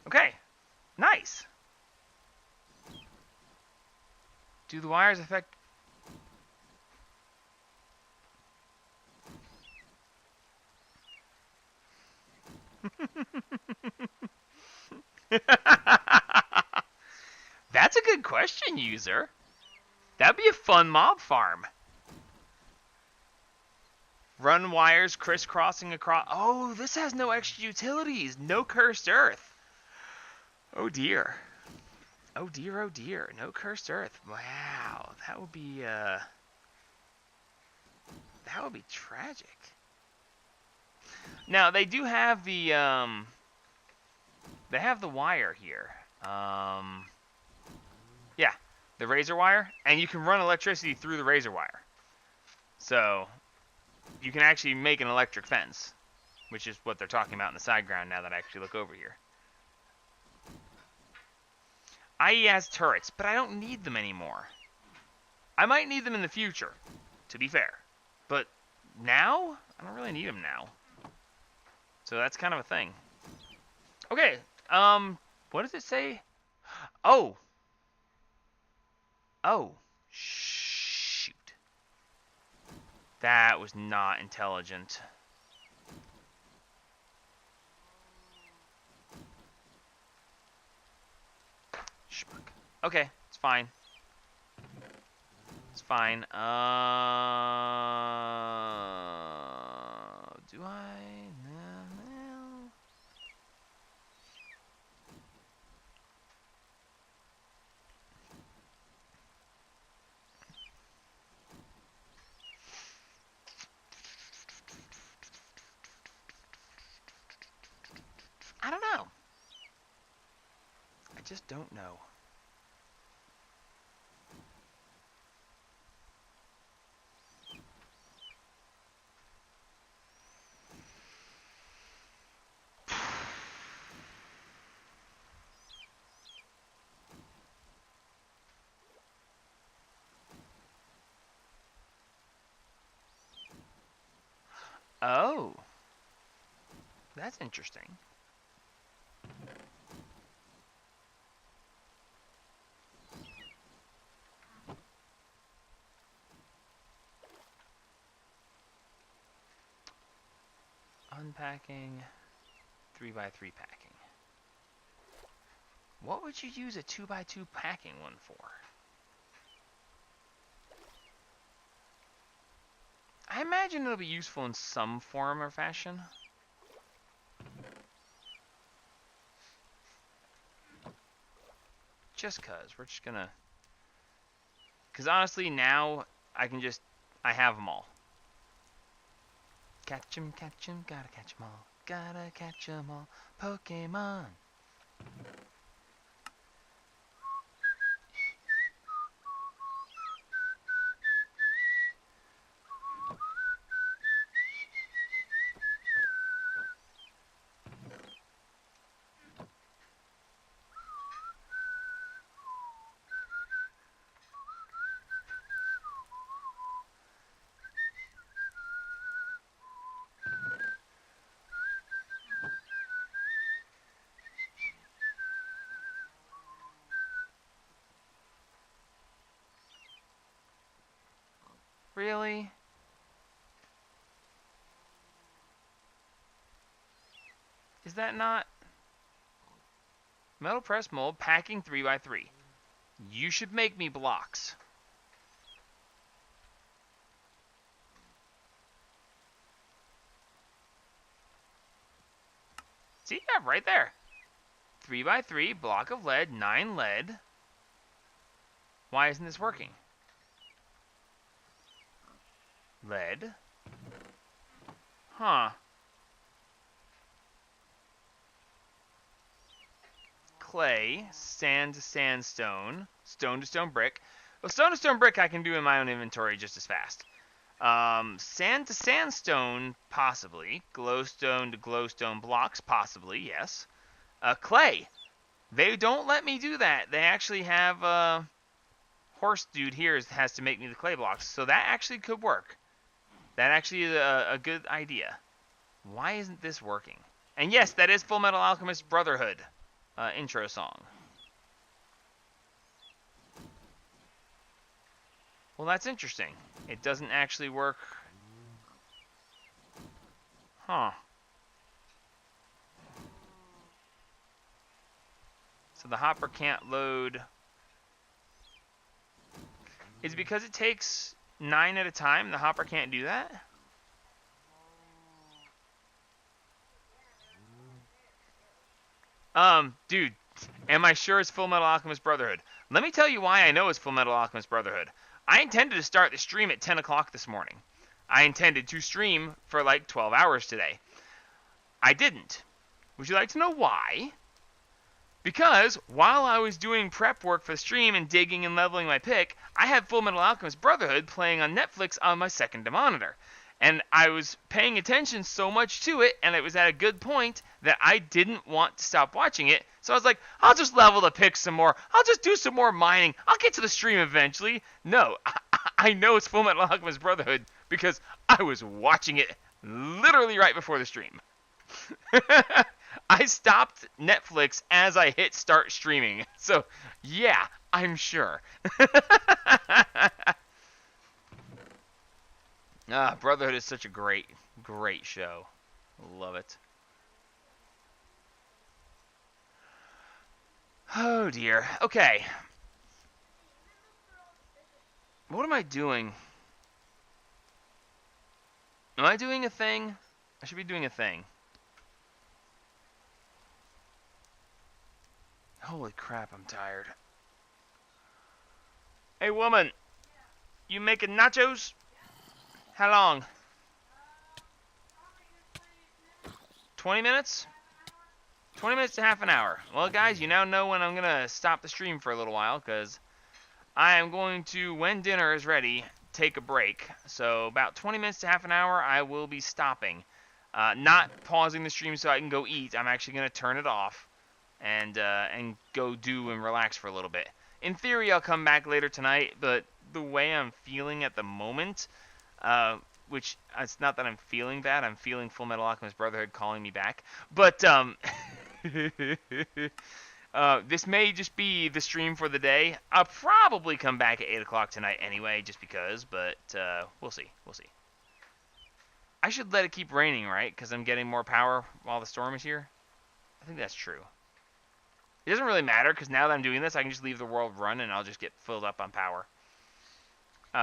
[SPEAKER 1] Okay, nice. Do the wires affect... That's a good question, user. That'd be a fun mob farm. Run wires crisscrossing across... Oh, this has no extra utilities. No cursed earth. Oh, dear. Oh, dear, oh, dear. No cursed earth. Wow. That would be tragic. Now, they do have the, they have the wire here. Yeah, the razor wire. And you can run electricity through the razor wire. So, you can actually make an electric fence, which is what they're talking about in the side ground now that I actually look over here. IE has turrets, but I don't need them anymore. I might need them in the future, to be fair. But now, I don't really need them now. So that's kind of a thing. Okay, what does it say? Oh. Oh. Shoot. That was not intelligent. Schmuck. Okay, it's fine. It's fine. Do I? No. I don't know. I just don't know. Oh. That's interesting. Unpacking, 3x3 packing. What would you use a 2x2 packing one for? I imagine it'll be useful in some form or fashion. Just cause, we're just gonna... Cause honestly, now, I have them all. Catch 'em, gotta catch 'em all. Gotta catch 'em all, Pokemon. Really? Is that not... Metal press mold, packing 3x3. You should make me blocks. See? Yeah, right there. 3x3, block of lead, 9 lead. Why isn't this working? Lead. Huh. Clay, sand to sandstone, stone to stone brick. Well, stone to stone brick I can do in my own inventory just as fast. Sand to sandstone, possibly. Glowstone to glowstone blocks, possibly, yes. Clay. They don't let me do that. They actually have, horse dude here has to make me the clay blocks. So that actually could work. That actually is a good idea. Why isn't this working? And yes, that is Full Metal Alchemist Brotherhood intro song. Well, that's interesting. It doesn't actually work. Huh. So the hopper can't load. Is it because it takes 9 at a time? The hopper can't do that? Dude, am I sure it's Full Metal Alchemist Brotherhood? Let me tell you why I know it's Full Metal Alchemist Brotherhood. I intended to start the stream at 10 o'clock this morning. I intended to stream for like 12 hours today. I didn't. Would you like to know why? Because while I was doing prep work for the stream and digging and leveling my pick, I had Full Metal Alchemist Brotherhood playing on Netflix on my second monitor. And I was paying attention so much to it, and it was at a good point that I didn't want to stop watching it. So I was like, I'll just level the pick some more. I'll just do some more mining. I'll get to the stream eventually. No, I know it's Full Metal Alchemist Brotherhood because I was watching it literally right before the stream. I stopped Netflix as I hit start streaming. So, yeah, I'm sure. Brotherhood is such a great show. Love it. Oh, dear. Okay. What am I doing? Am I doing a thing? I should be doing a thing. Holy crap, I'm tired. Hey, woman. You making nachos? How long? 20 minutes? 20 minutes to half an hour. Well, guys, you now know when I'm going to stop the stream for a little while, because I am going to, when dinner is ready, take a break. So about 20 minutes to half an hour, I will be stopping. Not pausing the stream so I can go eat. I'm actually going to turn it off and go do and relax for a little bit. In theory, I'll come back later tonight, but the way I'm feeling at the moment, which it's not that I'm feeling bad, I'm feeling Full Metal Alchemist Brotherhood calling me back, but this may just be the stream for the day. I'll probably come back at 8 o'clock tonight anyway, just because, but we'll see. I should let it keep raining, right? Because I'm getting more power while the storm is here? I think that's true. It doesn't really matter, because now that I'm doing this, I can just leave the world run, and I'll just get filled up on power.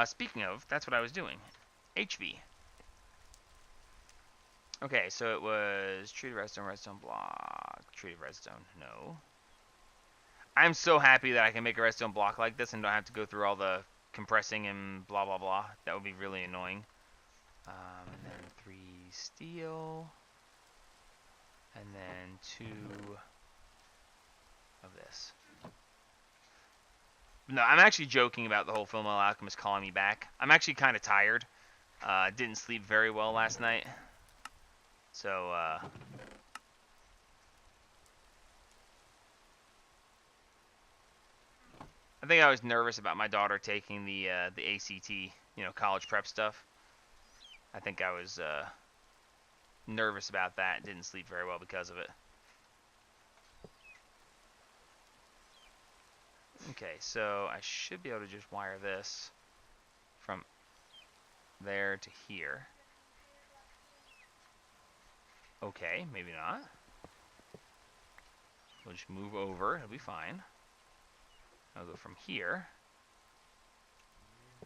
[SPEAKER 1] Speaking of, that's what I was doing. HV. Okay, so it was treated redstone block, treated redstone, no. I'm so happy that I can make a redstone block like this and don't have to go through all the compressing and blah blah blah. That would be really annoying. And then 3 steel, and then 2 of this. No, I'm actually joking about the whole Full Metal Alchemist calling me back. I'm actually kind of tired. Didn't sleep very well last night. So, I think I was nervous about my daughter taking the ACT, college prep stuff. I think I was nervous about that. Didn't sleep very well because of it. Okay, so I should be able to just wire this from there to here. Okay, maybe not. We'll just move over, it'll be fine. I'll go from here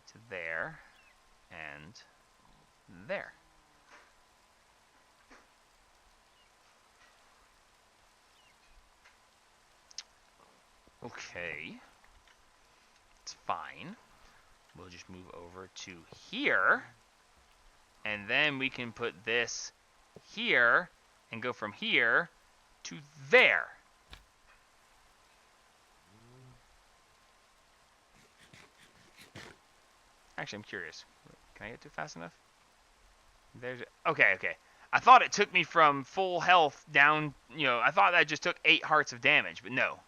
[SPEAKER 1] to there and there. Okay, it's fine. We'll just move over to here, and then we can put this here and go from here to there. Actually, I'm curious. Can I get too fast enough? There's okay, okay. I thought it took me from full health down, I thought that just took 8 hearts of damage, but no.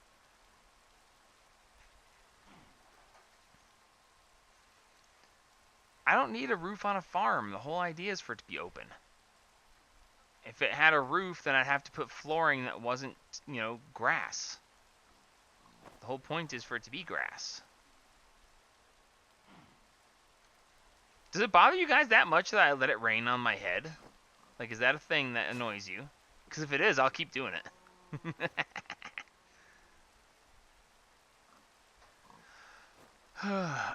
[SPEAKER 1] I don't need a roof on a farm. The whole idea is for it to be open. If it had a roof, then I'd have to put flooring that wasn't, grass. The whole point is for it to be grass. Does it bother you guys that much that I let it rain on my head? Like, is that a thing that annoys you? Because if it is, I'll keep doing it.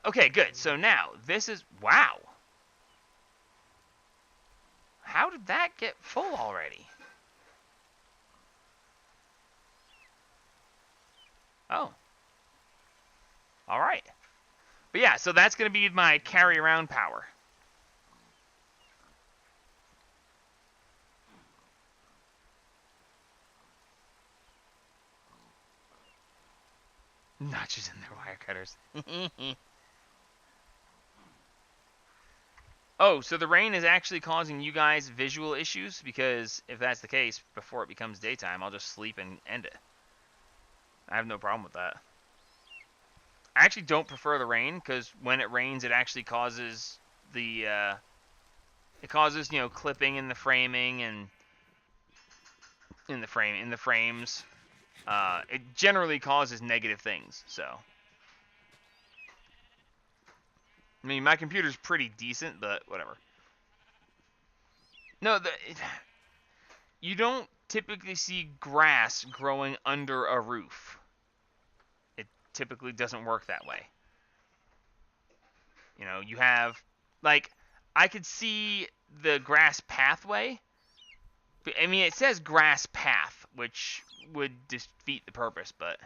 [SPEAKER 1] Okay, good. So now, this is... Wow. How did that get full already? Oh. Alright. But yeah, so that's going to be my carry around power. Notches in their wire cutters. Oh, so the rain is actually causing you guys visual issues? Because if that's the case, before it becomes daytime, I'll just sleep and end it. I have no problem with that. I actually don't prefer the rain, because when it rains, it actually causes the, clipping in the framing and in the frames. It generally causes negative things, so. I mean, my computer's pretty decent, but whatever. No, you don't typically see grass growing under a roof. It typically doesn't work that way. You have, like, I could see the grass pathway. I mean, it says grass path, which would defeat the purpose, but...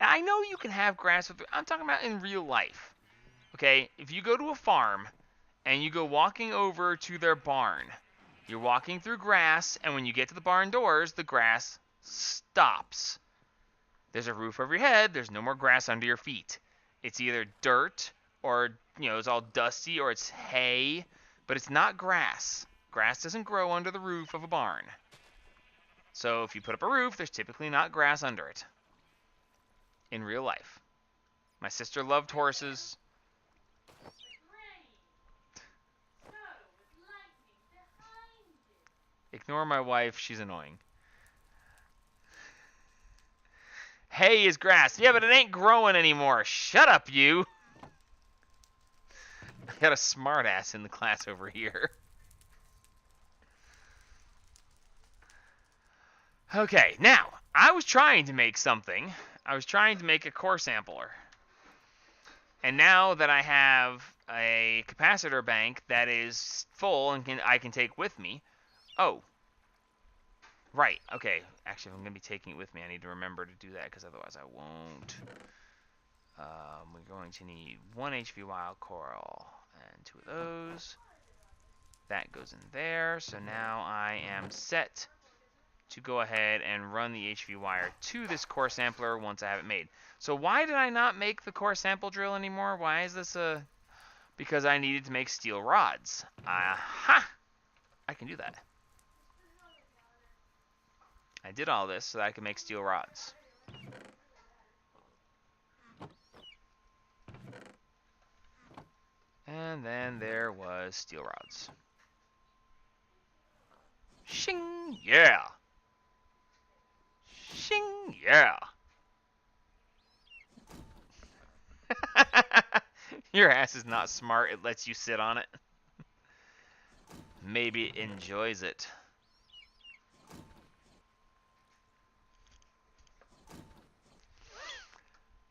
[SPEAKER 1] I know you can have grass with... I'm talking about in real life. Okay, if you go to a farm and you go walking over to their barn, you're walking through grass, and when you get to the barn doors, the grass stops. There's a roof over your head, there's no more grass under your feet. It's either dirt, or, it's all dusty, or it's hay, but it's not grass. Grass doesn't grow under the roof of a barn. So if you put up a roof, there's typically not grass under it. In real life. My sister loved horses. Ignore my wife, she's annoying. Hay is grass. Yeah, but it ain't growing anymore. Shut up, you. I got a smartass in the class over here. Okay, now, I was trying to make something. I was trying to make a core sampler. And now that I have a capacitor bank that is full and I can take with me... Oh. Right, okay. Actually, if I'm going to be taking it with me, I need to remember to do that, because otherwise I won't. We're going to need 1 HV wild coral and 2 of those. That goes in there. So now I am set to go ahead and run the HV wire to this core sampler once I have it made. So why did I not make the core sample drill anymore? Why is this a... Because I needed to make steel rods. Aha! I can do that. I did all this so that I could make steel rods. And then there was steel rods. Shing! Yeah! Shing! Yeah! Your ass is not smart. It lets you sit on it. Maybe it enjoys it.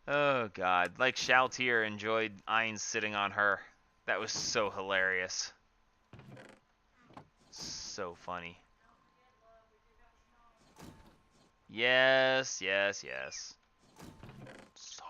[SPEAKER 1] Oh, God. Like Shaltier enjoyed Ainz sitting on her. That was so hilarious. So funny. Yes, yes, yes. Sorry.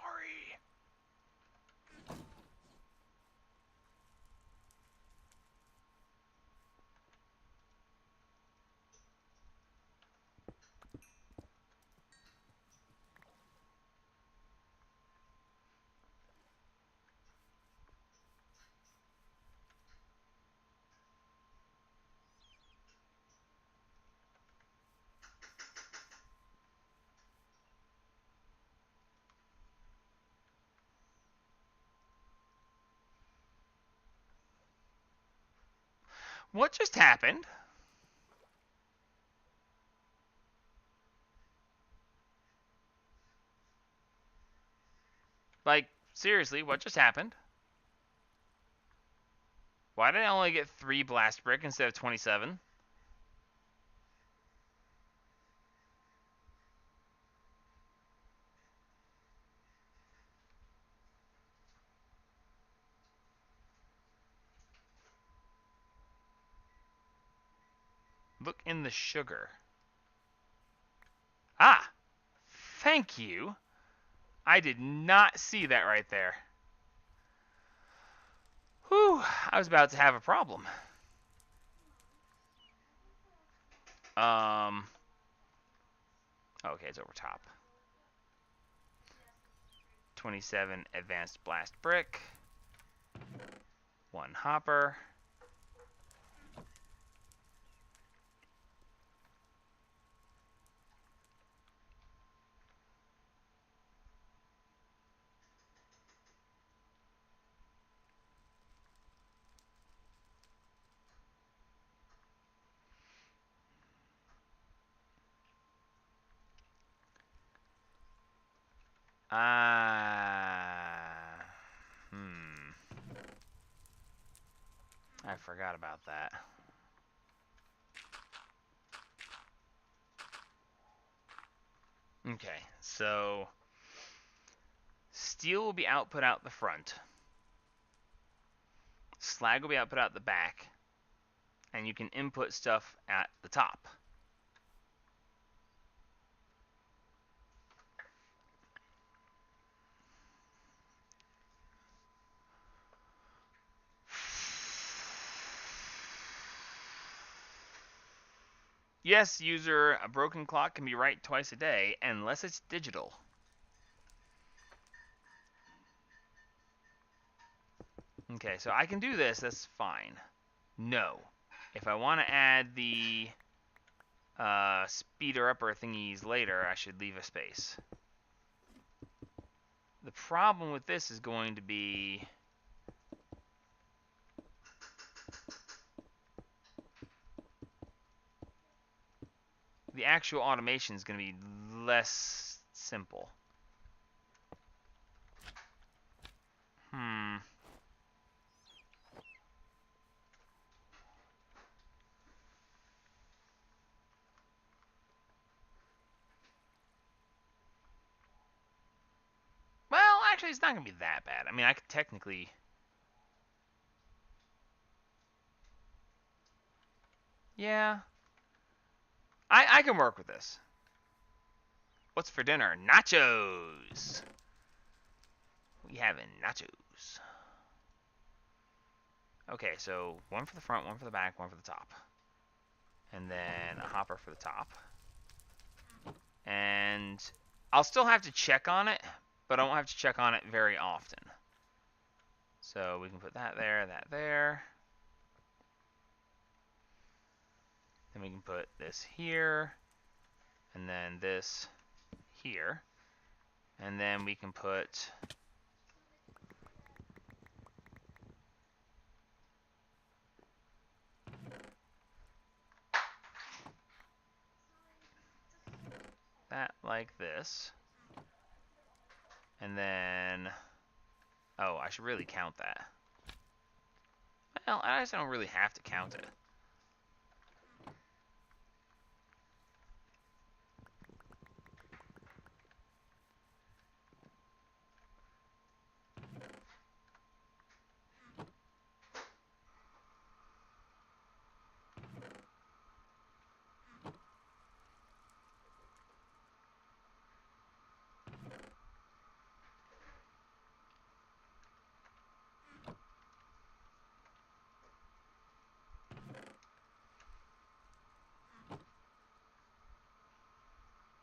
[SPEAKER 1] What just happened? Like, seriously, what just happened? Why did I only get 3 blast brick instead of 27? Look in the sugar. Ah! Thank you. I did not see that right there. Whew, I was about to have a problem. Okay, it's over top. 27 advanced blast brick. 1 hopper. I forgot about that. Okay, so steel will be output out the front. Slag will be output out the back. And you can input stuff at the top. Yes, user, a broken clock can be right twice a day, unless it's digital. Okay, so I can do this, that's fine. No. If I want to add the speeder upper thingies later, I should leave a space. The problem with this is going to be the actual automation is going to be less simple. Well, actually, it's not going to be that bad. I mean, I could technically... Yeah. I can work with this. What's for dinner? Nachos! We having nachos. Okay, so 1 for the front, 1 for the back, 1 for the top. And then a hopper for the top. And I'll still have to check on it, but I won't have to check on it very often. So we can put that there, that there. Then we can put this here, and then this here. And then we can put that like this. And then, oh, I should really count that. Well, I just don't really have to count it.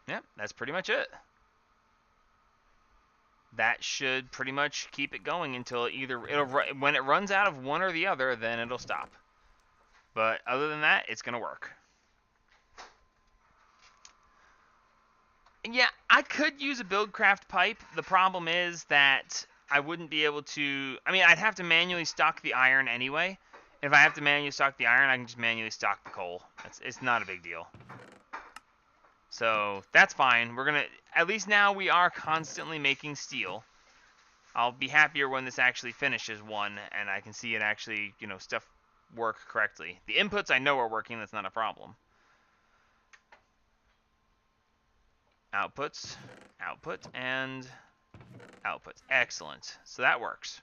[SPEAKER 1] Yep, that's pretty much it. That should pretty much keep it going until when it runs out of one or the other, then it'll stop. But other than that, it's gonna work. Yeah, I could use a Buildcraft pipe. The problem is that I wouldn't be able to... I mean, I'd have to manually stock the iron anyway, If I have to manually stock the iron, I can just manually stock the coal. It's not a big deal. So that's fine. We're gonna, at least now we are constantly making steel. I'll be happier when this actually finishes one and I can see it actually, stuff work correctly. The inputs I know are working. That's not a problem. Outputs, output, and output. Excellent. So that works.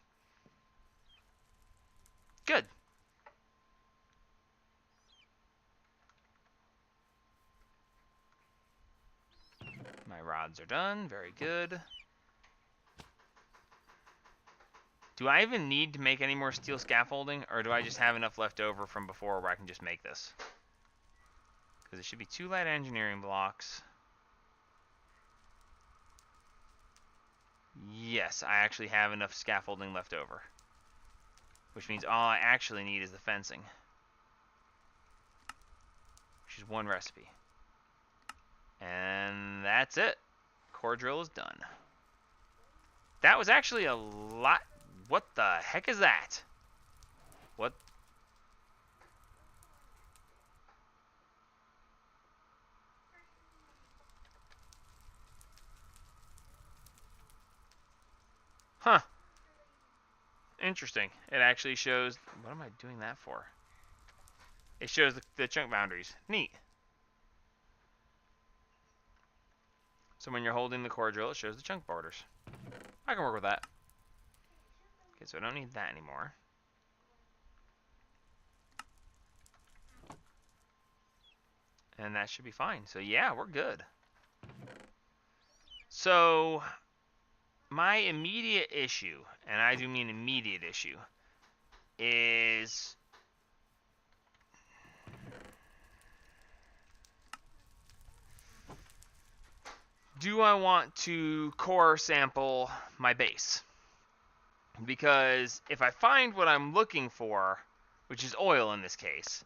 [SPEAKER 1] Good. My rods are done. Very good. Do I even need to make any more steel scaffolding, or do I just have enough left over from before where I can just make this? Because it should be 2 light engineering blocks. Yes, I actually have enough scaffolding left over. Which means all I actually need is the fencing. Which is 1 recipe. And that's it. Core drill is done. That was actually a lot. What the heck is that? What? Huh. Interesting. It actually shows... What am I doing that for? It shows the chunk boundaries. Neat. So when you're holding the core drill, it shows the chunk borders. I can work with that. Okay, so I don't need that anymore. And that should be fine. So yeah, we're good. So my immediate issue, and I do mean immediate issue, is do I want to core sample my base? Because if I find what I'm looking for, which is oil in this case,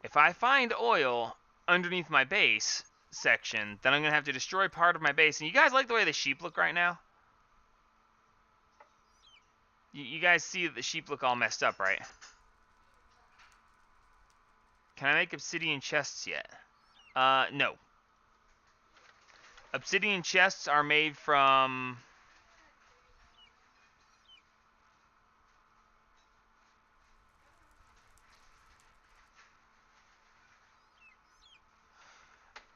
[SPEAKER 1] if I find oil underneath my base section, then I'm going to have to destroy part of my base. And you guys like the way the sheep look right now? You guys see that the sheep look all messed up, right? Can I make obsidian chests yet? No. Obsidian chests are made from...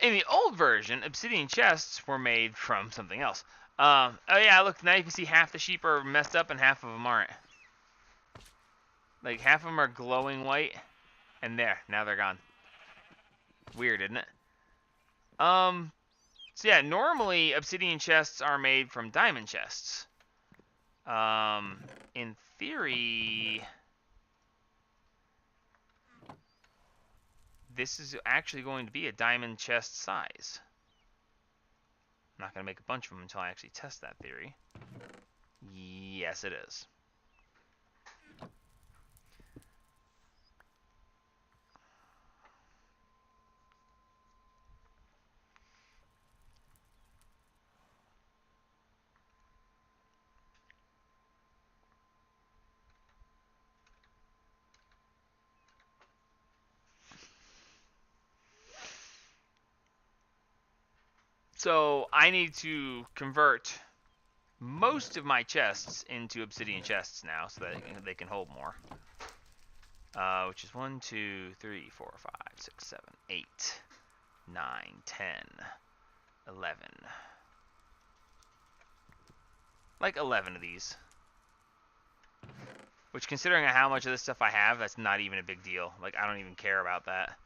[SPEAKER 1] In the old version, obsidian chests were made from something else. Oh yeah, look, now you can see half the sheep are messed up and half of them aren't. Like, half of them are glowing white, and there, now they're gone. Weird, isn't it? So yeah, normally obsidian chests are made from diamond chests. In theory... This is actually going to be a diamond chest size. I'm not going to make a bunch of them until I actually test that theory. Yes, it is. So I need to convert most of my chests into obsidian chests now, so that they can hold more. Which is 1, 2, 3, 4, 5, 6, 7, 8, 9, 10, 11. Like 11 of these. Which, considering how much of this stuff I have, that's not even a big deal. Like, I don't even care about that.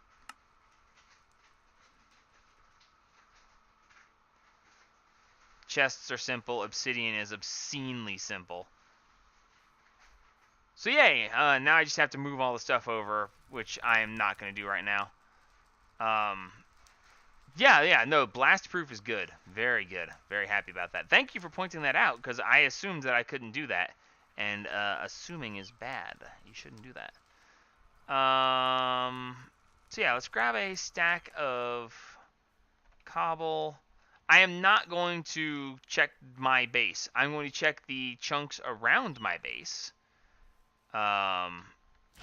[SPEAKER 1] Chests are simple. Obsidian is obscenely simple. So yay, now I just have to move all the stuff over, which I am not going to do right now. Yeah, no, blast proof is good. Very good. Very happy about that. Thank you for pointing that out, because I assumed that I couldn't do that. And assuming is bad. You shouldn't do that. So yeah, let's grab a stack of cobble. I am not going to check my base. I'm going to check the chunks around my base.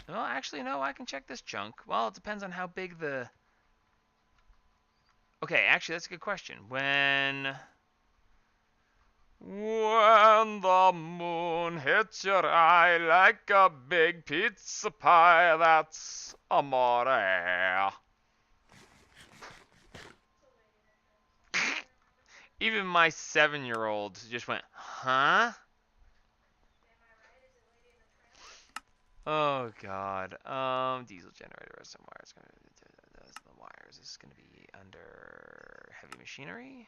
[SPEAKER 1] Well, actually, no, I can check this junk. Well, it depends on how big the... Okay, actually, that's a good question. When the moon hits your eye like a big pizza pie, that's amore. Even my 7-year-old just went, huh? Oh God. Diesel generator somewhere. It's gonna be the wires. This is gonna be under heavy machinery.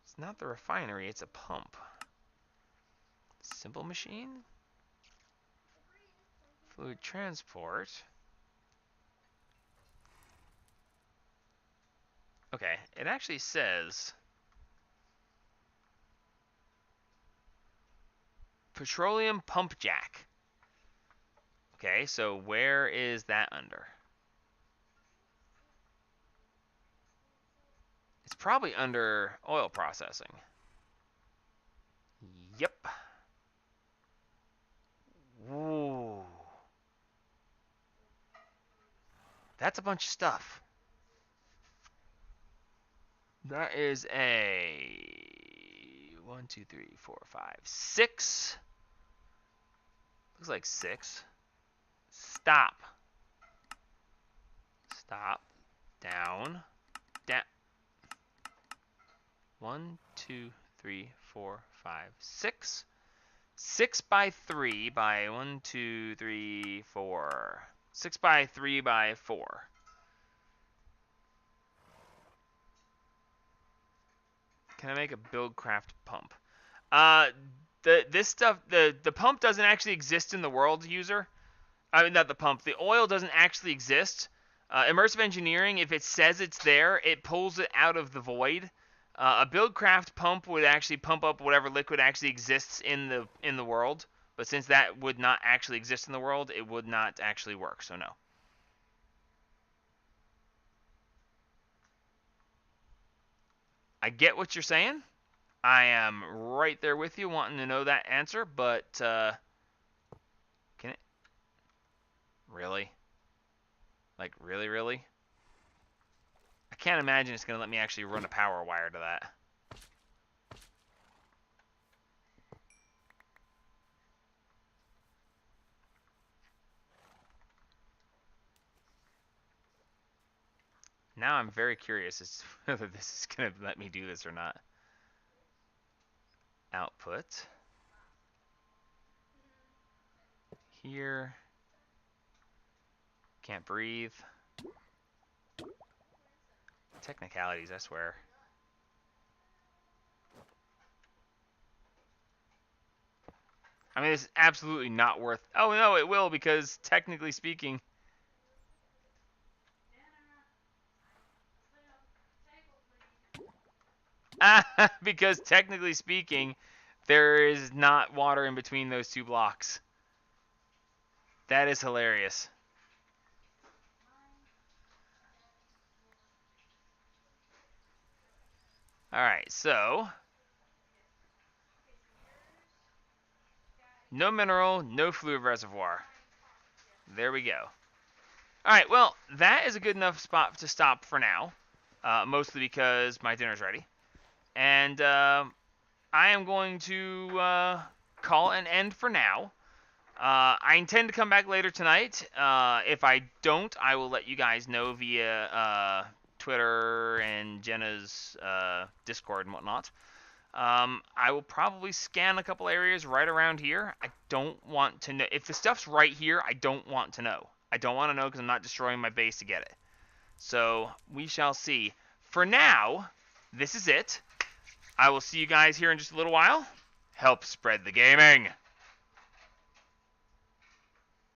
[SPEAKER 1] It's not the refinery. It's a pump. Simple machine. Fluid transport. Okay, it actually says petroleum pump jack. Okay, so where is that under? It's probably under oil processing. Yep. Ooh. That's a bunch of stuff. That is a 1, 2, 3, 4, 5, 6. Looks like 6. Stop. Stop. Down. Down. 1, 2, 3, 4, 5, 6. 6 by 3 by 1, 2, 3, 4. 6 by 3 by 4. Can I make a buildcraft pump? This stuff, the pump doesn't actually exist in the world, user. I mean, not the pump. The oil doesn't actually exist. Immersive engineering, if it says it's there, it pulls it out of the void. A buildcraft pump would actually pump up whatever liquid actually exists in the world. But since that would not actually exist in the world, it would not actually work. So no. I get what you're saying. I am right there with you, wanting to know that answer. But can it really? Like really, really? I can't imagine it's gonna let me actually run a power wire to that. Now I'm very curious as to whether this is going to let me do this or not. Output. Here. Can't breathe. Technicalities, I swear. I mean, it's absolutely not worth... Oh, no, it will, because technically speaking... because technically speaking, there is not water in between those two blocks. That is hilarious. Alright, so... No mineral, no fluid reservoir. There we go. Alright, well, that is a good enough spot to stop for now. Mostly because my dinner's ready. And I am going to call an end for now. I intend to come back later tonight. If I don't, I will let you guys know via Twitter and Jenna's Discord and whatnot. I will probably scan a couple areas right around here. I don't want to know. If the stuff's right here, I don't want to know. I don't want to know because I'm not destroying my base to get it. So, we shall see. For now, this is it. I will see you guys here in just a little while. Help spread the gaming!